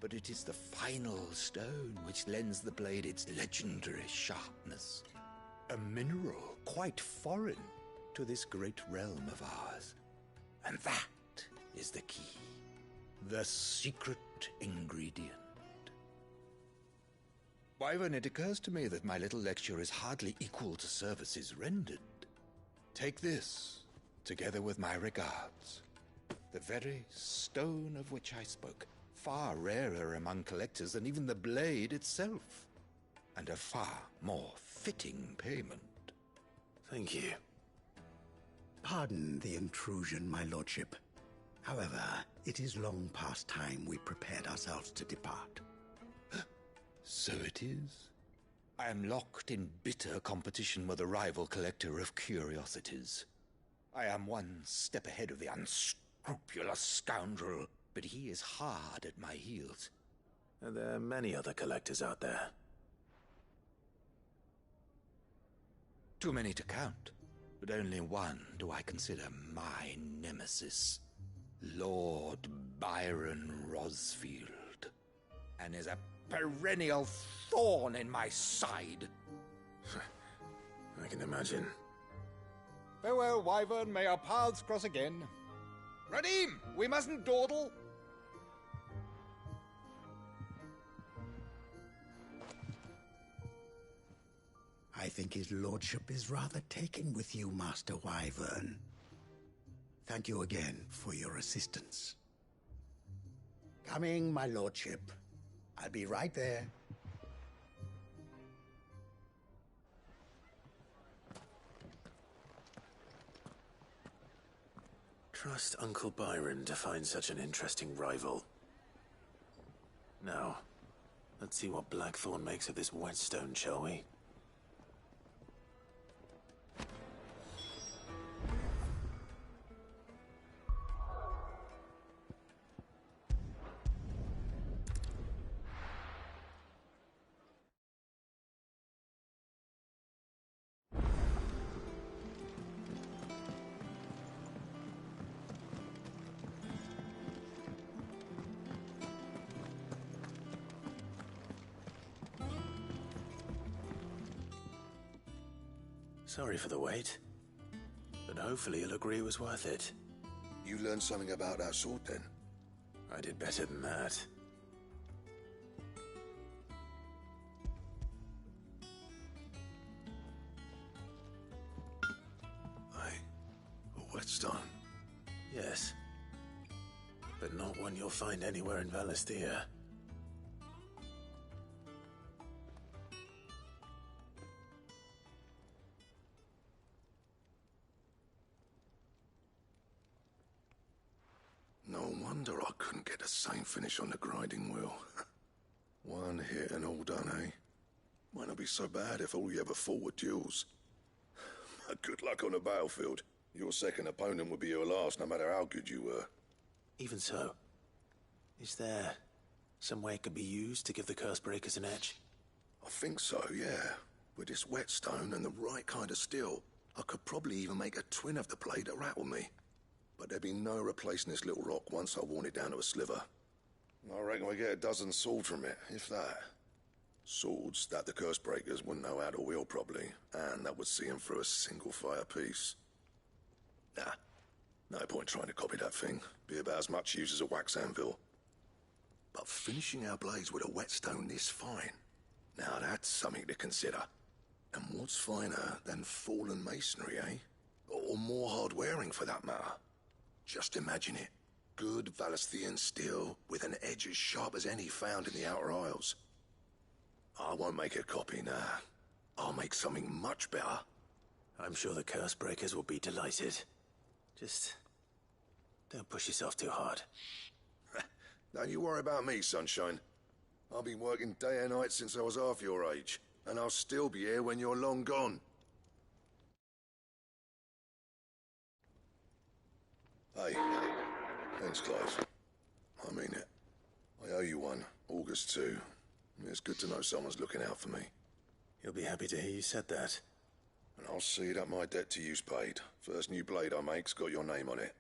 But it is the final stone which lends the blade its legendary sharpness. A mineral quite foreign to this great realm of ours. And that is the key. The secret ingredient. Wyvern, it occurs to me that my little lecture is hardly equal to services rendered. Take this, together with my regards. The very stone of which I spoke, far rarer among collectors than even the blade itself. and a far more fitting payment. Thank you. Pardon the intrusion, my lordship. However, it is long past time we prepared ourselves to depart. So it is. I am locked in bitter competition with a rival collector of curiosities. I am one step ahead of the unscrupulous scoundrel, but he is hard at my heels. Are there many other collectors out there? Too many to count, but only one do I consider my nemesis. Lord Byron Rosfield, and is a perennial thorn in my side. I can imagine. Farewell, Wyvern. May our paths cross again. Radim, we mustn't dawdle. I think his lordship is rather taken with you, Master Wyvern. Thank you again for your assistance. Coming, my lordship. I'll be right there. Trust Uncle Byron to find such an interesting rival. Now, let's see what Blackthorn makes of this whetstone, shall we? Sorry for the wait, but hopefully he'll agree it was worth it. You learned something about that sword, then? I did better than that. A whetstone? Yes, but not one you'll find anywhere in Valisthea. No wonder I couldn't get the same finish on the grinding wheel. One hit and all done, eh? Might not be so bad if all you ever fought were duels. But good luck on the battlefield. Your second opponent would be your last, no matter how good you were. Even so, is there some way it could be used to give the Cursebreakers an edge? I think so, yeah. With this whetstone and the right kind of steel, I could probably even make a twin of the blade that rattled me. But there'd be no replacing this little rock once I worn it down to a sliver. I reckon we get a dozen swords from it, if that. Swords that the Cursebreakers wouldn't know how to wield properly, and that would see them through a single fire piece. Nah, no point trying to copy that thing. Be about as much use as a wax anvil. But finishing our blades with a whetstone this fine, now that's something to consider. And what's finer than fallen masonry, eh? Or more hard-wearing, for that matter. Just imagine it. Good Valisthean steel with an edge as sharp as any found in the Outer Isles. I won't make a copy, nah. I'll make something much better. I'm sure the Cursebreakers will be delighted. Just don't push yourself too hard. Don't you worry about me, sunshine. I've been working day and night since I was half your age, and I'll still be here when you're long gone. Hey, thanks, Clive. I mean it. I owe you one, August 2. It's good to know someone's looking out for me. He'll be happy to hear you said that. And I'll see that my debt to you's paid. First new blade I make's got your name on it.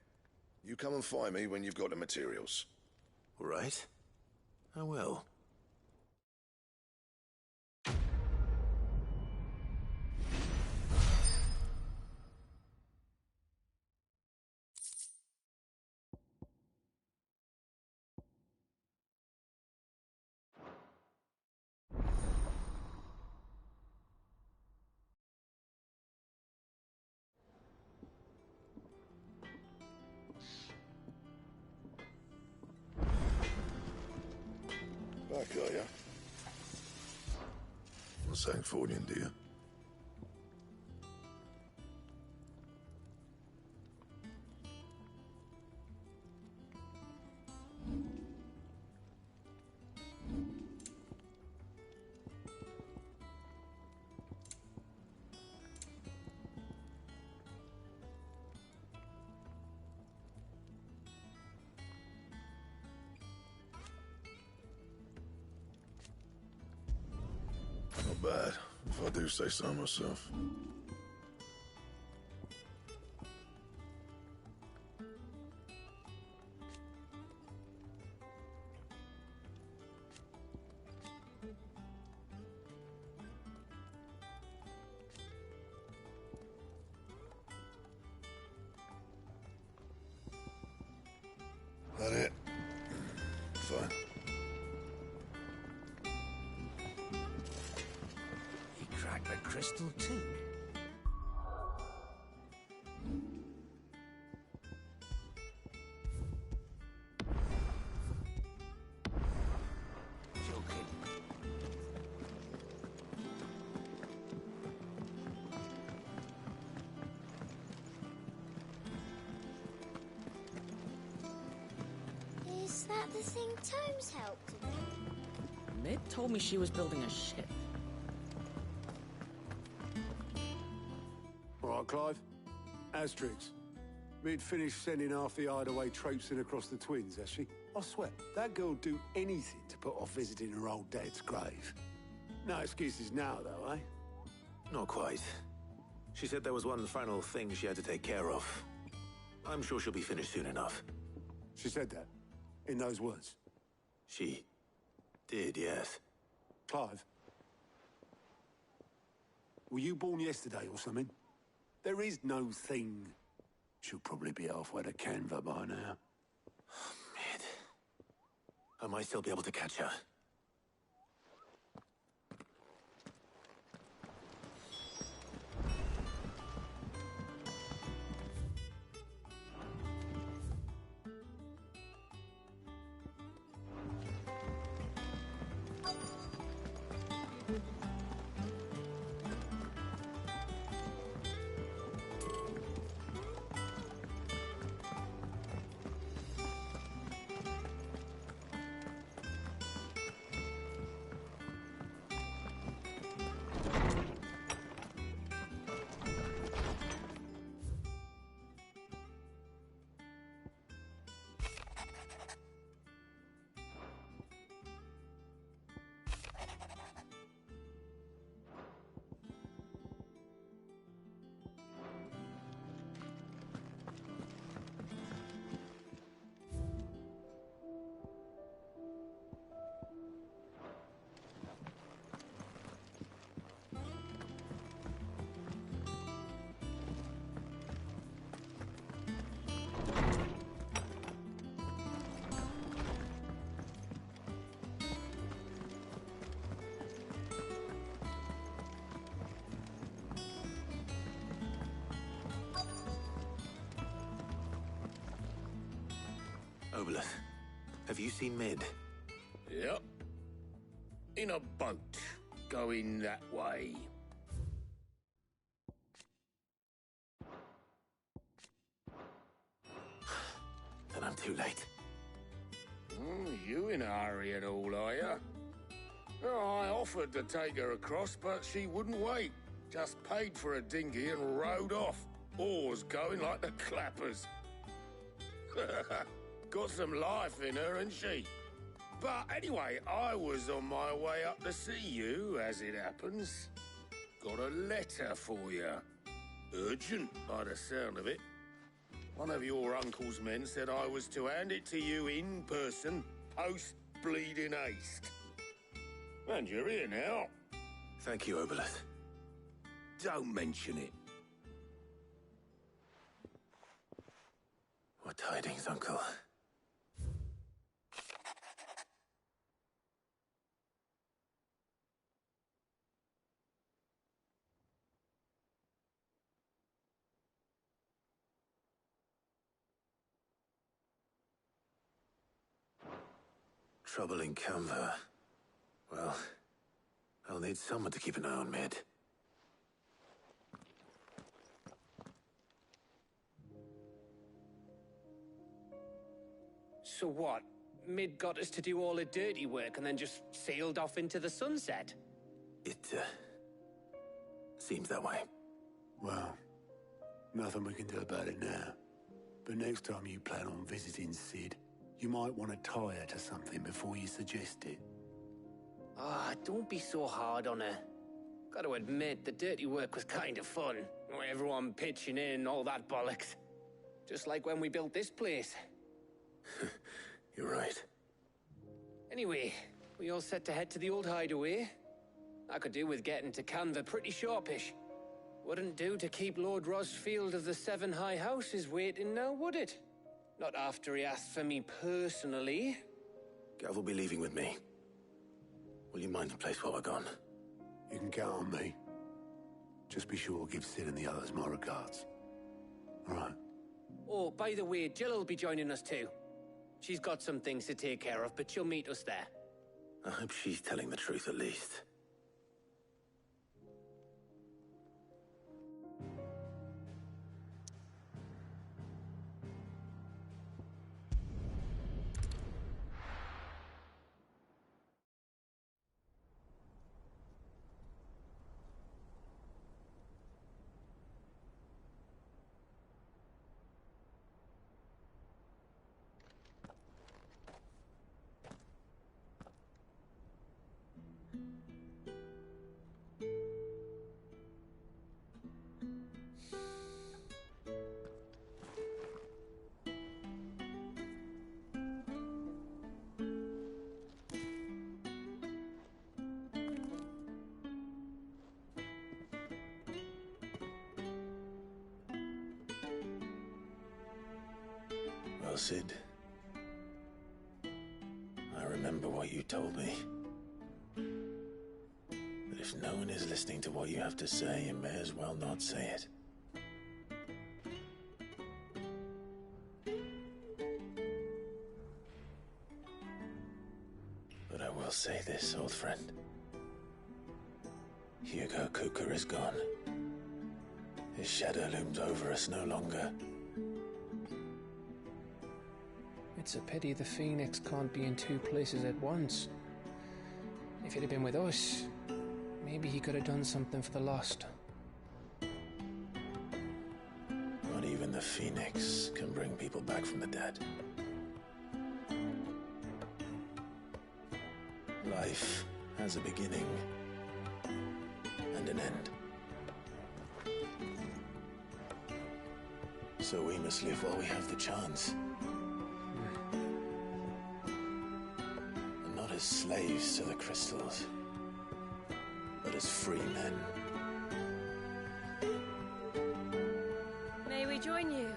You come and find me when you've got the materials. All right. I will. Sancfordian, do you? Not bad, if I do say so myself. That it? Fine. He cracked the crystal too. Joking. Is that the thing Tomes helped with? Mid told me she was building a ship. All right, Clive. Asterix. Mid finished sending half the hideaway traipsing across the twins, has she? I swear, that girl'd do anything to put off visiting her old dad's grave. No excuses now, though, eh? Not quite. She said there was one final thing she had to take care of. I'm sure she'll be finished soon enough. She said that? In those words? She did, yes. Clive? Were you born yesterday or something? There is no thing. She'll probably be halfway to Canva by now. Mid. I might still be able to catch her. Obelith, have you seen Mid? Yep. In a boat, going that way. Then I'm too late. You in a hurry and all, are you? Oh, I offered to take her across, but she wouldn't wait. Just paid for a dinghy and rowed off. Oars going like the clappers. Got some life in her, ain't she? But anyway, I was on my way up to see you, as it happens. Got a letter for you. Urgent, by the sound of it. One of your uncle's men said I was to hand it to you in person, post-bleeding haste. And you're here now. Thank you, Obelith. Don't mention it. What tidings, Uncle? Trouble in Canva. Well, I'll need someone to keep an eye on Mid. So what? Mid got us to do all the dirty work and then just sailed off into the sunset? It, seems that way. Well, nothing we can do about it now. But next time you plan on visiting Sid, you might want to tie her to something before you suggest it. Ah, don't be so hard on her. Gotta admit, the dirty work was kind of fun. Everyone pitching in, all that bollocks. Just like when we built this place. You're right. Anyway, we all set to head to the old hideaway. I could do with getting to Canva pretty sharpish. Wouldn't do to keep Lord Rosfield of the Seven High Houses waiting now, would it? Not after he asked for me personally. Gav will be leaving with me. Will you mind the place while we're gone? You can count on me. Just be sure to give Sid and the others my regards. All right. Oh, by the way, Jill will be joining us too. She's got some things to take care of, but she'll meet us there. I hope she's telling the truth at least. Well, Sid, I remember what you told me. That if no one is listening to what you have to say, you may as well not say it. But I will say this, old friend. Hugo Cooker is gone. His shadow looms over us no longer. It's a pity the Phoenix can't be in two places at once. If he'd have been with us, maybe he could have done something for the lost. Not even the Phoenix can bring people back from the dead. Life has a beginning and an end. So we must live while we have the chance. And not as slaves to the crystals, but as free men. May we join you?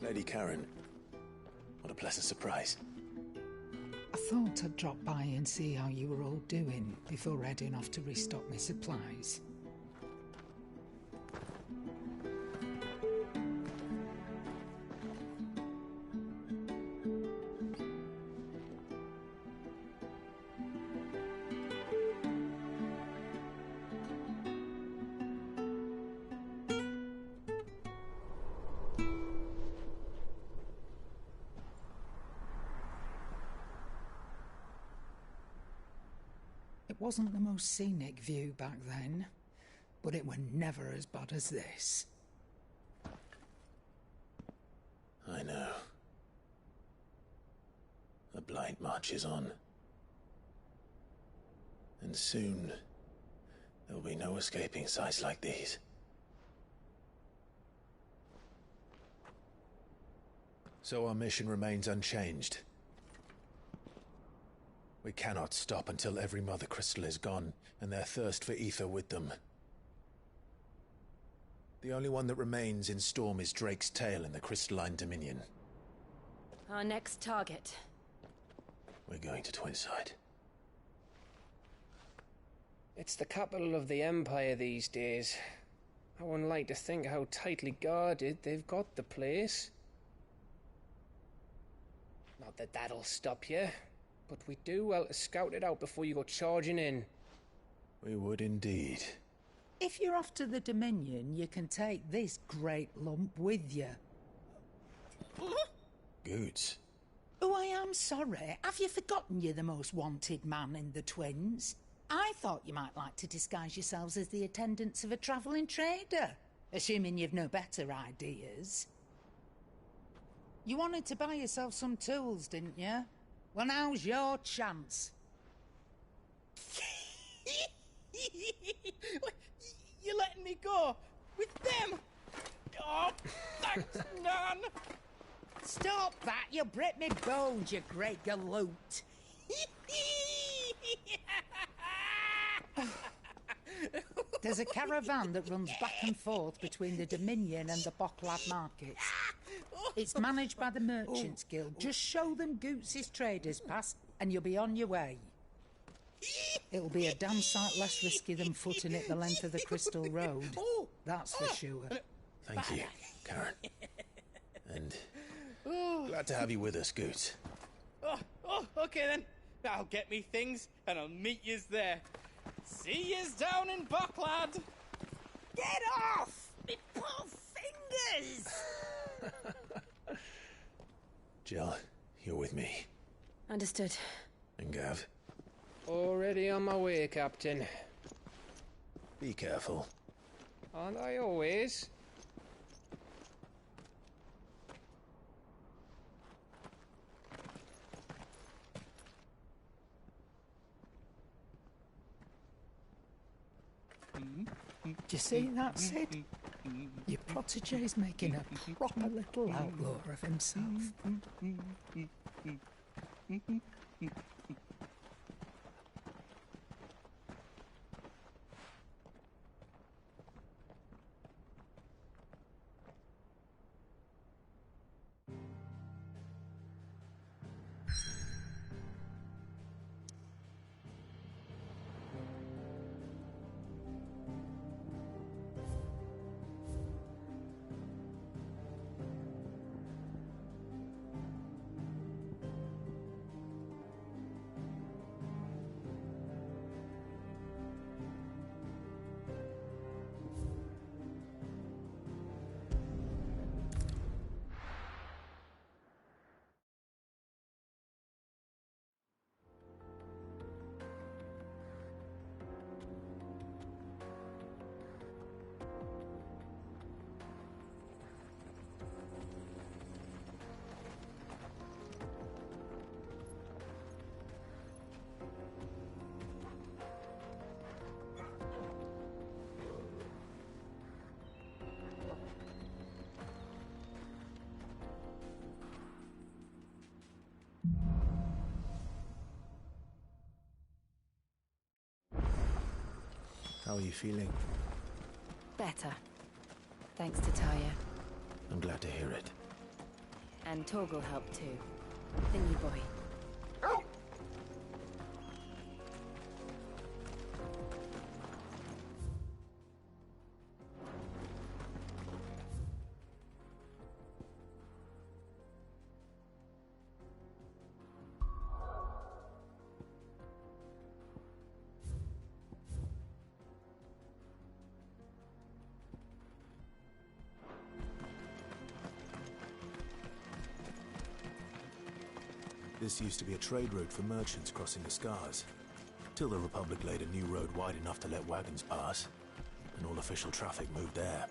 Lady Karen, what a pleasant surprise. I thought I'd drop by and see how you were all doing before heading off to restock my supplies. It wasn't the most scenic view back then, but it were never as bad as this. I know. The blight marches on. And soon, there'll be no escaping sights like these. So our mission remains unchanged. We cannot stop until every Mother Crystal is gone, and their thirst for ether with them. The only one that remains in Storm is Drake's Tail in the Crystalline Dominion. Our next target. We're going to Twinside. It's the capital of the Empire these days. I wouldn't like to think how tightly guarded they've got the place. Not that that'll stop you, but we'd do well to scout it out before you go charging in. We would indeed. If you're off to the Dominion, you can take this great lump with you. Goods. Oh, I am sorry. Have you forgotten you're the most wanted man in the Twins? I thought you might like to disguise yourselves as the attendants of a travelling trader, assuming you've no better ideas. You wanted to buy yourself some tools, didn't you? Well, now's your chance. You're letting me go? With them? Oh, thanks, Nan! Stop that! You'll break me bones, you great galoot! There's a caravan that runs back and forth between the Dominion and the Bocklad markets. It's managed by the Merchants Guild. Just show them Goots' traders pass and you'll be on your way. It'll be a damn sight less risky than footing it the length of the Crystal Road. That's for sure. Thank you, Karen. And glad to have you with us, Goots. Okay then. I'll get me things and I'll meet yous there. See yous down in Bocklad. Get off! Me poor fingers! Jill, you're with me. Understood. And Gav? Already on my way, Captain. Be careful. Aren't I always? Do you see that, Sid? Your protege's making a proper little outlaw of himself. How are you feeling? Better. Thanks to Taya. I'm glad to hear it. And Torgal helped too. Thingy boy. This used to be a trade route for merchants crossing the Scars, till the Republic laid a new road wide enough to let wagons pass, and all official traffic moved there.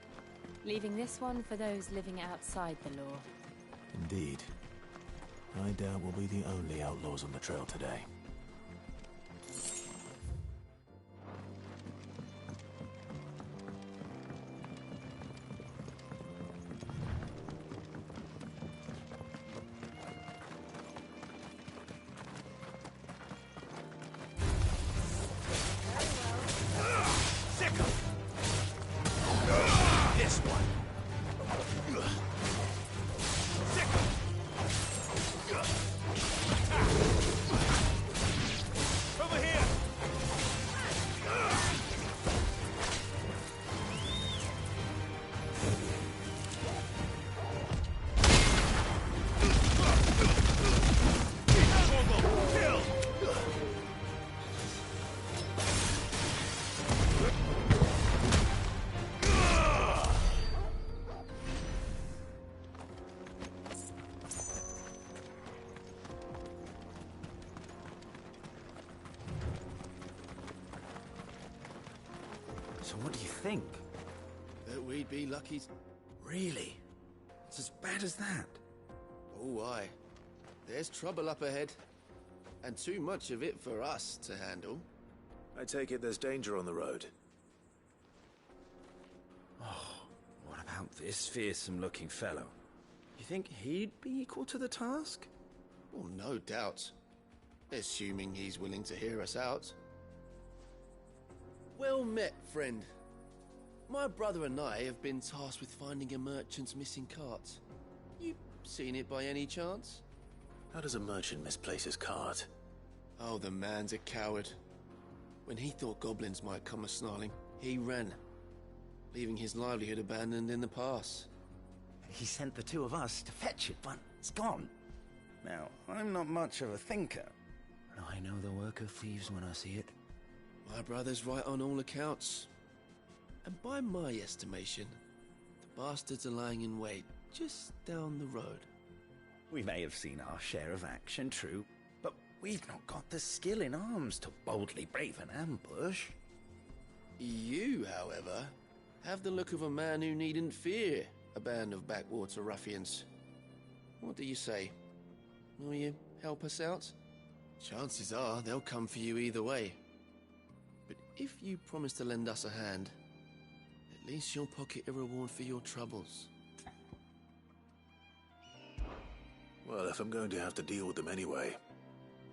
Leaving this one for those living outside the law. Indeed. I doubt we'll be the only outlaws on the trail today. So what do you think? That we'd be lucky. Really? It's as bad as that? Oh, aye. There's trouble up ahead. And too much of it for us to handle. I take it there's danger on the road. Oh, what about this fearsome-looking fellow? You think he'd be equal to the task? Oh, no doubt. Assuming he's willing to hear us out. Well met, friend. My brother and I have been tasked with finding a merchant's missing cart. You seen it by any chance? How does a merchant misplace his cart? Oh, the man's a coward. When he thought goblins might come a-snarling, he ran, leaving his livelihood abandoned in the pass. He sent the two of us to fetch it, but it's gone. Now, I'm not much of a thinker, but I know the work of thieves when I see it. My brother's right on all accounts. And by my estimation, the bastards are lying in wait just down the road. We may have seen our share of action, true, but we've not got the skill in arms to boldly brave an ambush. You, however, have the look of a man who needn't fear a band of backwater ruffians. What do you say? Will you help us out? Chances are they'll come for you either way. But if you promise to lend us a hand, at least you'll pocket a reward for your troubles. Well, if I'm going to have to deal with them anyway.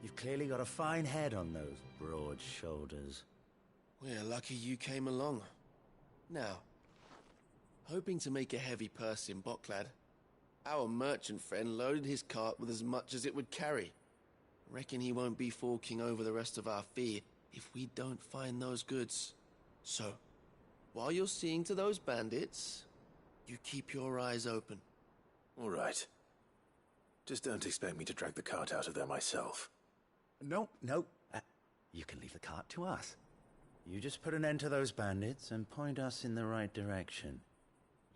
You've clearly got a fine head on those broad shoulders. We're lucky you came along. Now, hoping to make a heavy purse in Boklad, our merchant friend loaded his cart with as much as it would carry. Reckon he won't be forking over the rest of our fee if we don't find those goods. So, while you're seeing to those bandits, you keep your eyes open. All right. Just don't expect me to drag the cart out of there myself. Nope. You can leave the cart to us. You just put an end to those bandits and point us in the right direction.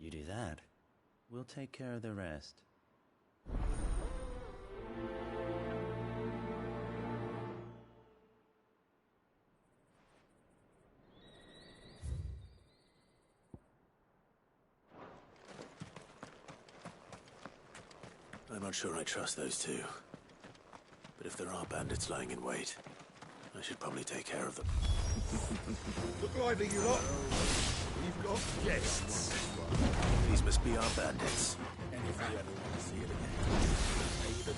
You do that, we'll take care of the rest. I'm not sure I trust those two. But if there are bandits lying in wait, I should probably take care of them. Look lively, you lot. We've got guests. These must be our bandits. And if you ever want to see it again, pay the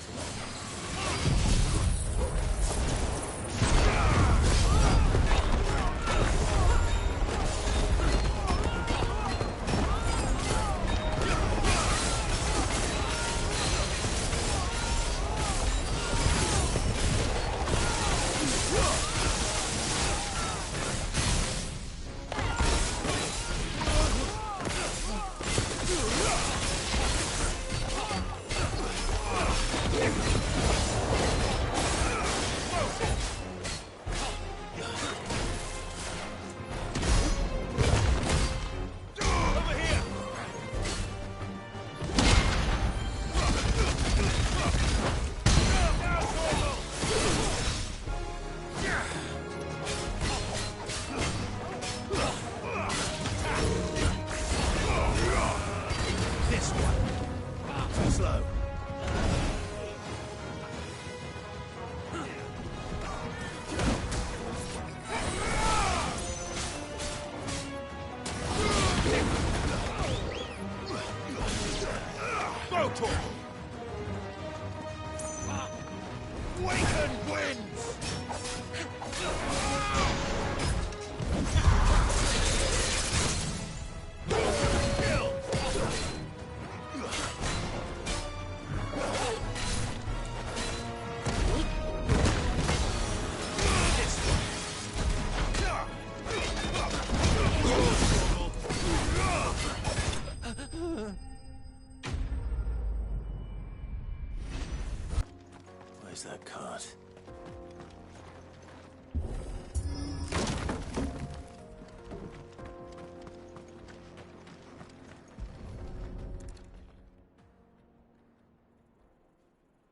Where's that cart?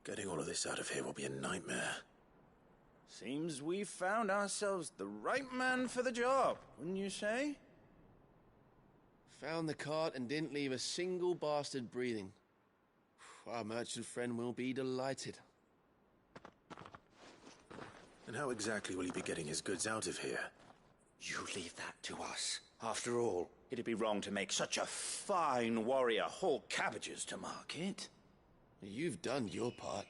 Getting all of this out of here will be a nightmare. Seems we've found ourselves the right man for the job, wouldn't you say? Found the cart and didn't leave a single bastard breathing. Our merchant friend will be delighted. And how exactly will he be getting his goods out of here? You leave that to us. After all, it'd be wrong to make such a fine warrior haul cabbages to market. You've done your part.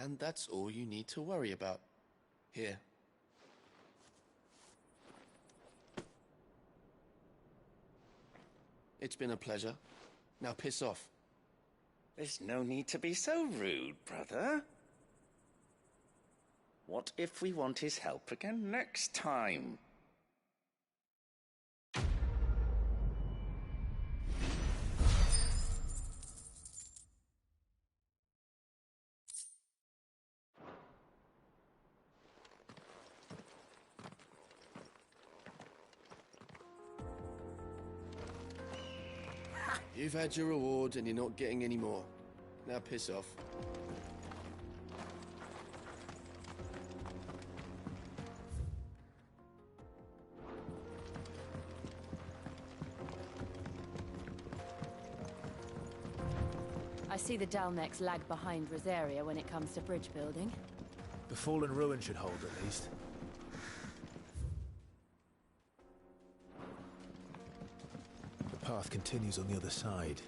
And that's all you need to worry about. Here. It's been a pleasure. Now piss off. There's no need to be so rude, brother. What if we want his help again next time? You've had your reward and you're not getting any more. Now piss off. I see the Dalnecks lag behind Rosaria when it comes to bridge building. The fallen ruin should hold, at least. The path continues on the other side.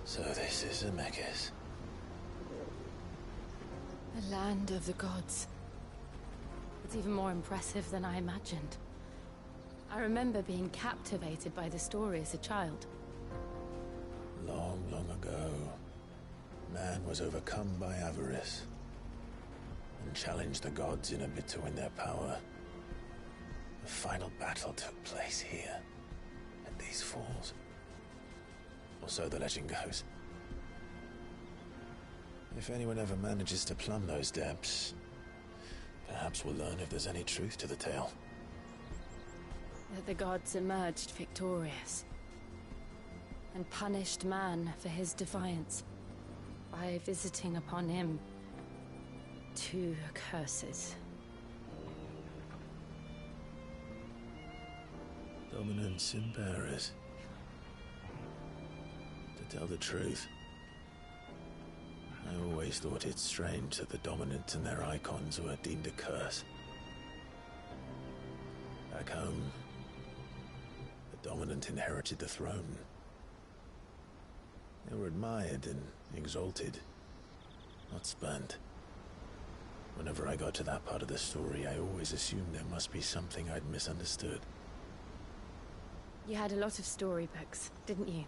So this is Zemeckis. The land of the gods. It's even more impressive than I imagined. I remember being captivated by the story as a child. Long, long ago, man was overcome by avarice and challenged the gods in a bid to win their power. The final battle took place here, at these falls. Or so the legend goes. If anyone ever manages to plumb those depths, perhaps we'll learn if there's any truth to the tale. That the gods emerged victorious and punished man for his defiance by visiting upon him 2 curses. Dominance and bearers. To tell the truth, I always thought it strange that the dominant and their icons were deemed a curse. Back home, the dominant inherited the throne. They were admired and exalted, not spurned. Whenever I got to that part of the story, I always assumed there must be something I'd misunderstood. You had a lot of storybooks, didn't you?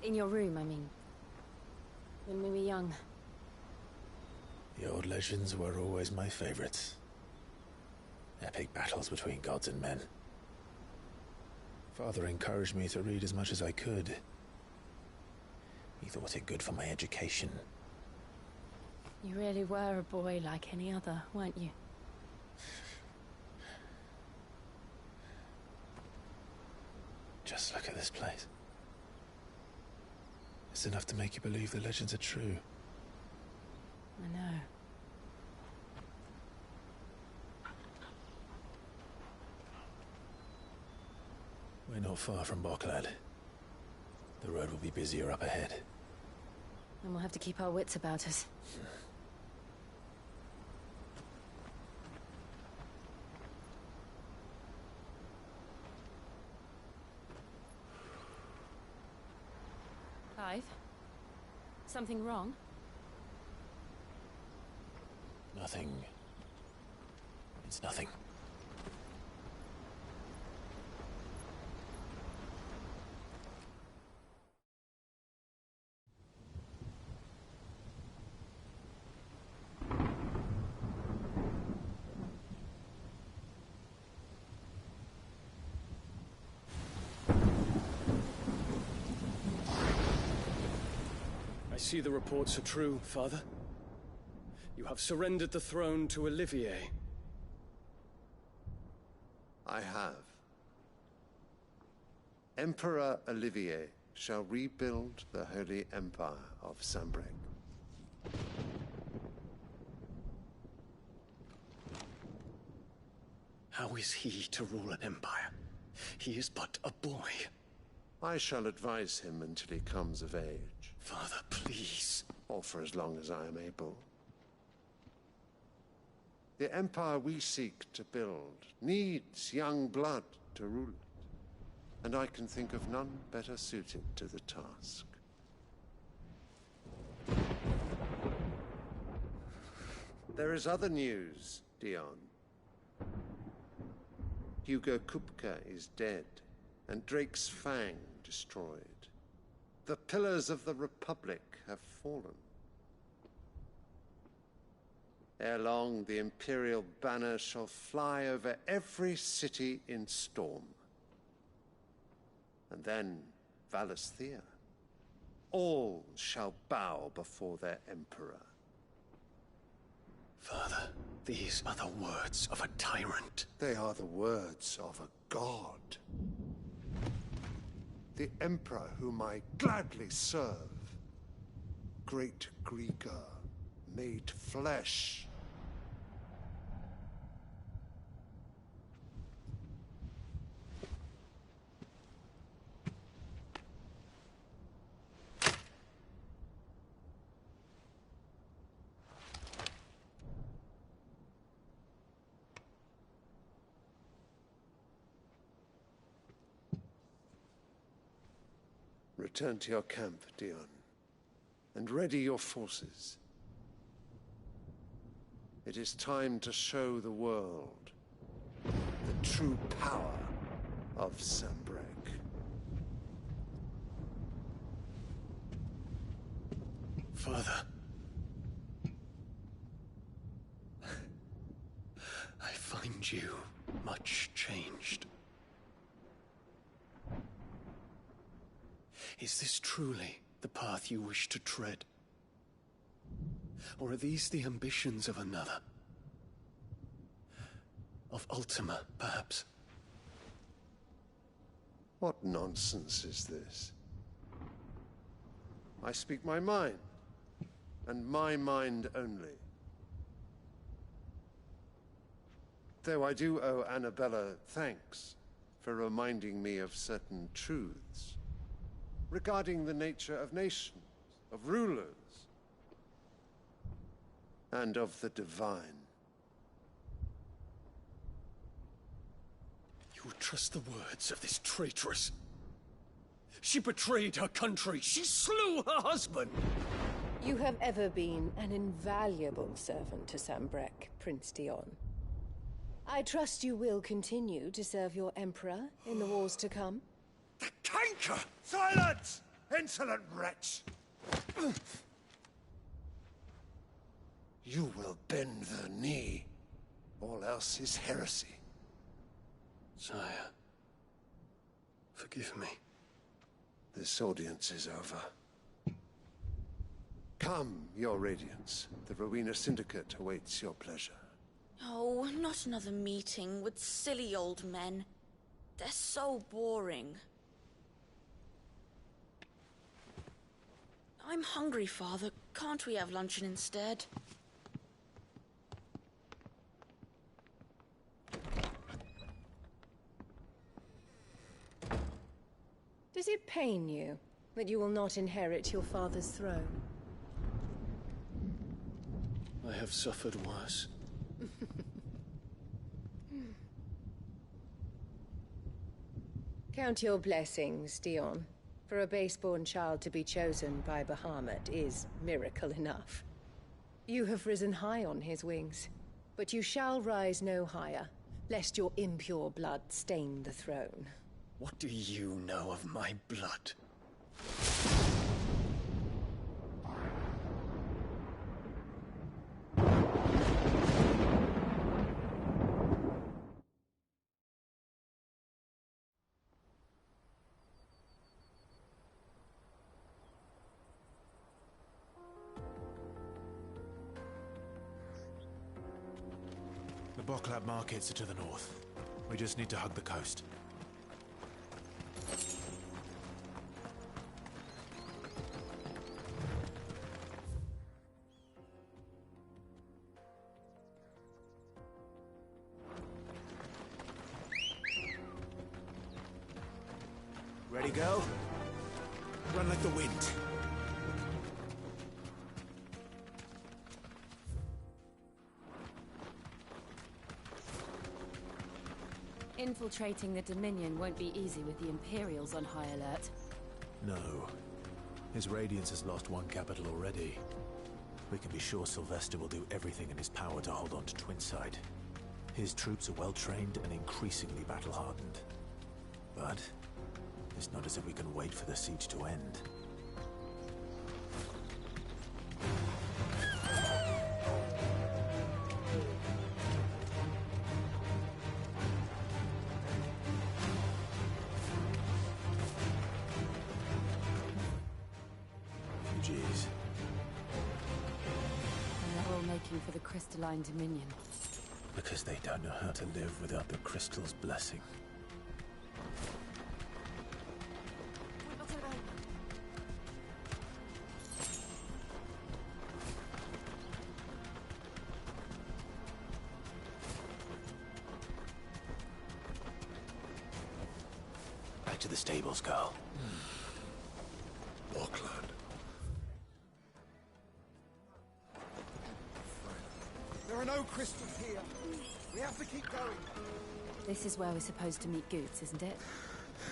In your room, I mean. When we were young. The old legends were always my favorites. Epic battles between gods and men. Father encouraged me to read as much as I could. He thought it good for my education. You really were a boy like any other, weren't you? Just look at this place. It's enough to make you believe the legends are true. I know. We're not far from Boklad. The road will be busier up ahead. Then we'll have to keep our wits about us. Clive? Something wrong? Nothing. It's nothing. I see the reports are true, Father. You have surrendered the throne to Olivier. I have. Emperor Olivier shall rebuild the Holy Empire of Sanbreque. How is he to rule an empire? He is but a boy. I shall advise him until he comes of age. Father, please. Or for as long as I am able. The empire we seek to build needs young blood to rule it, and I can think of none better suited to the task. There is other news, Dion. Hugo Kupka is dead, and Drake's Fang destroyed. The pillars of the Republic have fallen. Ere long, the Imperial banner shall fly over every city in Storm. And then, Valisthea. All shall bow before their Emperor. Father, these are the words of a tyrant. They are the words of a god. The Emperor whom I gladly serve. Great Grieger, made flesh. Return to your camp, Dion, and ready your forces. It is time to show the world the true power of Sanbreque. Father. I find you much changed. Is this truly the path you wish to tread? Or are these the ambitions of another? Of Ultima, perhaps? What nonsense is this? I speak my mind, and my mind only. Though I do owe Annabella thanks for reminding me of certain truths regarding the nature of nations, of rulers, and of the divine. You would trust the words of this traitress? She betrayed her country. She slew her husband. You have ever been an invaluable servant to Sanbreque, Prince Dion. I trust you will continue to serve your Emperor in the wars to come. The canker! Silence! Insolent wretch! You will bend the knee. All else is heresy. Sire, Forgive me. This audience is over. Come, Your Radiance. The Rowena Syndicate awaits your pleasure. Oh, not another meeting with silly old men. They're so boring. I'm hungry, Father. Can't we have luncheon instead? Does it pain you that you will not inherit your father's throne? I have suffered worse. Count your blessings, Dion. For a base-born child to be chosen by Bahamut is miracle enough. You have risen high on his wings, but you shall rise no higher, lest your impure blood stain the throne. What do you know of my blood? The Boklab markets are to the north. We just need to hug the coast. Ready, go? Run like the wind. Infiltrating the Dominion won't be easy with the Imperials on high alert. No. His Radiance has lost one capital already. We can be sure Sylvester will do everything in his power to hold on to Twinside. His troops are well-trained and increasingly battle-hardened. But it's not as if we can wait for the siege to end. Refugees. And they're all making for the Crystalline Dominion. Because they don't know how to live without the crystal's blessing. Back to the stables, Carl. Auckland. There are no crystals here. We have to keep going. This is where we're supposed to meet Goots, isn't it?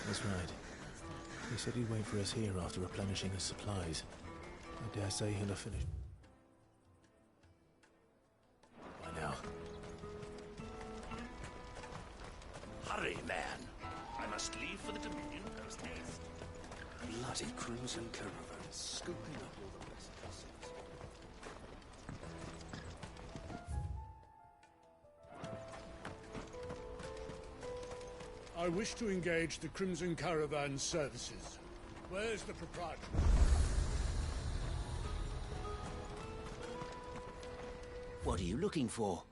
That's right. He said he'd wait for us here after replenishing his supplies. I dare say he'll have finished by now. Hurry, man. I must leave for the Dominion post haste. Bloody crimson caravan, scooping up all the blessed. I wish to engage the Crimson Caravan services. Where's the proprietor? What are you looking for?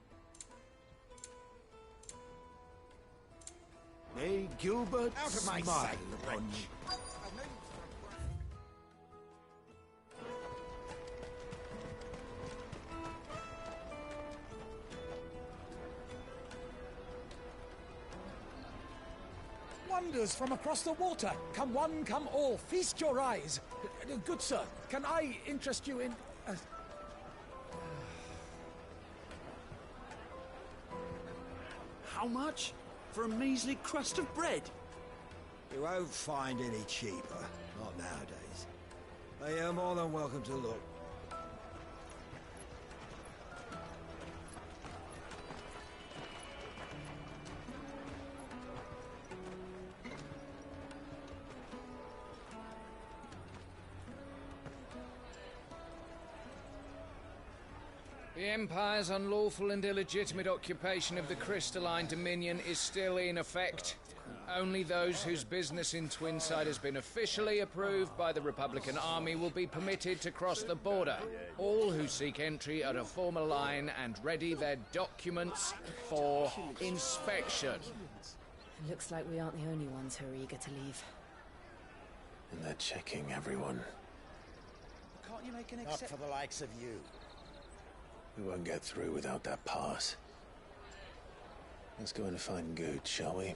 May Gilbert Out of my smile sight, upon you. Wonders from across the water. Come one, come all. Feast your eyes. Good sir, can I interest you in... How much? For a measly crust of bread? You won't find any cheaper. Not nowadays. But you're more than welcome to look. The Empire's unlawful and illegitimate occupation of the Crystalline Dominion is still in effect. Only those whose business in Twinside has been officially approved by the Republican Army will be permitted to cross the border. All who seek entry are to form a line and ready their documents for inspection. It looks like we aren't the only ones who are eager to leave. And they're checking everyone. Can't you make an exception? Not for the likes of you. We won't get through without that pass. Let's go and find Good, shall we?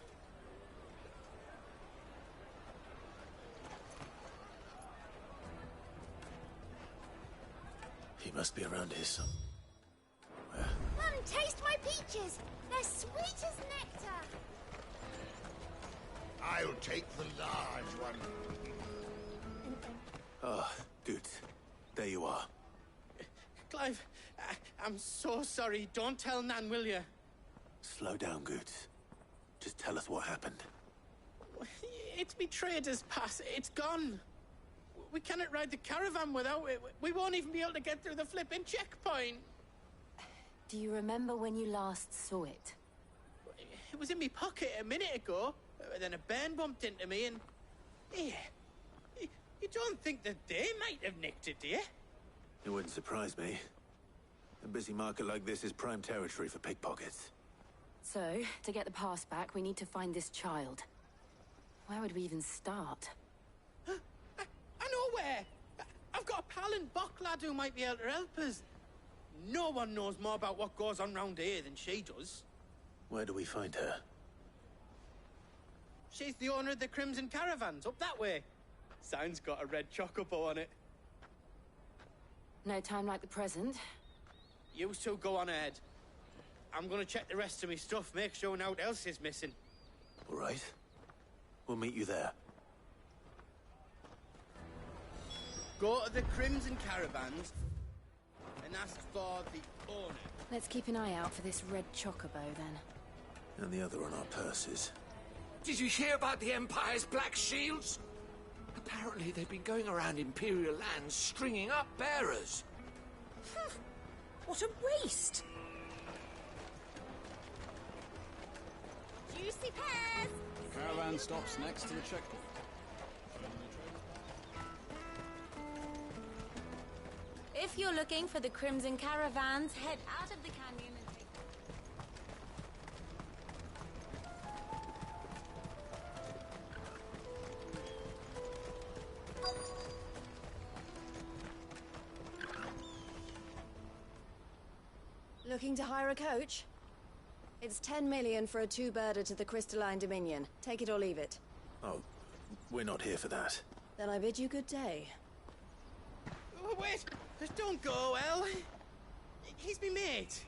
He must be around here somewhere. Mum, taste my peaches! They're sweet as nectar! I'll take the large one. Ah, Good. There you are. Clive, I'm so sorry. Don't tell Nan, will you? Slow down, Good. Just tell us what happened. It's me trader's pass. It's gone. We cannot ride the caravan without it. We won't even be able to get through the flipping checkpoint. Do you remember when you last saw it? It was in my pocket a minute ago. Then a bairn bumped into me and... Here. You don't think that they might have nicked it, do you? It wouldn't surprise me. A busy market like this is prime territory for pickpockets. So, to get the pass back, we need to find this child. Where would we even start? I know where! I've got a pal in Bocklad who might be able to help us. No one knows more about what goes on round here than she does. Where do we find her? She's the owner of the Crimson Caravans, up that way. Sign's got a red chocobo on it. No time like the present. You two go on ahead. I'm gonna check the rest of my stuff, make sure no one else is missing. All right. We'll meet you there. Go to the Crimson Caravans and ask for the owner. Let's keep an eye out for this red chocobo, then. And the other on our purses. Did you hear about the Empire's Black Shields? Apparently they've been going around Imperial lands stringing up bearers. What a waste! Juicy pears! Caravan stops next to the checkpoint. If you're looking for the Crimson Caravans, head out of the canyon and take... Looking to hire a coach? It's 10 million for a two-birder to the Crystalline Dominion. Take it or leave it. Oh, we're not here for that. Then I bid you good day. Oh, wait! Don't go, El. He's me mate.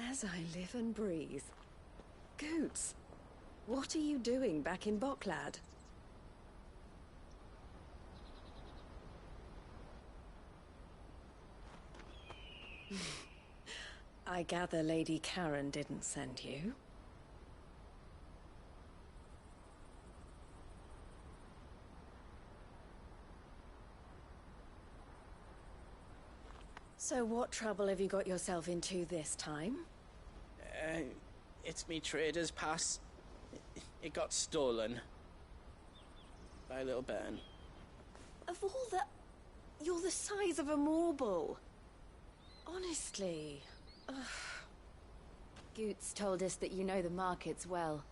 As I live and breathe. Goots, what are you doing back in Bocklad? I gather Lady Karen didn't send you. So what trouble have you got yourself into this time? It's me trader's pass. It got stolen. By a little bairn. Of all the... You're the size of a marble. Honestly. Ugh. Goots told us that you know the markets well.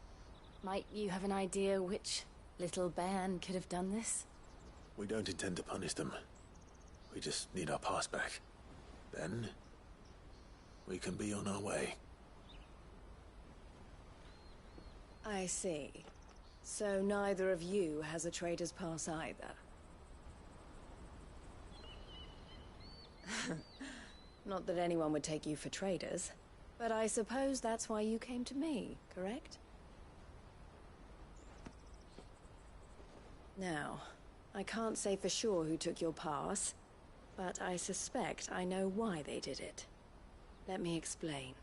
Might you have an idea which little bairn could have done this? We don't intend to punish them. We just need our pass back. Then, we can be on our way. I see. So neither of you has a trader's pass either. Not that anyone would take you for traders, but I suppose that's why you came to me, correct? Now, I can't say for sure who took your pass, but I suspect I know why they did it. Let me explain.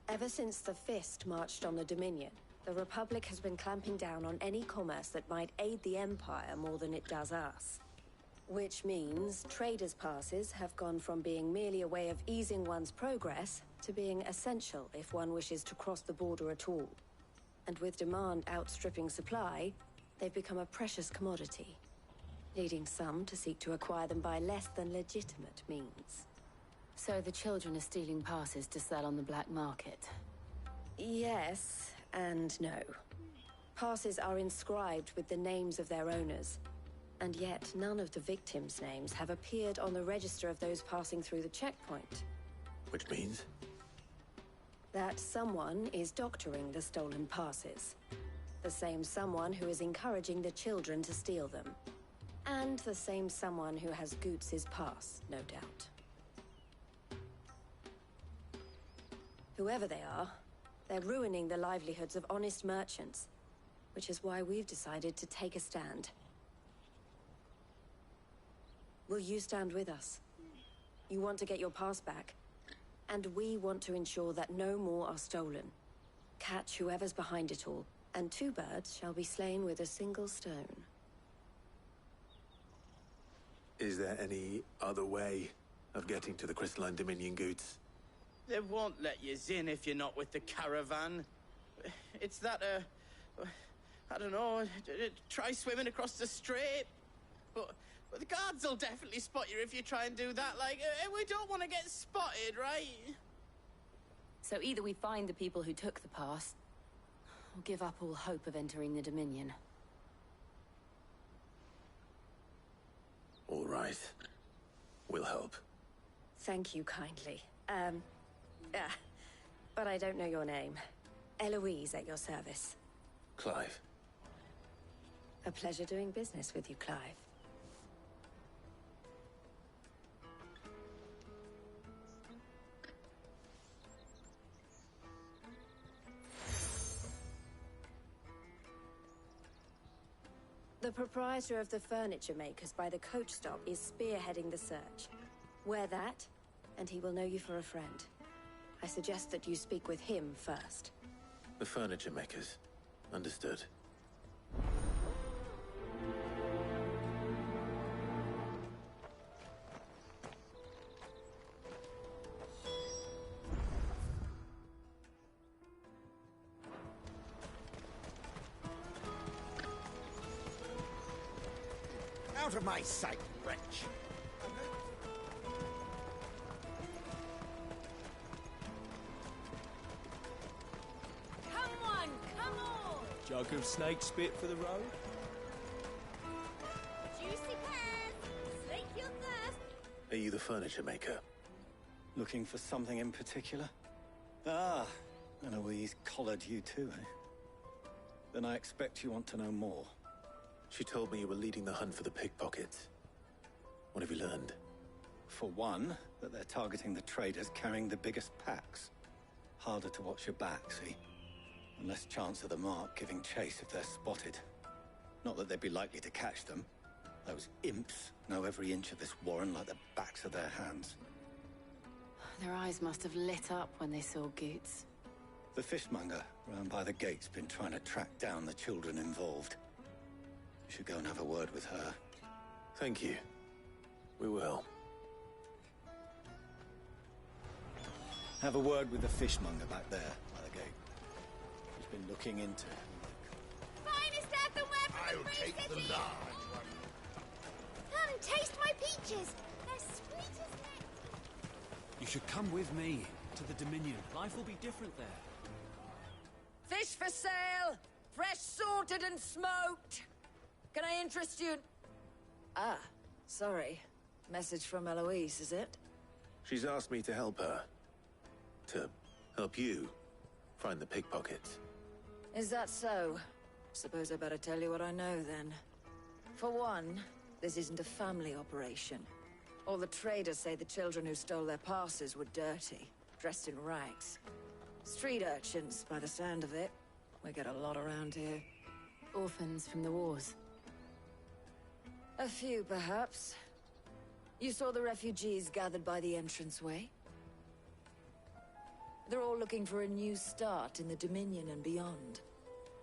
Ever since the Fist marched on the Dominion, the Republic has been clamping down on any commerce that might aid the Empire more than it does us. Which means traders' passes have gone from being merely a way of easing one's progress to being essential if one wishes to cross the border at all. And with demand outstripping supply, they've become a precious commodity, leading some to seek to acquire them by less than legitimate means. So the children are stealing passes to sell on the black market? Yes, and no. Passes are inscribed with the names of their owners, and yet none of the victims' names have appeared on the register of those passing through the checkpoint. Which means? That someone is doctoring the stolen passes. The same someone who is encouraging the children to steal them. And the same someone who has Goots' pass, no doubt. Whoever they are, they're ruining the livelihoods of honest merchants, which is why we've decided to take a stand. Will you stand with us? You want to get your pass back, and we want to ensure that no more are stolen. Catch whoever's behind it all, and 2 birds shall be slain with a single stone. Is there any other way of getting to the Crystalline Dominion Goots? They won't let you in if you're not with the caravan. It's that, I don't know, try swimming across the strait. But the guards will definitely spot you if you try and do that. Like, we don't want to get spotted, right? So either we find the people who took the pass, or give up all hope of entering the Dominion. All right. We'll help. Thank you kindly. But I don't know your name. Eloise at your service. Clive. A pleasure doing business with you, Clive. The proprietor of the furniture makers by the coach stop is spearheading the search. Wear that, and he will know you for a friend. I suggest that you speak with him first. The furniture makers. Understood. Out of my sight, wretch! Come on, come on! Jug of snake spit for the road? Juicy pears! Slake your thirst! Are you the furniture maker? Looking for something in particular? Ah, Eloise collared you too, eh? Then I expect you want to know more. She told me you were leading the hunt for the pickpockets. What have you learned? For one, that they're targeting the traders carrying the biggest packs. Harder to watch your back, see? And less chance of the mark giving chase if they're spotted. Not that they'd be likely to catch them. Those imps know every inch of this warren like the backs of their hands. Their eyes must have lit up when they saw Goots. The fishmonger round by the gate's been trying to track down the children involved. You should go and have a word with her. Thank you. We will. Have a word with the fishmonger back there by the gate. He's been looking into Finest earthenware from I'll the Free take the City! large one. Come, taste my peaches! They're sweet as nectar! You should come with me to the Dominion. Life will be different there. Fish for sale! Fresh sorted and smoked! Can I interest you in... Ah, sorry. Message from Eloise, is it? She's asked me to help her. To help you find the pickpockets. Is that so? Suppose I better tell you what I know, then. For one, this isn't a family operation. All the traders say the children who stole their passes were dirty, dressed in rags. Street urchins, by the sound of it. We get a lot around here. Orphans from the wars. A few, perhaps. You saw the refugees gathered by the entranceway? They're all looking for a new start in the Dominion and beyond.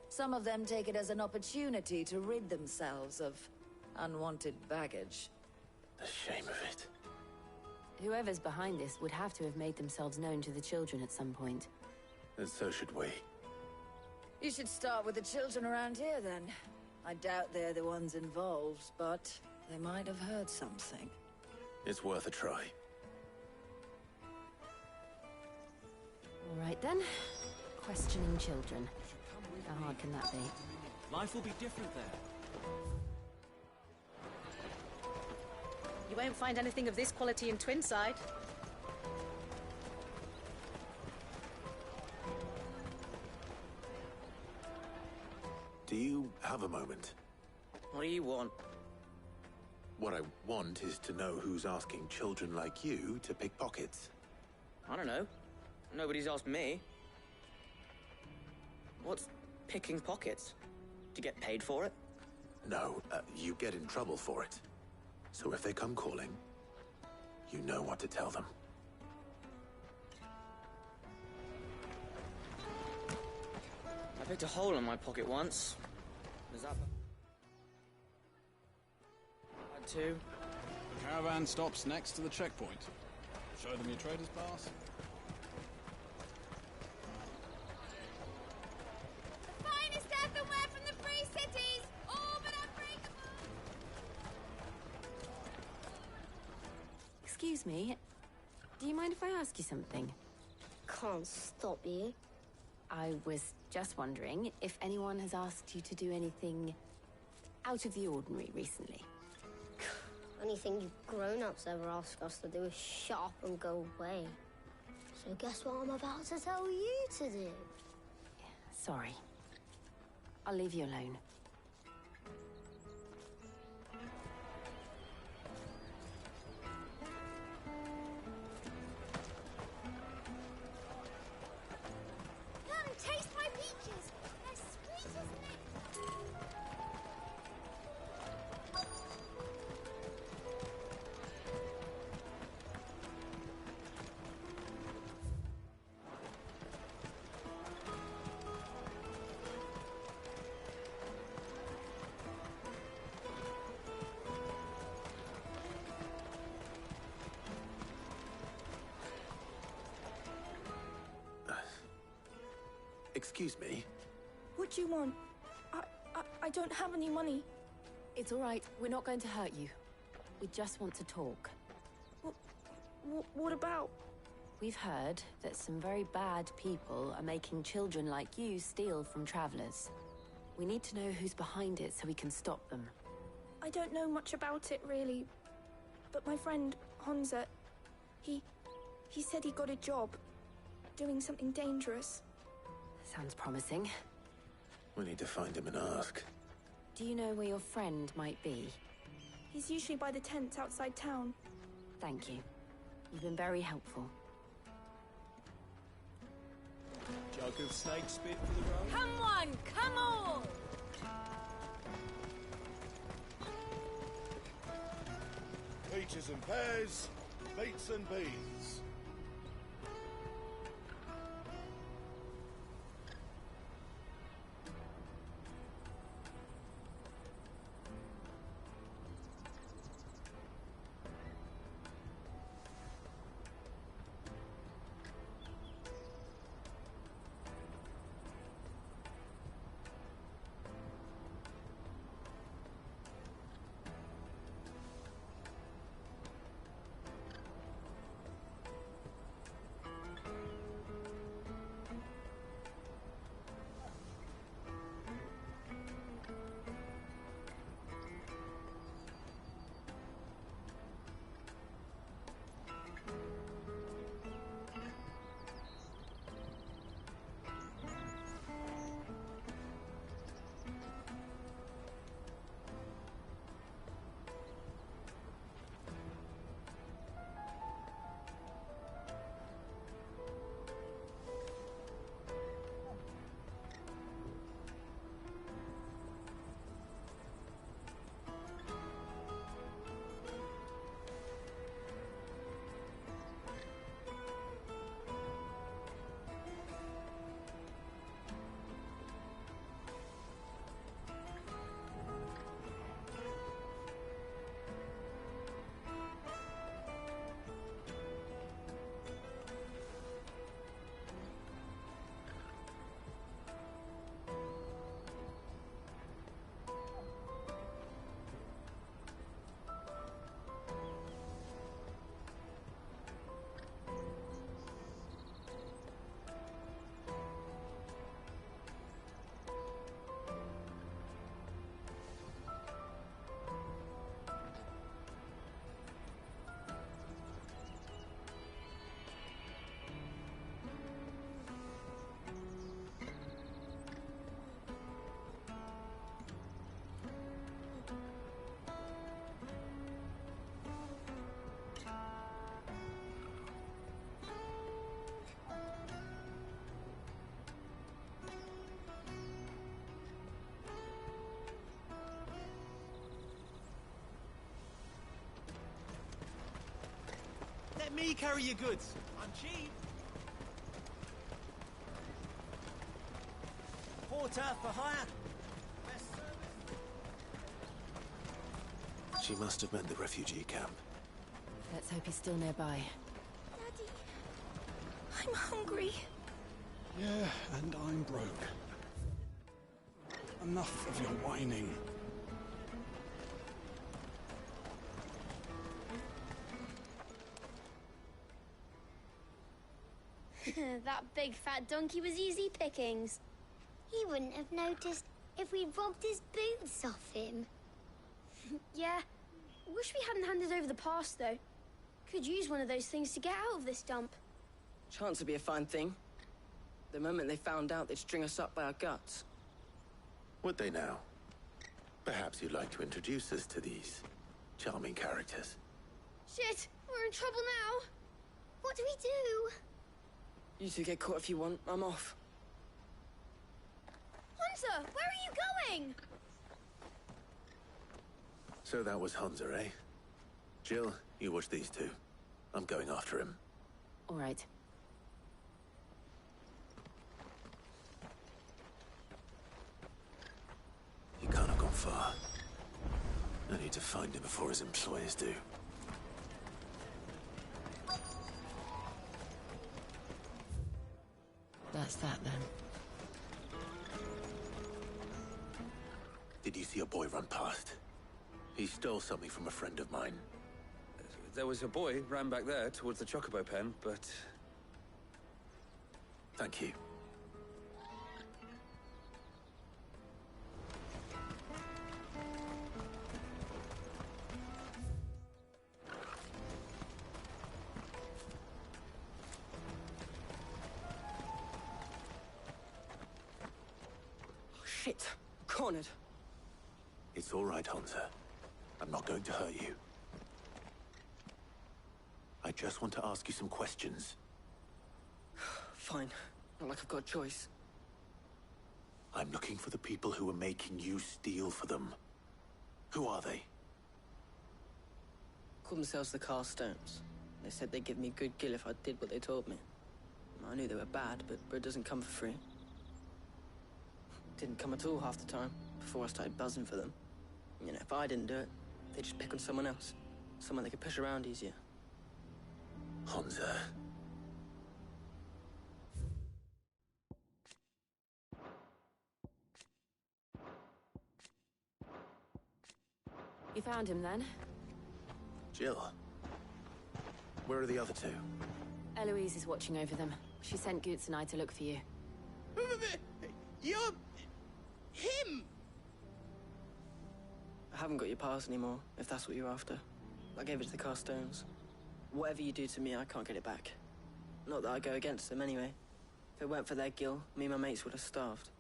Some of them take it as an opportunity to rid themselves of unwanted baggage. The shame of it. Whoever's behind this would have to have made themselves known to the children at some point. And so should we. You should start with the children around here, then. I doubt they're the ones involved, but they might have heard something. It's worth a try. All right, then. Questioning children. How hard can that be? Life will be different there. You won't find anything of this quality in Twinside. Do you have a moment? What do you want? What I want is to know who's asking children like you to pick pockets. I don't know. Nobody's asked me. What's picking pockets? Do you get paid for it? No, you get in trouble for it. So if they come calling, you know what to tell them. I picked a hole in my pocket once. Does that... Had to. The caravan stops next to the checkpoint. Show them your trader's pass. The finest earthenware from the Free Cities! All but unbreakable! Excuse me. Do you mind if I ask you something? Can't stop you. I was just wondering if anyone has asked you to do anything out of the ordinary recently. Anything you grown-ups ever ask us to do is shut up and go away. So guess what I'm about to tell you to do? Sorry. I'll leave you alone. Come taste my peaches! They're sweet as nectar! Excuse me? What do you want? I don't have any money. It's all right. We're not going to hurt you. We just want to talk. What about? We've heard that some very bad people are making children like you steal from travelers. We need to know who's behind it so we can stop them. I don't know much about it, really. But my friend, Honza, he said he got a job doing something dangerous. Sounds promising. We need to find him and ask. Do you know where your friend might be? He's usually by the tents outside town. Thank you. You've been very helpful. Jug of snake spit for the road? Come one, come all! Peaches and pears, beets and beans. me carry your goods. I'm cheap. Porter for hire. She must have meant the refugee camp. Let's hope he's still nearby. Daddy, I'm hungry. Yeah, and I'm broke. Enough of your whining. That big fat donkey was easy pickings. He wouldn't have noticed if we'd robbed his boots off him. Yeah. Wish we hadn't handed over the pass, though. Could use one of those things to get out of this dump. Chance would be a fine thing. The moment they found out, they'd string us up by our guts. Would they now? Perhaps you'd like to introduce us to these charming characters. Shit, we're in trouble now. What do we do? You two get caught if you want. I'm off. Hunter, where are you going? So that was Hunter, eh? Jill, you watch these two. I'm going after him. All right. He can't have gone far. I need to find him before his employers do. That's that, then. Did you see a boy run past? He stole something from a friend of mine. There was a boy ran back there towards the Chocobo pen, but... Thank you. Shit. Cornered. It's all right, Hunter. I'm not going to hurt you. I just want to ask you some questions. Fine. Not like I've got a choice. I'm looking for the people who are making you steal for them. Who are they? Called themselves the Carstones. They said they'd give me good gill if I did what they told me. I knew they were bad, but bread doesn't come for free. Didn't come at all half the time, before I started buzzing for them. You know, if I didn't do it, they'd just pick on someone else. Someone they could push around easier. Hunter. You found him, then? Jill. Where are the other two? Eloise is watching over them. She sent Goots and I to look for you. You're... him! I haven't got your pass anymore, if that's what you're after. I gave it to the Carstones. Whatever you do to me, I can't get it back. Not that I go against them anyway. If it weren't for their gill, me and my mates would have starved.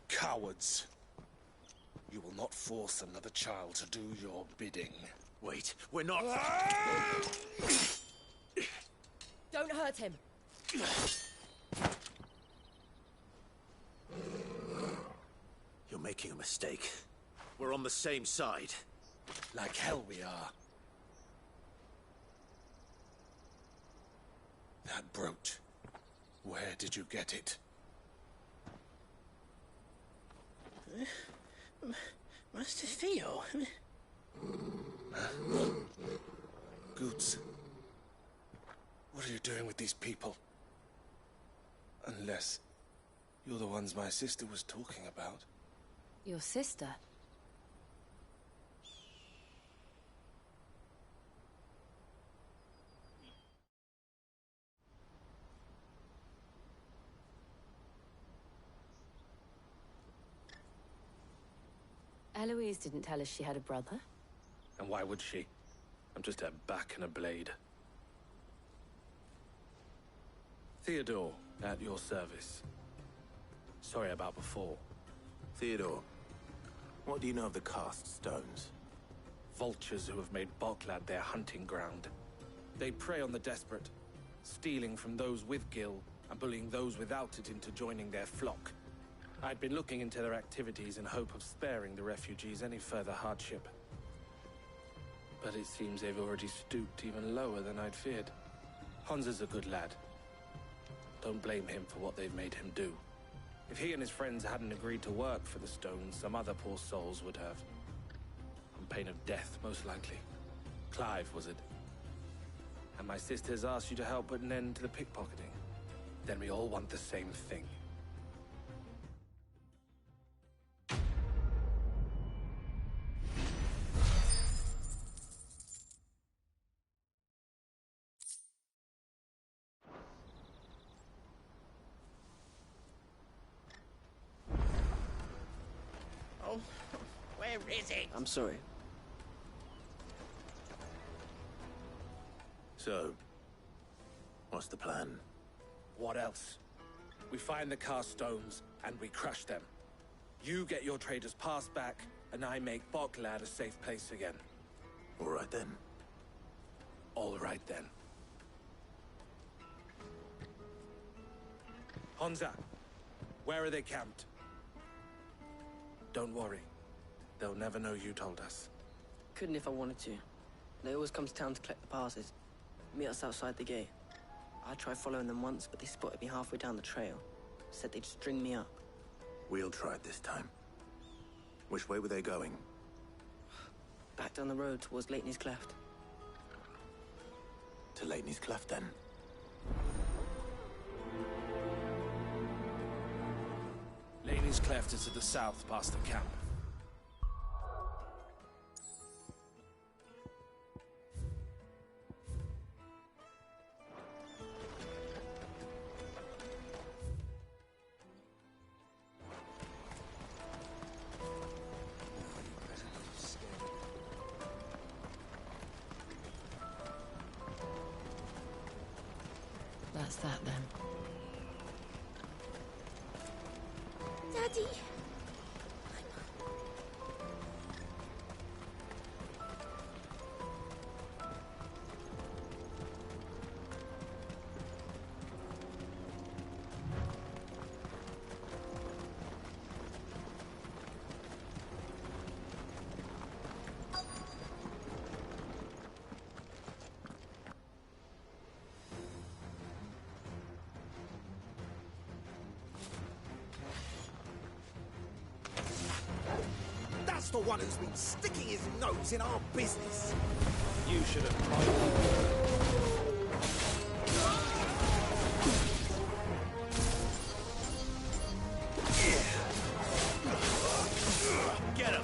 Cowards. You will not force another child to do your bidding. Wait, we're not... Don't hurt him. You're making a mistake. We're on the same side. Like hell we are. That brooch. Where did you get it? Master Theo? Goots. What are you doing with these people? Unless you're the ones my sister was talking about. Your sister? Eloise didn't tell us she had a brother. And why would she? I'm just her back and a blade. Theodore, at your service. Sorry about before. Theodore, what do you know of the Cast Stones? Vultures who have made Boklad their hunting ground. They prey on the desperate, stealing from those with gil and bullying those without it into joining their flock. I'd been looking into their activities in hope of sparing the refugees any further hardship. But it seems they've already stooped even lower than I'd feared. Hans is a good lad. Don't blame him for what they've made him do. If he and his friends hadn't agreed to work for the stones, some other poor souls would have. On pain of death, most likely. Clive, was it? And my sisters asked you to help put an end to the pickpocketing. Then we all want the same thing. Oh, where is it? I'm sorry. So, what's the plan? What else? We find the cast stones, and we crush them. You get your trader's pass back, and I make Boklad a safe place again. All right then. All right then. Honza, where are they camped? Don't worry. They'll never know you told us. Couldn't if I wanted to. They always come to town to collect the passes. Meet us outside the gate. I tried following them once, but they spotted me halfway down the trail. Said they'd string me up. We'll try it this time. Which way were they going? Back down the road towards Leitney's Cleft. To Leitney's Cleft, then. Leitney's Cleft is to the south, past the camp. That's that then. Daddy! That's the one who's been sticking his nose in our business. You should have tried. Get him!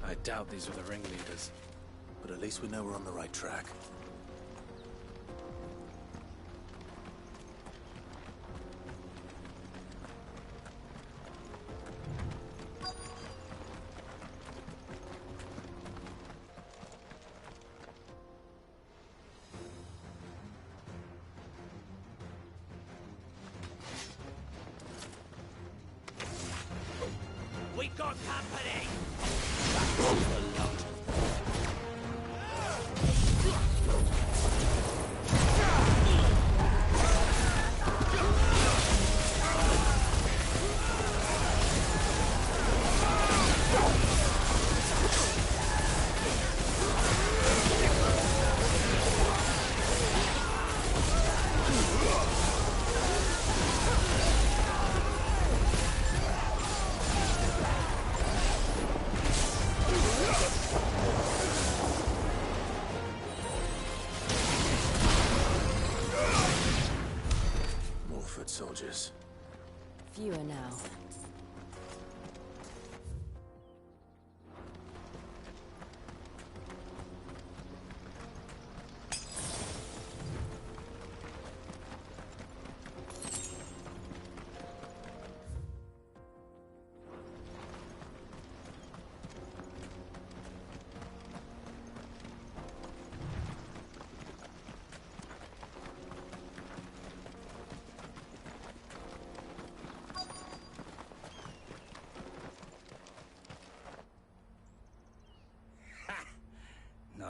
I doubt these are the ringleaders. But at least we know we're on the right track. We got company!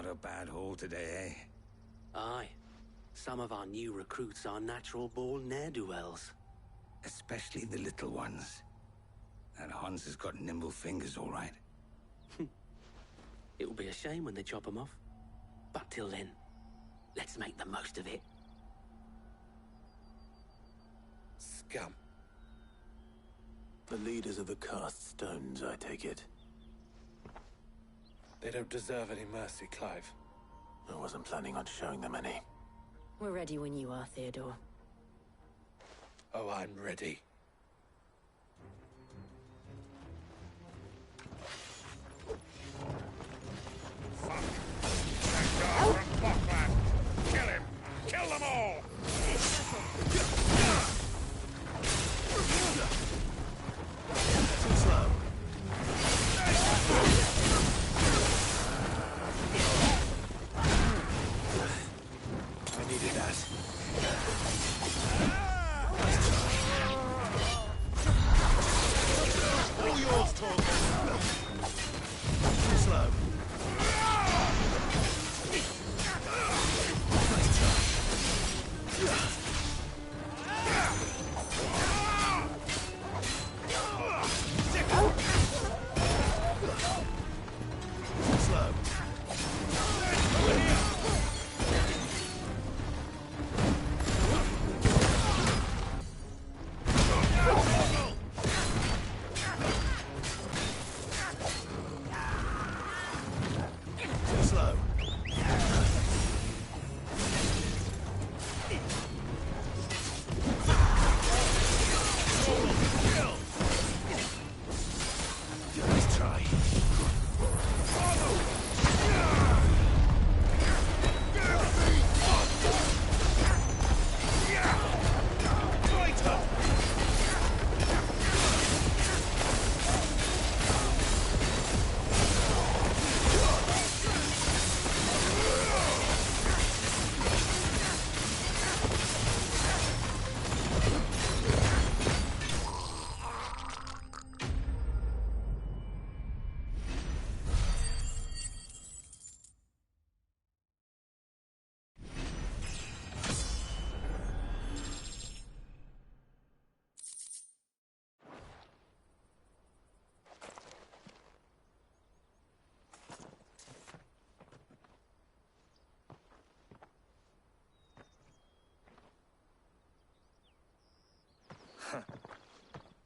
a bad haul today, eh? Aye. Some of our new recruits are natural-born ne'er-do-wells. Especially the little ones. That Hans has got nimble fingers, all right. It will be a shame when they chop them off. But till then, let's make the most of it. Scum. The leaders of the cast stones, I take it. They don't deserve any mercy, Clive. I wasn't planning on showing them any. We're ready when you are, Theodore. Oh, I'm ready. Fuck! That guy from Buckland! Kill him! Kill them all! Too slow. I needed that. All yours, Torgal. Too slow. Slow. Too slow. Nice try.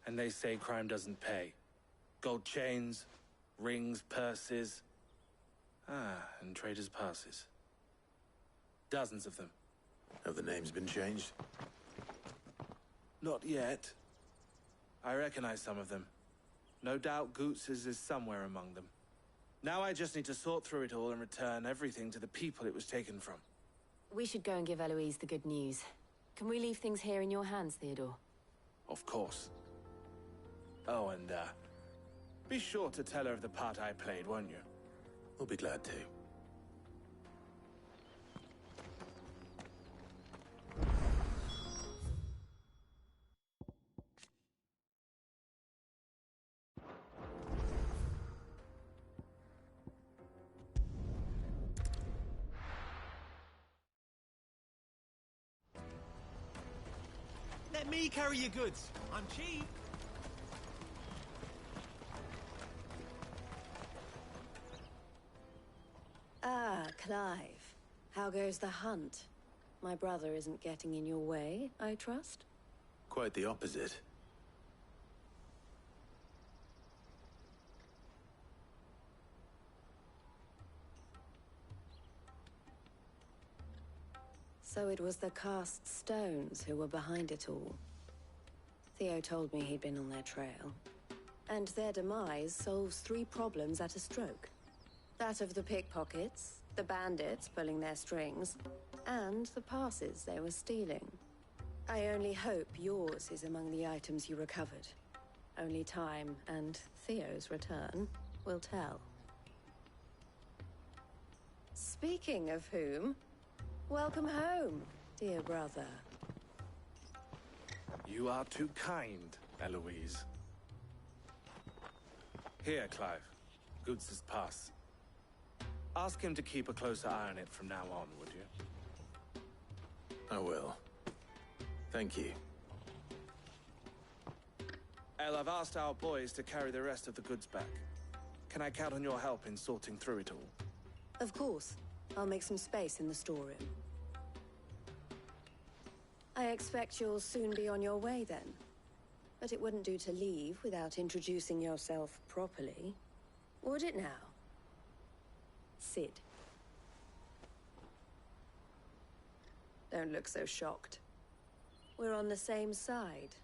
And they say crime doesn't pay. Gold chains, rings, purses. And traders' passes. Dozens of them. Have the names been changed? Not yet. I recognize some of them. No doubt Goots's is somewhere among them. Now I just need to sort through it all and return everything to the people it was taken from. We should go and give Eloise the good news. Can we leave things here in your hands, Theodore? Of course. Oh, and, be sure to tell her of the part I played, won't you? We'll be glad to. Let me carry your goods. I'm cheap. Ah, Clive. How goes the hunt? My brother isn't getting in your way, I trust? Quite the opposite. So it was the cast stones who were behind it all. Theo told me he'd been on their trail. And their demise solves 3 problems at a stroke. That of the pickpockets, the bandits pulling their strings, and the passes they were stealing. I only hope yours is among the items you recovered. Only time and Theo's return will tell. Speaking of whom, welcome home, dear brother. You are too kind, Eloise. Here, Clive. Goods's pass. Ask him to keep a closer eye on it from now on, would you? I will. Thank you. El, I've asked our boys to carry the rest of the goods back. Can I count on your help in sorting through it all? Of course. I'll make some space in the storeroom. I expect you'll soon be on your way then. But it wouldn't do to leave without introducing yourself properly. Would it now? Sid. Don't look so shocked. We're on the same side.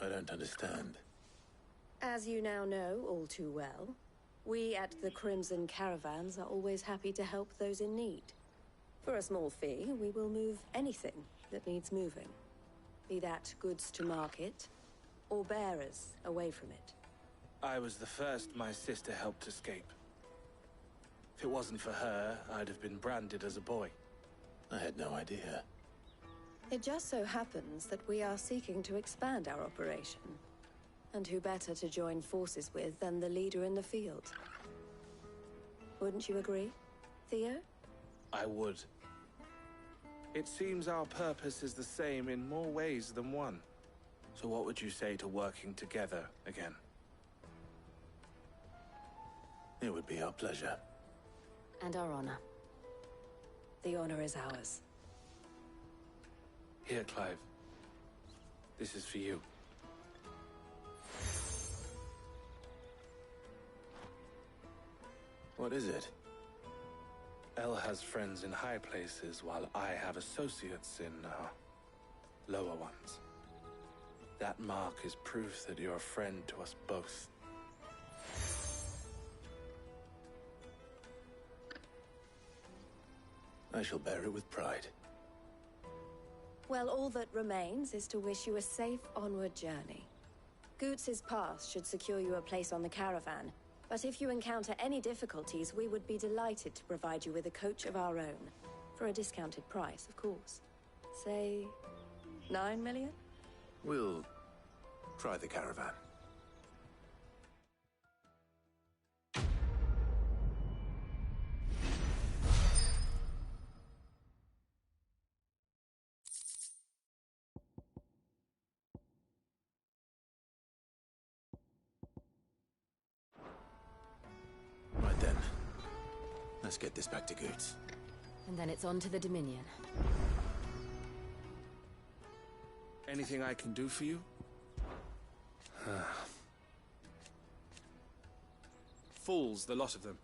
I don't understand. As you now know all too well, we at the Crimson Caravans are always happy to help those in need. For a small fee, we will move anything that needs moving. Be that goods to market, or bearers away from it. I was the first my sister helped escape. If it wasn't for her, I'd have been branded as a boy. I had no idea. It just so happens that we are seeking to expand our operation. And who better to join forces with than the leader in the field? Wouldn't you agree, Theo? I would. It seems our purpose is the same in more ways than one. So what would you say to working together again? It would be our pleasure. And our honor. The honor is ours. Here, Clive. This is for you. What is it? El has friends in high places, while I have associates in, lower ones. That mark is proof that you're a friend to us both. I shall bear it with pride. Well, all that remains is to wish you a safe onward journey. Goots's pass should secure you a place on the caravan, but if you encounter any difficulties, we would be delighted to provide you with a coach of our own. For a discounted price, of course. Say, 9 million? We'll try the caravan. Right then. Let's get this back to Goots. And then it's on to the Dominion. Anything I can do for you? Fools, the lot of them.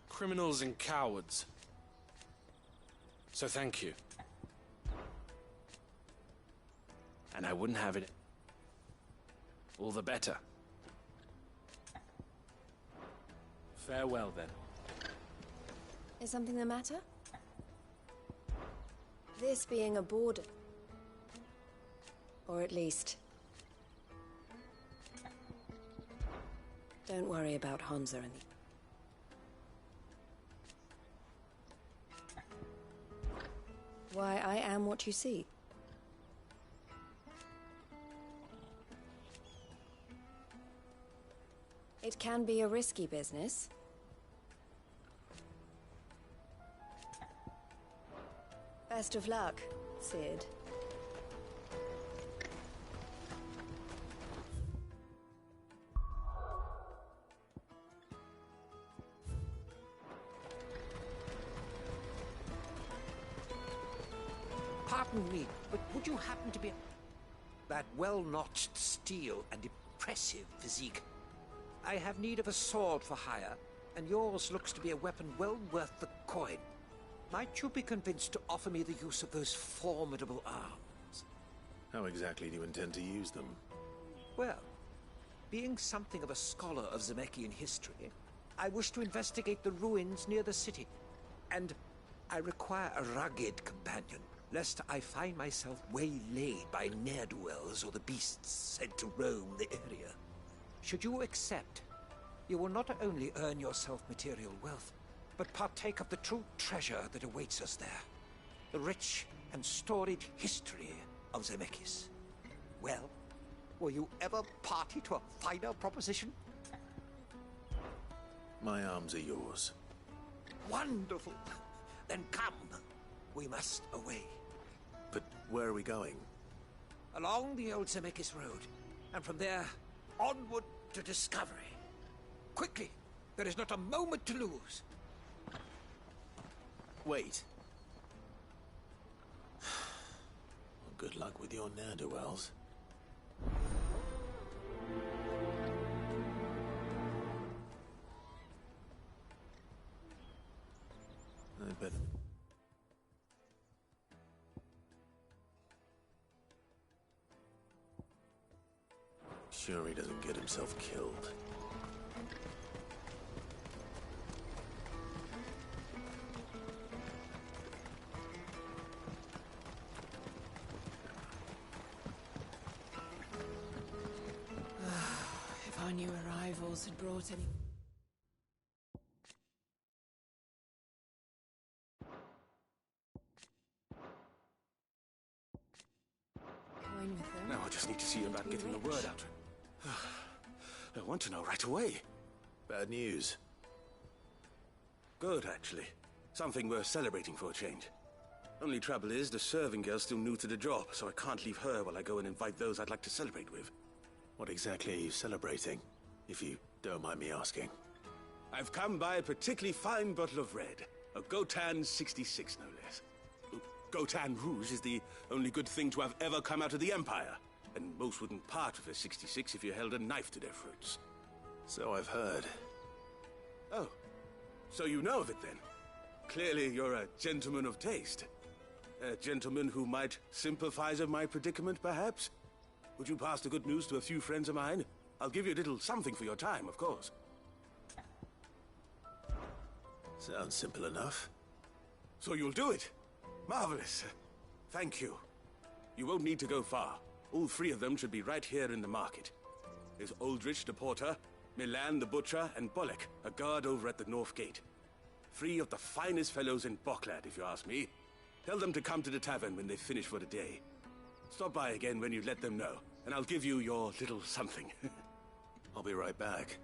Criminals and cowards. So thank you. And I wouldn't have it all the better. Farewell, then. Is something the matter? This being a border. Or at least... Don't worry about Hansa and why, I am what you see. It can be a risky business. Best of luck, Sid. Pardon me, but would you happen to be... That well-notched steel and impressive physique. I have need of a sword for hire, and yours looks to be a weapon well worth the coin. Might you be convinced to offer me the use of those formidable arms? How exactly do you intend to use them? Well, being something of a scholar of Zemeckis history, I wish to investigate the ruins near the city. And I require a rugged companion, lest I find myself waylaid by ne'er-do-wells or the beasts sent to roam the area. Should you accept, you will not only earn yourself material wealth, but partake of the true treasure that awaits us there. The rich and storied history of Zemeckis. Well, were you ever party to a finer proposition? My arms are yours. Wonderful. Then come. We must away. But where are we going? Along the old Zemeckis Road, and from there, onward to discovery. Quickly! There is not a moment to lose. Wait. Well, good luck with your ne'er-do-wells. I bet... Sure he doesn't get himself killed. If our new arrivals had brought any... Coin with them? Now I just need to see about getting the word out. I want to know right away. Bad news. Good, actually. Something worth celebrating for a change. Only trouble is, the serving girl's still new to the job, so I can't leave her while I go and invite those I'd like to celebrate with. What exactly are you celebrating, if you don't mind me asking? I've come by a particularly fine bottle of red. A Gotan 66, no less. Gotan Rouge is the only good thing to have ever come out of the Empire. And most wouldn't part with a 66 if you held a knife to their throats. So I've heard. Oh, so you know of it then? Clearly you're a gentleman of taste. A gentleman who might sympathize with my predicament, perhaps? Would you pass the good news to a few friends of mine? I'll give you a little something for your time, of course. Sounds simple enough. So you'll do it? Marvelous. Thank you. You won't need to go far. All three of them should be right here in the market. There's Aldrich, the porter, Milan, the butcher, and Bullock, a guard over at the north gate. Three of the finest fellows in Boklad, if you ask me. Tell them to come to the tavern when they've finished for the day. Stop by again when you let them know, and I'll give you your little something. I'll be right back.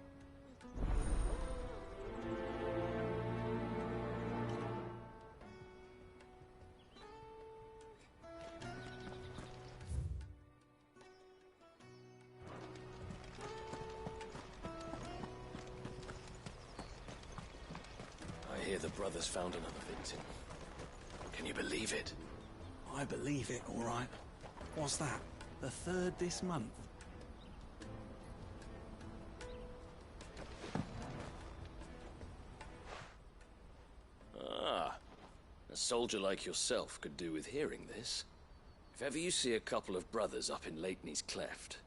I hear the brothers found another victim. Can you believe it? I believe it, all right. What's that? The third this month? Ah, a soldier like yourself could do with hearing this. If ever you see a couple of brothers up in Lakeney's Cleft,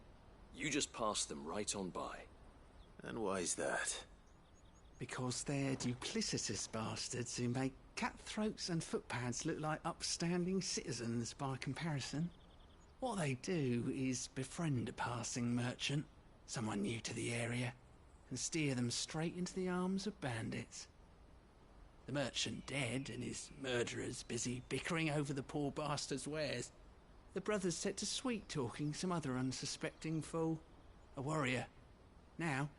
you just pass them right on by. And why's that? Because they're duplicitous bastards who make cutthroats and footpads look like upstanding citizens by comparison. What they do is befriend a passing merchant, someone new to the area, and steer them straight into the arms of bandits. The merchant dead and his murderers busy bickering over the poor bastard's wares. The brothers set to sweet-talking some other unsuspecting fool, a warrior. Now,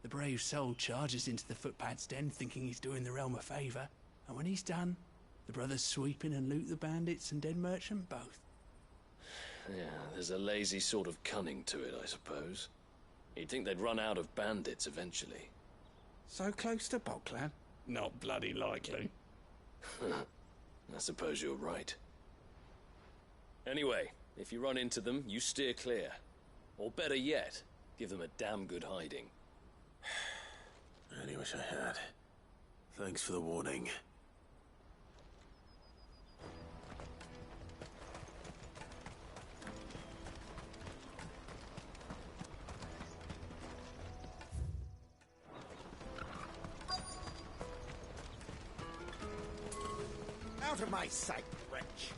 the brave soul charges into the footpad's den thinking he's doing the realm a favour, and when he's done, the brothers sweep in and loot the bandits and dead merchant both. Yeah, there's a lazy sort of cunning to it, I suppose. You'd think they'd run out of bandits eventually. So close to Boklad? Not bloody likely. I suppose you're right. Anyway, if you run into them, you steer clear. Or better yet, give them a damn good hiding. I only wish I had. Thanks for the warning. Out of my sight, wretch!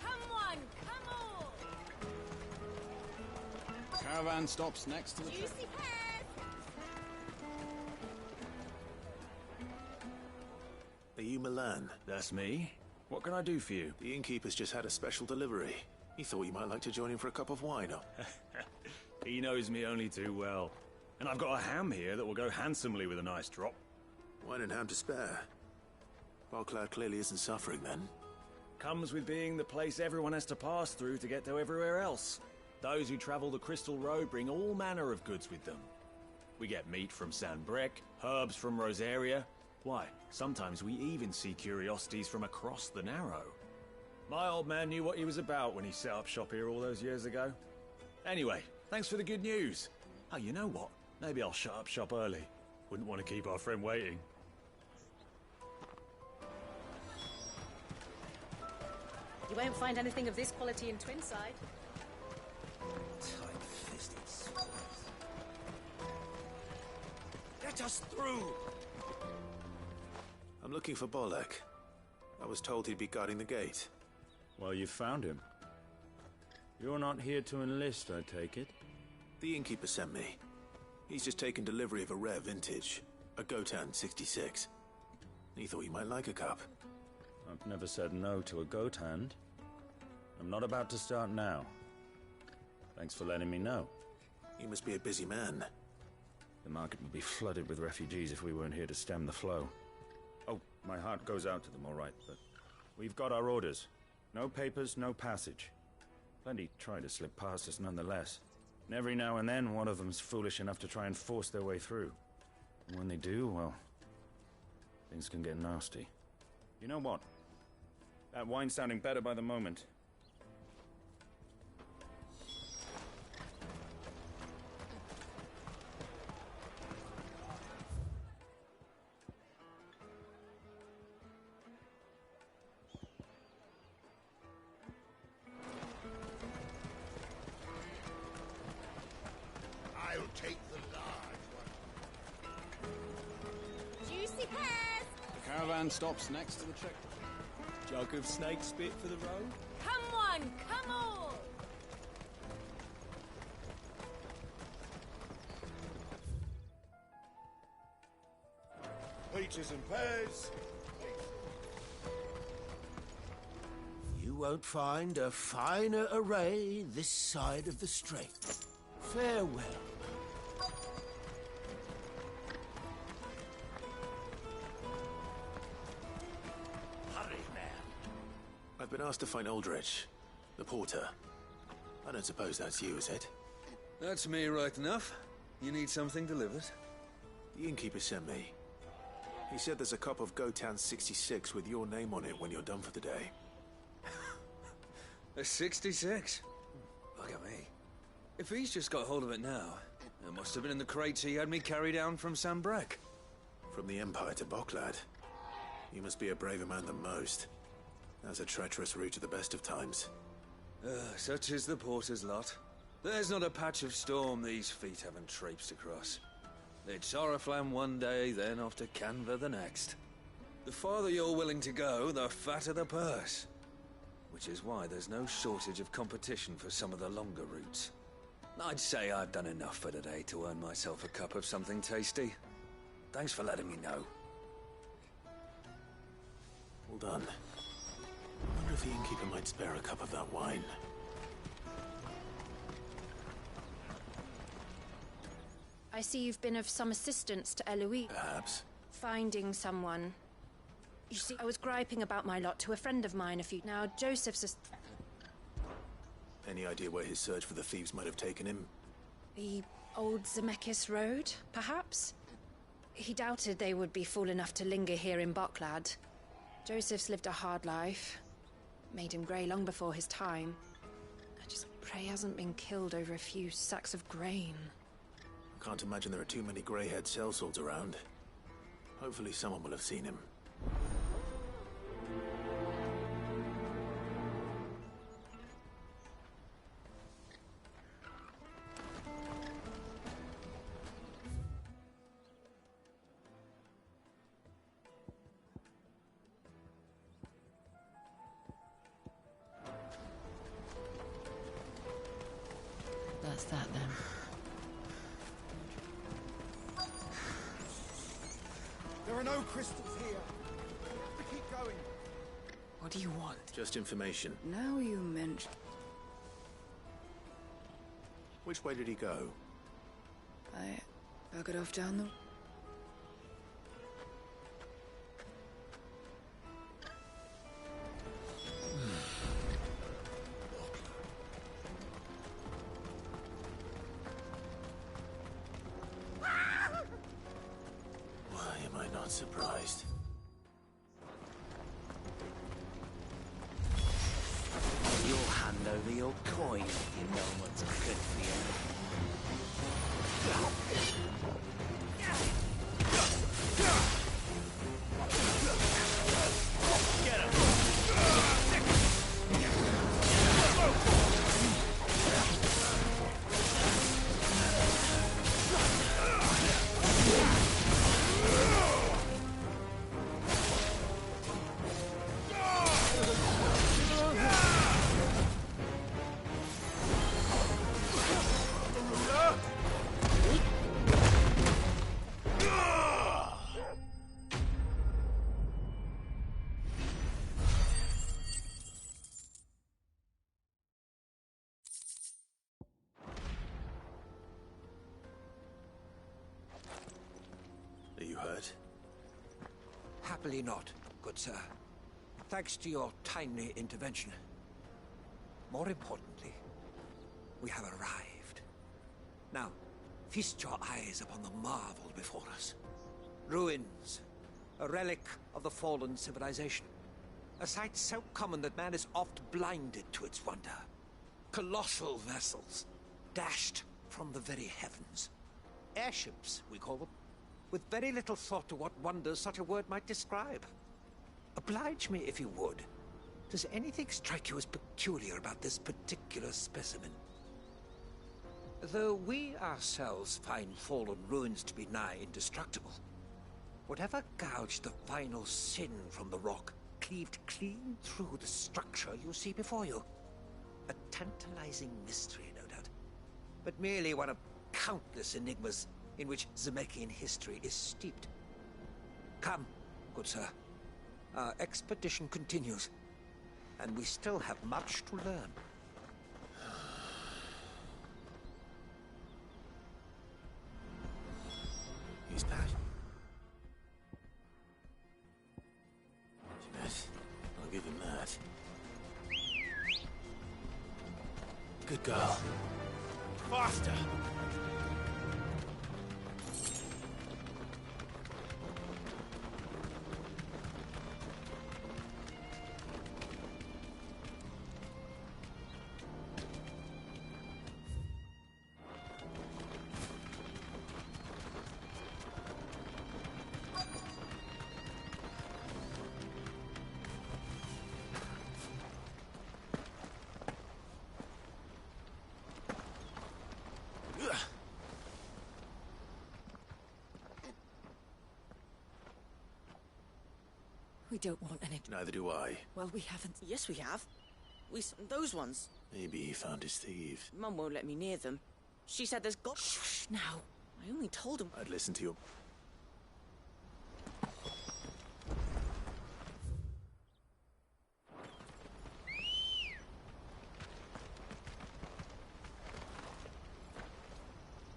Come on, come on! Caravan stops next to the Juicy pears! Are you Milan? That's me. What can I do for you? The innkeeper's just had a special delivery. He thought you might like to join him for a cup of wine. He knows me only too well. And I've got a ham here that will go handsomely with a nice drop. Wine and ham to spare. Barclay clearly isn't suffering then. Comes with being the place everyone has to pass through to get to everywhere else. Those who travel the Crystal Road bring all manner of goods with them. We get meat from San Brec, herbs from Rosaria. Why, sometimes we even see curiosities from across the Narrow. My old man knew what he was about when he set up shop here all those years ago. Anyway, thanks for the good news. Oh, you know what? Maybe I'll shut up shop early. Wouldn't want to keep our friend waiting. You won't find anything of this quality in Twinside. Tight-fisted swine. Let us through! I'm looking for Bolek. I was told he'd be guarding the gate. Well, you found him. You're not here to enlist, I take it? The innkeeper sent me. He's just taken delivery of a rare vintage, a Gotan 66. He thought you might like a cup. I've never said no to a goat hand. I'm not about to start now. Thanks for letting me know. You must be a busy man. The market would be flooded with refugees if we weren't here to stem the flow. Oh, my heart goes out to them, all right, but we've got our orders. No papers, no passage. Plenty try to slip past us nonetheless. And every now and then, one of them's foolish enough to try and force their way through. And when they do, well, things can get nasty. You know what? That wine's sounding better by the moment. I'll take the large one. Juicy pears! The caravan stops next to the checkpoint. Jug of snake spit for the road? Come one, come all! Peaches and pears. You won't find a finer array this side of the strait. Farewell. Hurry, man. I've been asked to find Aldrich, the porter. I don't suppose that's you, is it? That's me right enough. You need something delivered? The innkeeper sent me. He said there's a cup of Gotan 66 with your name on it when you're done for the day. A 66? Look at me. If he's just got hold of it now, it must have been in the crates he had me carry down from San Brec. From the Empire to Boklad. You must be a braver man than most. That's a treacherous route at the best of times. Such is the porter's lot. There's not a patch of storm these feet haven't traipsed across. It's Oriflamme one day, then off to Canva the next. The farther you're willing to go, the fatter the purse. Which is why there's no shortage of competition for some of the longer routes. I'd say I've done enough for today to earn myself a cup of something tasty. Thanks for letting me know. Well done. I wonder if the innkeeper might spare a cup of that wine. I see you've been of some assistance to Eloise. Perhaps. Finding someone. You see, I was griping about my lot to a friend of mine a few... Now, Joseph's... Any idea where his search for the thieves might have taken him? The old Zemeckis Road, perhaps? He doubted they would be fool enough to linger here in Boklad. Joseph's lived a hard life. Made him grey long before his time. I just pray he hasn't been killed over a few sacks of grain. I can't imagine there are too many grey-haired sellswords around. Hopefully someone will have seen him. That's that then. There are no crystals here. We have to keep going. What do you want? Just information. Now you mention... Which way did he go? I buggered off down the... Why am I not surprised? You'll hand over your coin if you know what's good for you. Are you hurt? Happily not, good sir. Thanks to your timely intervention. More importantly, we have arrived. Now, feast your eyes upon the marvel before us. Ruins, a relic of the fallen civilization. A sight so common that man is oft blinded to its wonder. Colossal vessels, dashed from the very heavens. Airships, we call them, with very little thought to what wonders such a word might describe. Oblige me, if you would. Does anything strike you as peculiar about this particular specimen? Though we ourselves find fallen ruins to be nigh indestructible, whatever gouged the final sin from the rock cleaved clean through the structure you see before you. A tantalizing mystery, no doubt, but merely one of countless enigmas in which Zemeckis history is steeped. Come, good sir. Our expedition continues, and we still have much to learn. He's bad. Yes, I'll give him that. Good girl. Faster! We don't want any... Neither do I. Well, we haven't... Yes, we have. Those ones. Maybe he found his thieves. Mum won't let me near them. She said there's got... Shh, now. I only told him... I'd listen to your...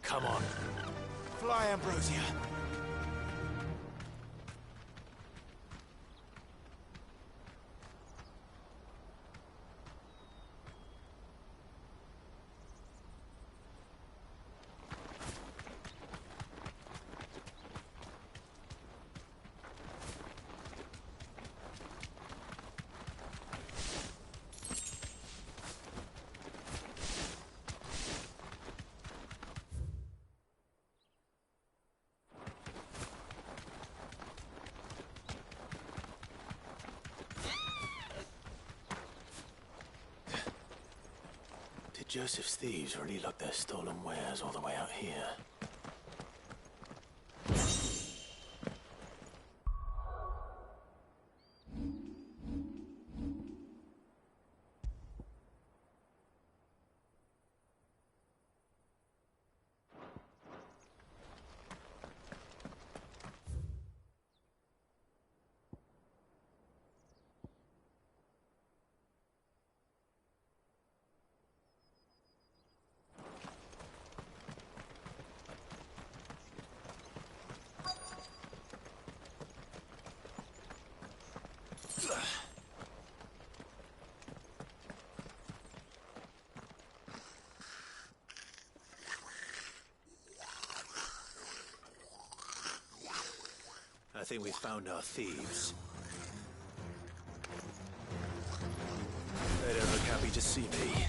Come on. Fly, Ambrosia. Joseph's thieves really lug their stolen wares all the way out here. think we found our thieves. They don't look happy to see me.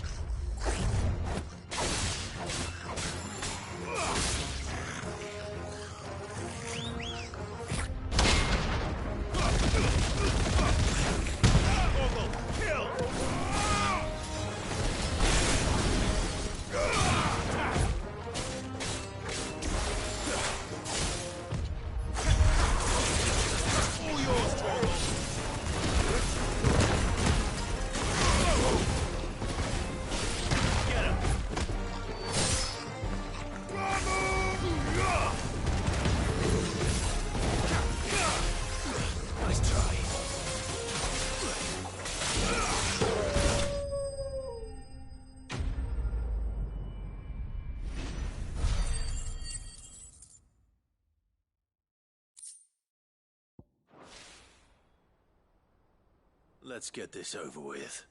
Let's get this over with.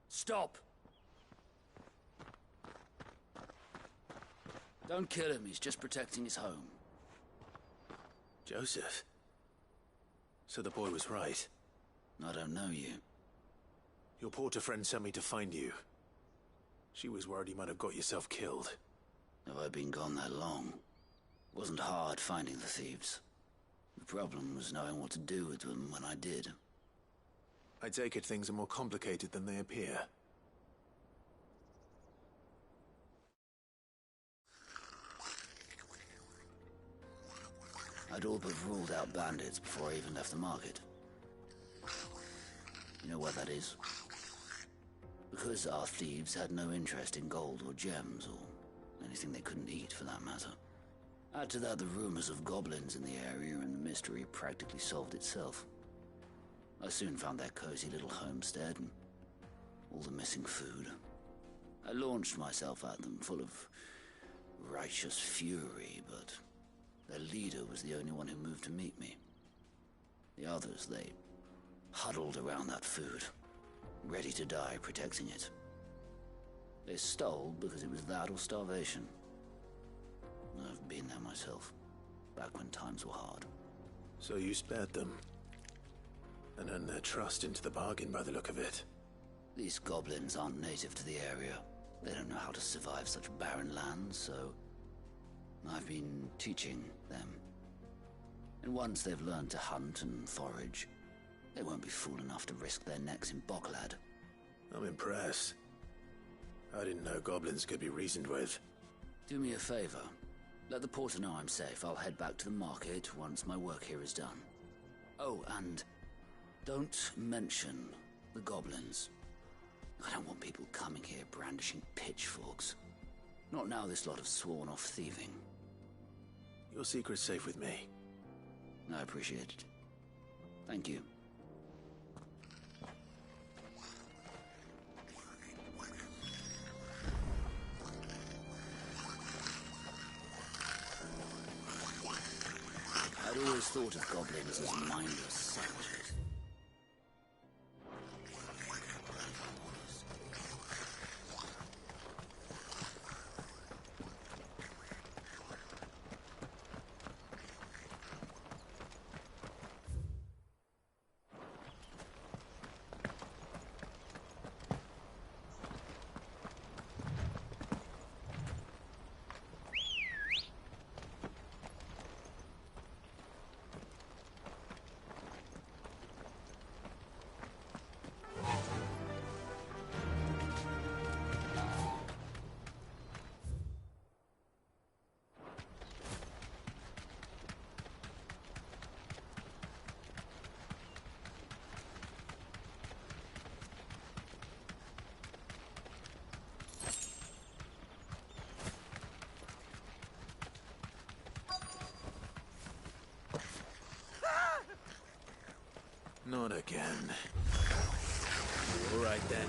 Stop! Don't kill him, he's just protecting his home. Joseph? So the boy was right. I don't know you. Your porter friend sent me to find you. She was worried you might have got yourself killed. Have I been gone that long? It wasn't hard finding the thieves. The problem was knowing what to do with them when I did. I take it things are more complicated than they appear. I'd all but ruled out bandits before I even left the market. You know why that is? Because our thieves had no interest in gold or gems, or anything they couldn't eat for that matter. Add to that the rumors of goblins in the area, and the mystery practically solved itself. I soon found their cozy little homestead and all the missing food. I launched myself at them, full of righteous fury, but their leader was the only one who moved to meet me. The others, they huddled around that food, ready to die protecting it. They stole because it was that or starvation. I've been there myself, back when times were hard. So you spared them? And earned their trust into the bargain by the look of it. These goblins aren't native to the area. They don't know how to survive such barren lands, so I've been teaching them. And once they've learned to hunt and forage, they won't be fool enough to risk their necks in Boklad. I'm impressed. I didn't know goblins could be reasoned with. Do me a favor. Let the porter know I'm safe. I'll head back to the market once my work here is done. Oh, and don't mention the goblins. I don't want people coming here brandishing pitchforks. Not now this lot have sworn off thieving. Your secret's safe with me. I appreciate it. Thank you. I'd always thought of goblins as mindless savages. Not again. All right then.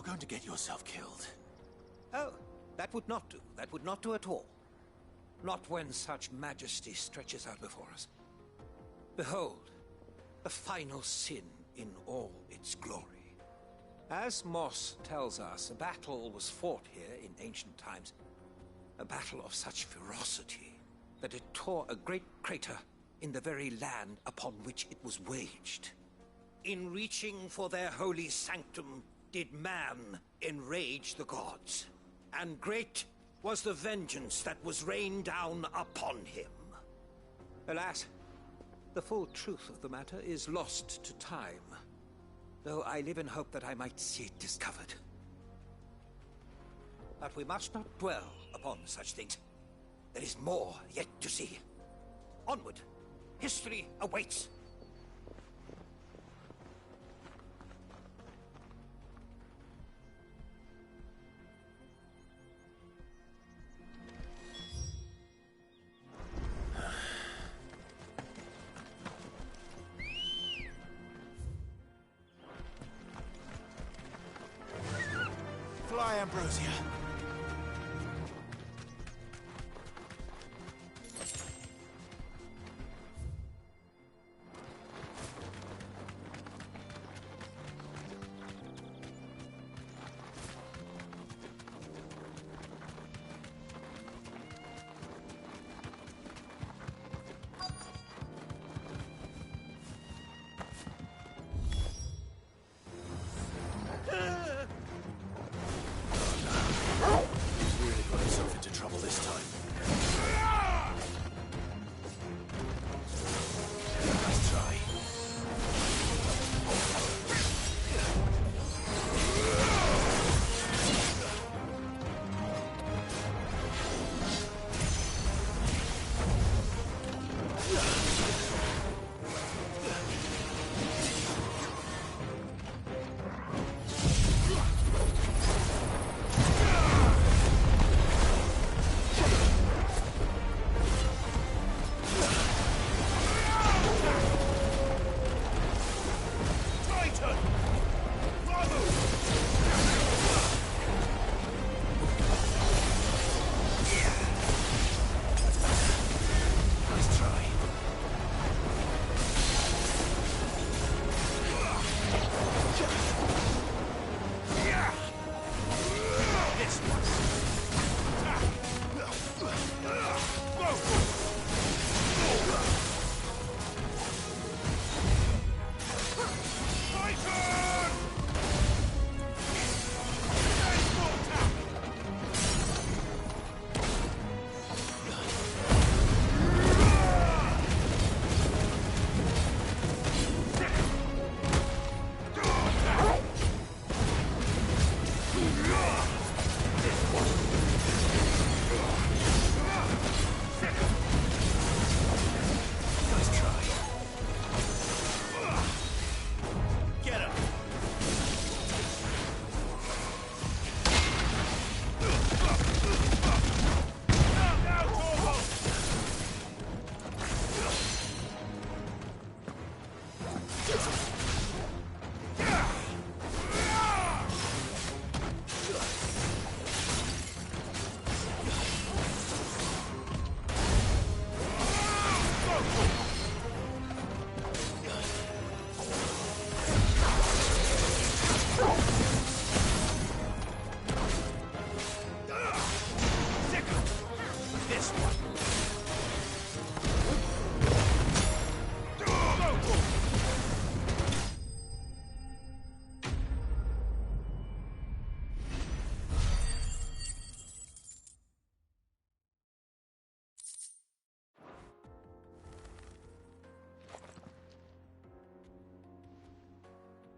going to get yourself killed. Oh, that would not do. That would not do at all. Not when such majesty stretches out before us. Behold, the final sin in all its glory. As Moss tells us, a battle was fought here in ancient times. A battle of such ferocity that it tore a great crater in the very land upon which it was waged. In reaching for their holy sanctum, did man enrage the gods, and great was the vengeance that was rained down upon him. Alas, the full truth of the matter is lost to time, though I live in hope that I might see it discovered. But we must not dwell upon such things. There is more yet to see. Onward! History awaits! Fly, Ambrosia.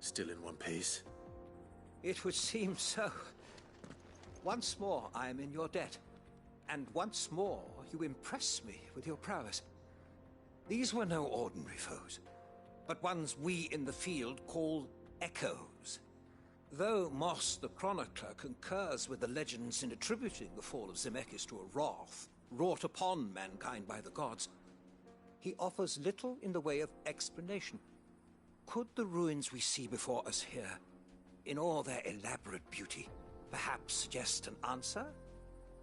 Still in one piece? It would seem so. Once more I am in your debt, and once more you impress me with your prowess. These were no ordinary foes, but ones we in the field call echoes. Though Moss the Chronicler concurs with the legends in attributing the fall of Zemeckis to a wrath wrought upon mankind by the gods, he offers little in the way of explanation. Could the ruins we see before us here in all their elaborate beauty, perhaps suggest an answer?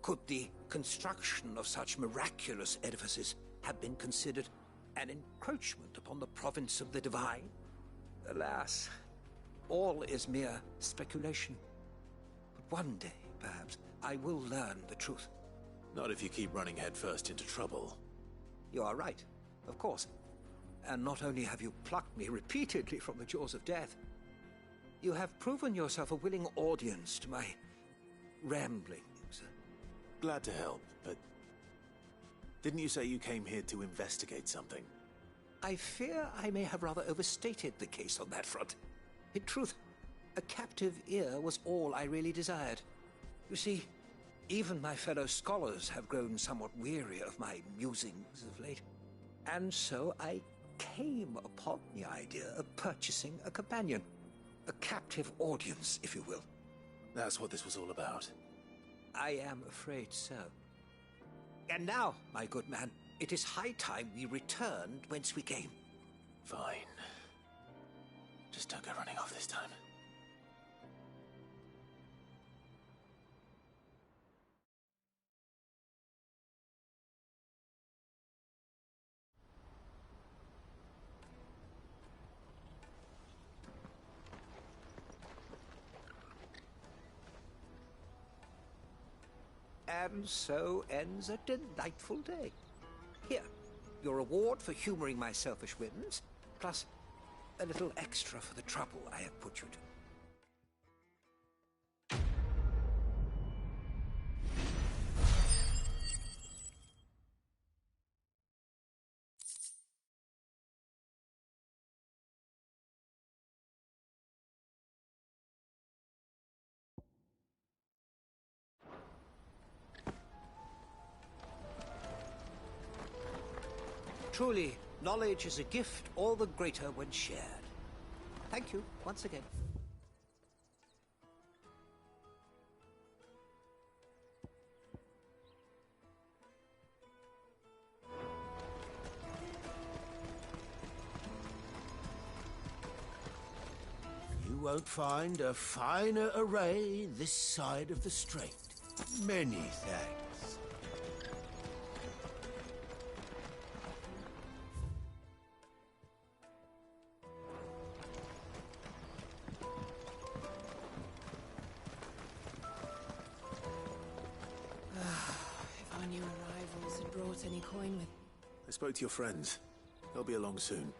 Could the construction of such miraculous edifices have been considered an encroachment upon the province of the divine? Alas, all is mere speculation. But one day, perhaps, I will learn the truth. Not if you keep running headfirst into trouble. You are right, of course. And not only have you plucked me repeatedly from the jaws of death, you have proven yourself a willing audience to my ramblings. Glad to help, but didn't you say you came here to investigate something? I fear I may have rather overstated the case on that front. In truth, a captive ear was all I really desired. You see, even my fellow scholars have grown somewhat weary of my musings of late. And so I came upon the idea of purchasing a companion. A captive audience, if you will. That's what this was all about. I am afraid so. And now, my good man, it is high time we returned whence we came. Fine. Just don't go running off this time. And so ends a delightful day. Here, your reward for humoring my selfish whims, plus a little extra for the trouble I have put you to. Truly, knowledge is a gift all the greater when shared. Thank you, once again. You won't find a finer array this side of the strait. Many thanks. If our new arrivals had brought any coin with... I spoke to your friends. They'll be along soon.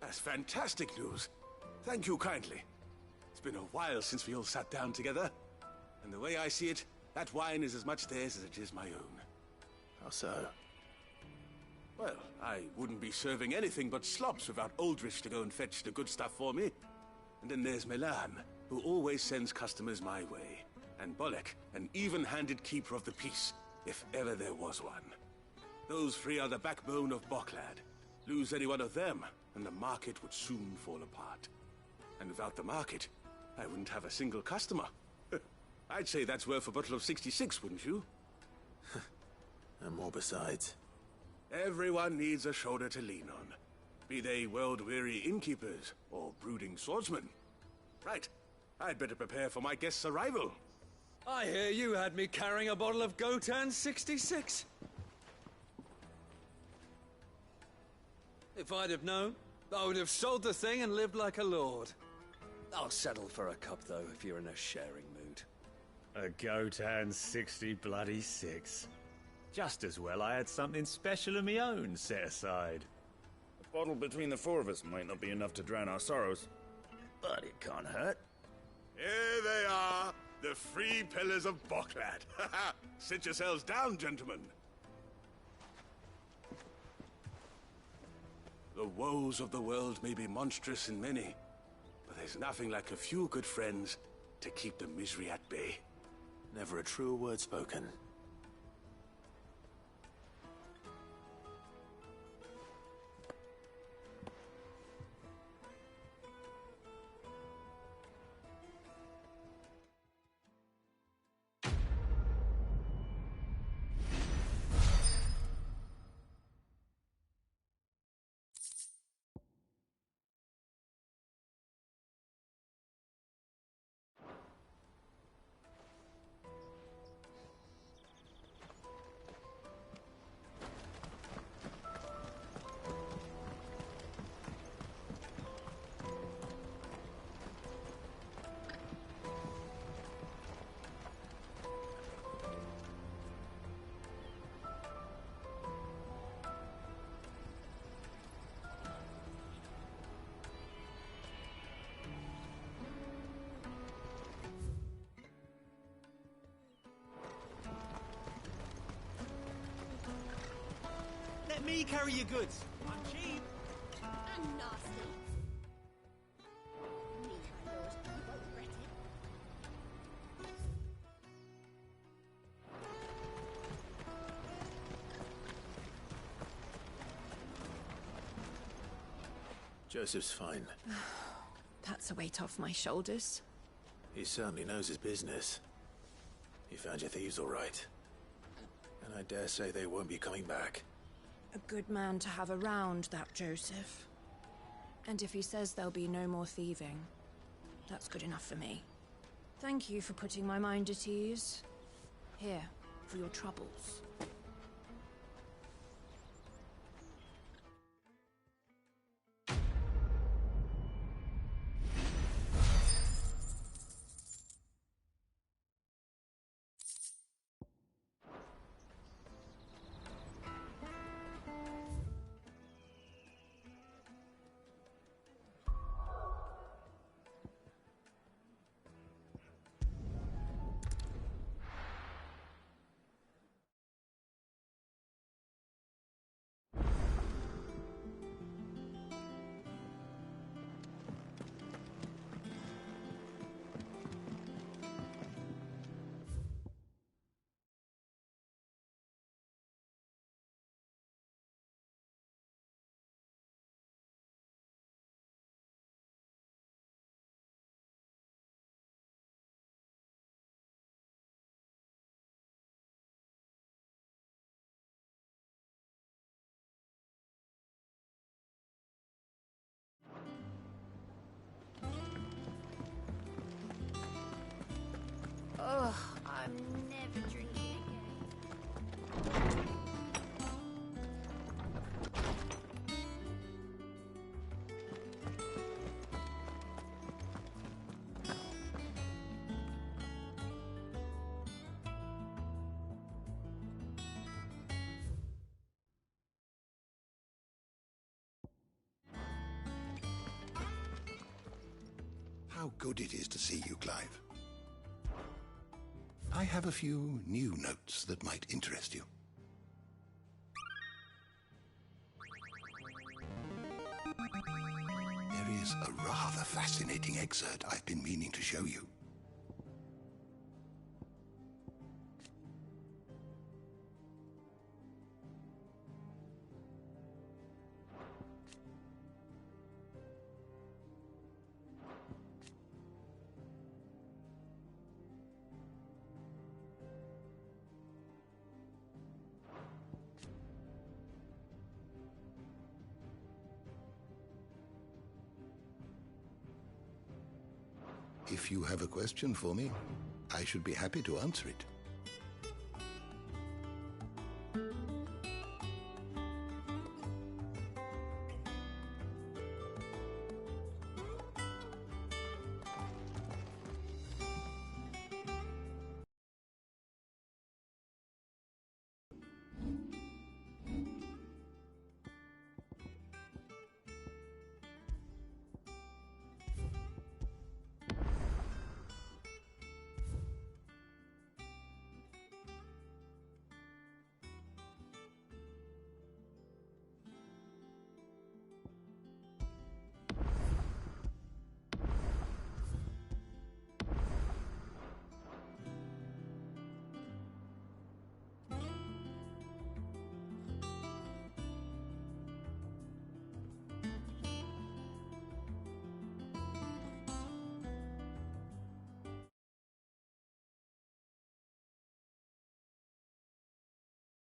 That's fantastic news. Thank you kindly. It's been a while since we all sat down together. And the way I see it, that wine is as much theirs as it is my own. How so? Well, I wouldn't be serving anything but slops without Aldrich to go and fetch the good stuff for me. And then there's Milan, who always sends customers my way. And Bolek, an even-handed keeper of the peace, if ever there was one. Those three are the backbone of Boklad. Lose any one of them, and the market would soon fall apart. And without the market, I wouldn't have a single customer. I'd say that's worth a bottle of 66, wouldn't you? And more besides. Everyone needs a shoulder to lean on. Be they world-weary innkeepers or brooding swordsmen. Right. I'd better prepare for my guest's arrival. I hear you had me carrying a bottle of Gotan 66. If I'd have known, I would have sold the thing and lived like a lord. I'll settle for a cup, though, if you're in a sharing mood. A Gotan 60 bloody 6. Just as well I had something special of my own set aside. A bottle between the four of us might not be enough to drown our sorrows, but it can't hurt. Here they are, the three pillars of Boklad. Sit yourselves down, gentlemen. The woes of the world may be monstrous in many, but there's nothing like a few good friends to keep the misery at bay. Never a truer word spoken. Let me carry your goods. I'm cheap. And nasty. Me, my lord. You won't regret it. Joseph's fine. That's a weight off my shoulders. He certainly knows his business. He found your thieves all right. And I dare say they won't be coming back. A good man to have around, that Joseph. And if he says there'll be no more thieving, that's good enough for me. Thank you for putting my mind at ease. Here, for your troubles. Ugh, I'm never drinking again. How good it is to see you, Clive. I have a few new notes that might interest you. There is a rather fascinating excerpt I've been meaning to show you. If you have a question for me, I should be happy to answer it.